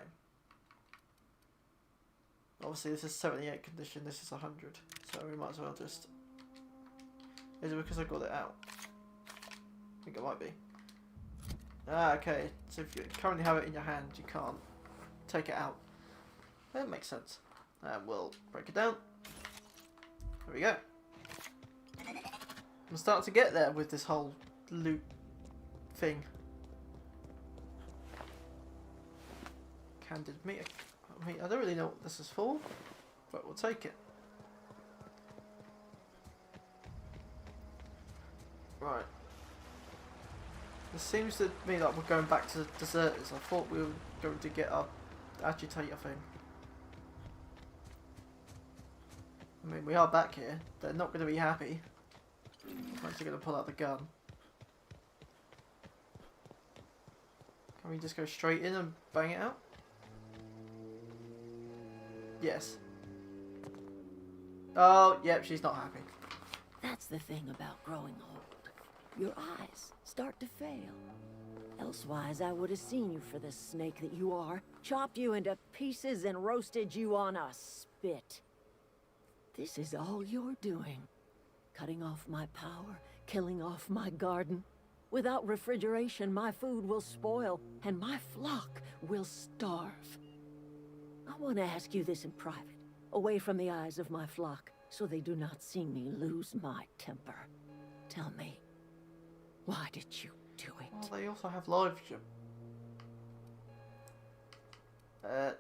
Obviously this is 78 condition, this is 100, so we might as well just... Is it because I got it out? I think it might be. Ah, okay, so if you currently have it in your hand, you can't take it out. That makes sense. And we'll break it down. There we go. I'm starting to get there with this whole loot thing. Candid meat. I mean, I don't really know what this is for, but we'll take it. Right. It seems to me like we're going back to the deserters. I thought we were going to get our agitator thing. I mean, we are back here. They're not going to be happy. I'm actually going to pull out the gun. Can we just go straight in and bang it out? Yes. Oh, yep, she's not happy. That's the thing about growing old. Your eyes start to fail. Elsewise, I would have seen you for the snake that you are, chopped you into pieces and roasted you on a spit. This is all you're doing. Cutting off my power, killing off my garden. Without refrigeration, my food will spoil, and my flock will starve. I want to ask you this in private, away from the eyes of my flock, so they do not see me lose my temper. Tell me, why did you do it? Well, they also have lives, Jim. I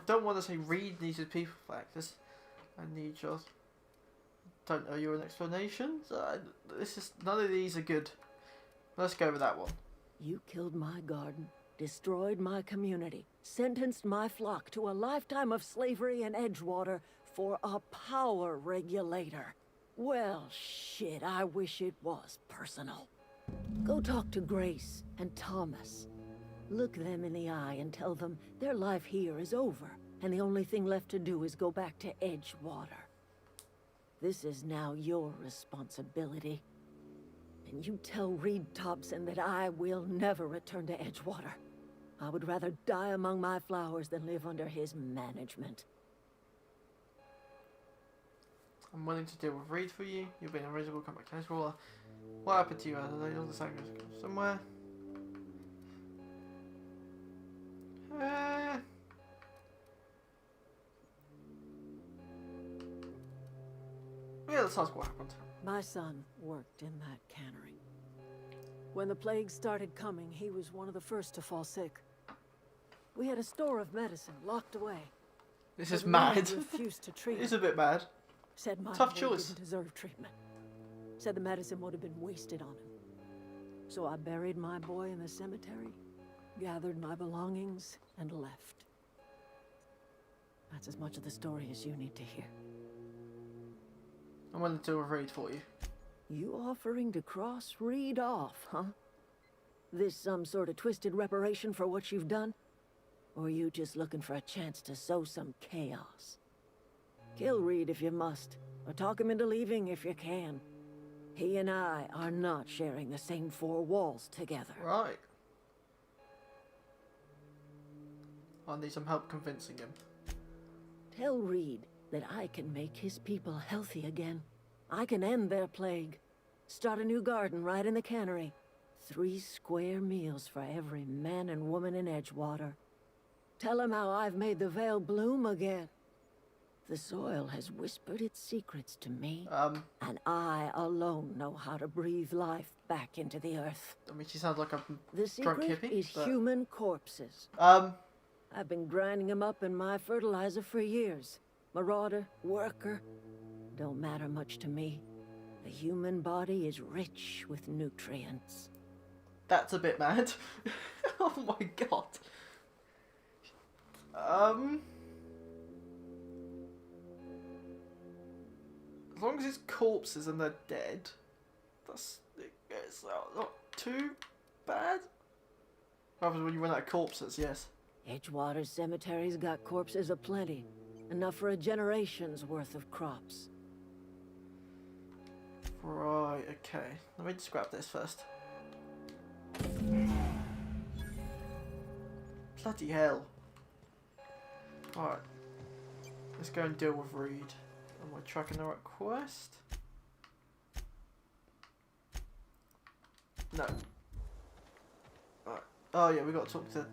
don't want to say read these people factors. I need your... Don't owe you an explanation. This is... None of these are good. Let's go with that one. You killed my garden, destroyed my community, sentenced my flock to a lifetime of slavery in Edgewater for a power regulator. Well, shit, I wish it was personal. Go talk to Grace and Thomas. Look them in the eye and tell them their life here is over, and the only thing left to do is go back to Edgewater. This is now your responsibility. And you tell Reed Thompson that I will never return to Edgewater. I would rather die among my flowers than live under his management. I'm willing to deal with Reed for you. You've been unreasonable, come back to Edgewater. What happened to you, Anna? They all the same somewhere. Yeah, let's ask what happened. My son worked in that cannery. When the plague started coming, he was one of the first to fall sick. We had a store of medicine locked away. This is mad. Refused to treat It's a bit mad. Said my Tough boy choice. didn't deserve treatment. Said the medicine would have been wasted on him. So I buried my boy in the cemetery, gathered my belongings, and left. That's as much of the story as you need to hear. I'm willing to do a Reed for you. You offering to cross Reed off, huh? This some sort of twisted reparation for what you've done? Or you just looking for a chance to sow some chaos? Kill Reed if you must, or talk him into leaving if you can. He and I are not sharing the same four walls together. Right. I need some help convincing him. Tell Reed that I can make his people healthy again. I can end their plague. Start a new garden right in the cannery. 3 square meals for every man and woman in Edgewater. Tell him how I've made the Vale bloom again. The soil has whispered its secrets to me, and I alone know how to breathe life back into the earth. I mean, she sounds like a The drunk secret hippie. is but... human corpses. I've been grinding them up in my fertilizer for years. Marauder, worker, don't matter much to me. The human body is rich with nutrients. That's a bit mad. Oh my god. As long as it's corpses and they're dead, it's not too bad. What happens when you run out of corpses? Yes. Edgewater Cemetery's got corpses aplenty. Enough for a generation's worth of crops. Right, okay. Let me just grab this first. Bloody hell. Alright. Let's go and deal with Reed. Am I tracking the right quest? No. Right. Oh yeah, we got to talk to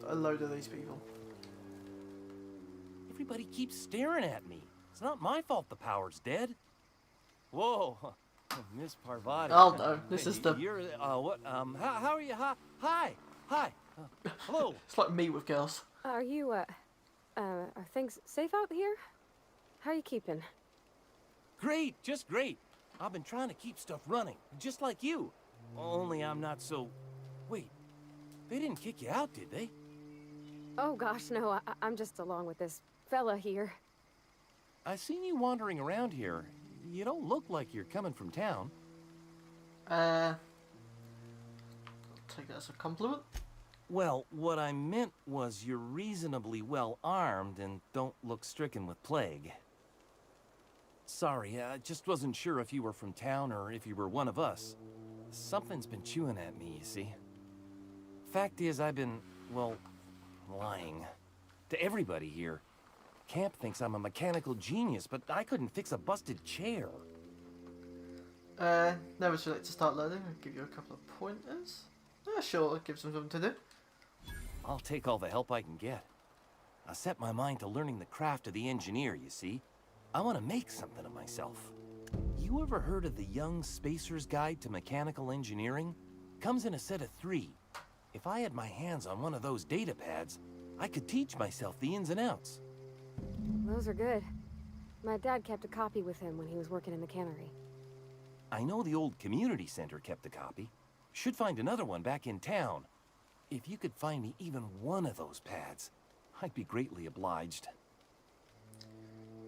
a load of these people. Everybody keeps staring at me. It's not my fault the power's dead. Whoa, Miss Parvati. Oh no, this is the... You're, what, how are you? Hi. Hello. It's like me with girls. Are you, are things safe out here? How are you keeping? Great, just great. I've been trying to keep stuff running, just like you. Only I'm not so... Wait, they didn't kick you out, did they? Oh gosh, no, I'm just along with this fella here. I seen you wandering around here. You don't look like you're coming from town. I'll take that as a compliment. Well, what I meant was you're reasonably well armed and don't look stricken with plague. Sorry, I just wasn't sure if you were from town or if you were one of us. Something's been chewing at me, you see. Fact is, I've been, well, lying. To everybody here. Camp thinks I'm a mechanical genius, but I couldn't fix a busted chair. Never too late to start learning. I'll give you a couple of pointers. Sure, it gives them something to do. I'll take all the help I can get. I set my mind to learning the craft of the engineer, you see. I want to make something of myself. You ever heard of the Young Spacer's Guide to Mechanical Engineering? Comes in a set of 3. If I had my hands on one of those data pads, I could teach myself the ins and outs. Those are good. My dad kept a copy with him when he was working in the cannery. I know the old community center kept a copy. Should find another one back in town. If you could find me even one of those pads, I'd be greatly obliged.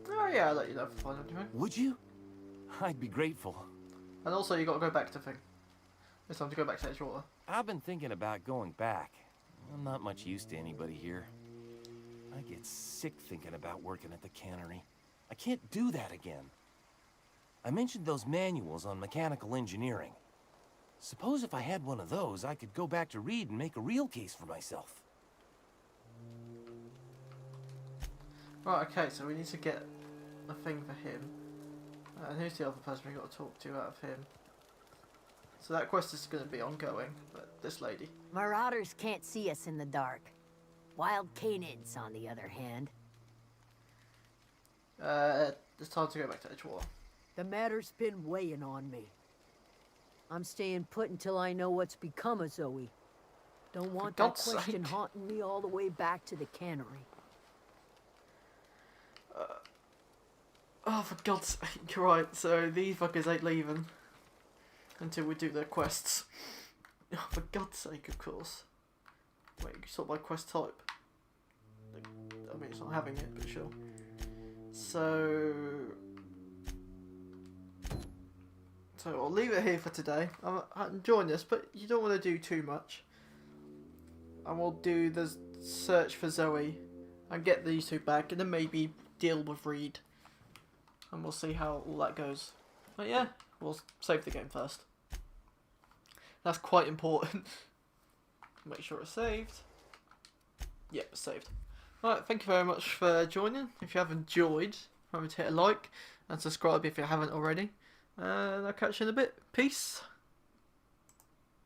Oh yeah, I'll let you know if I find anything. Would you? I'd be grateful. And also you got to go back to thing. It's time to go back to Edgewater. I've been thinking about going back. I'm not much use to anybody here. I get sick thinking about working at the cannery. I can't do that again. I mentioned those manuals on mechanical engineering. Suppose if I had one of those, I could go back to Reed and make a real case for myself. Right, okay, so we need to get a thing for him. And who's the other person we got to talk to out of him? So that quest is going to be ongoing, but this lady. Marauders can't see us in the dark. Wild canids, on the other hand. It's time to go back to Edgewater. The matter's been weighing on me. I'm staying put until I know what's become of Zoe. Don't want that God's question sake. haunting me all the way back to the cannery. Oh, for God's sake, right, so these fuckers ain't leaving until we do their quests. Oh, for God's sake, of course. Wait, sort by quest type. I mean, it's not having it, but sure. So I'll leave it here for today. I'm enjoying this, but you don't want to do too much. And we'll do the search for Zoe and get these 2 back, and then maybe deal with Reed. And we'll see how all that goes. But yeah, we'll save the game first. That's quite important. Make sure it's saved. Yep, it's saved. Alright, thank you very much for joining. If you have enjoyed, remember to hit a like and subscribe if you haven't already. And I'll catch you in a bit. Peace.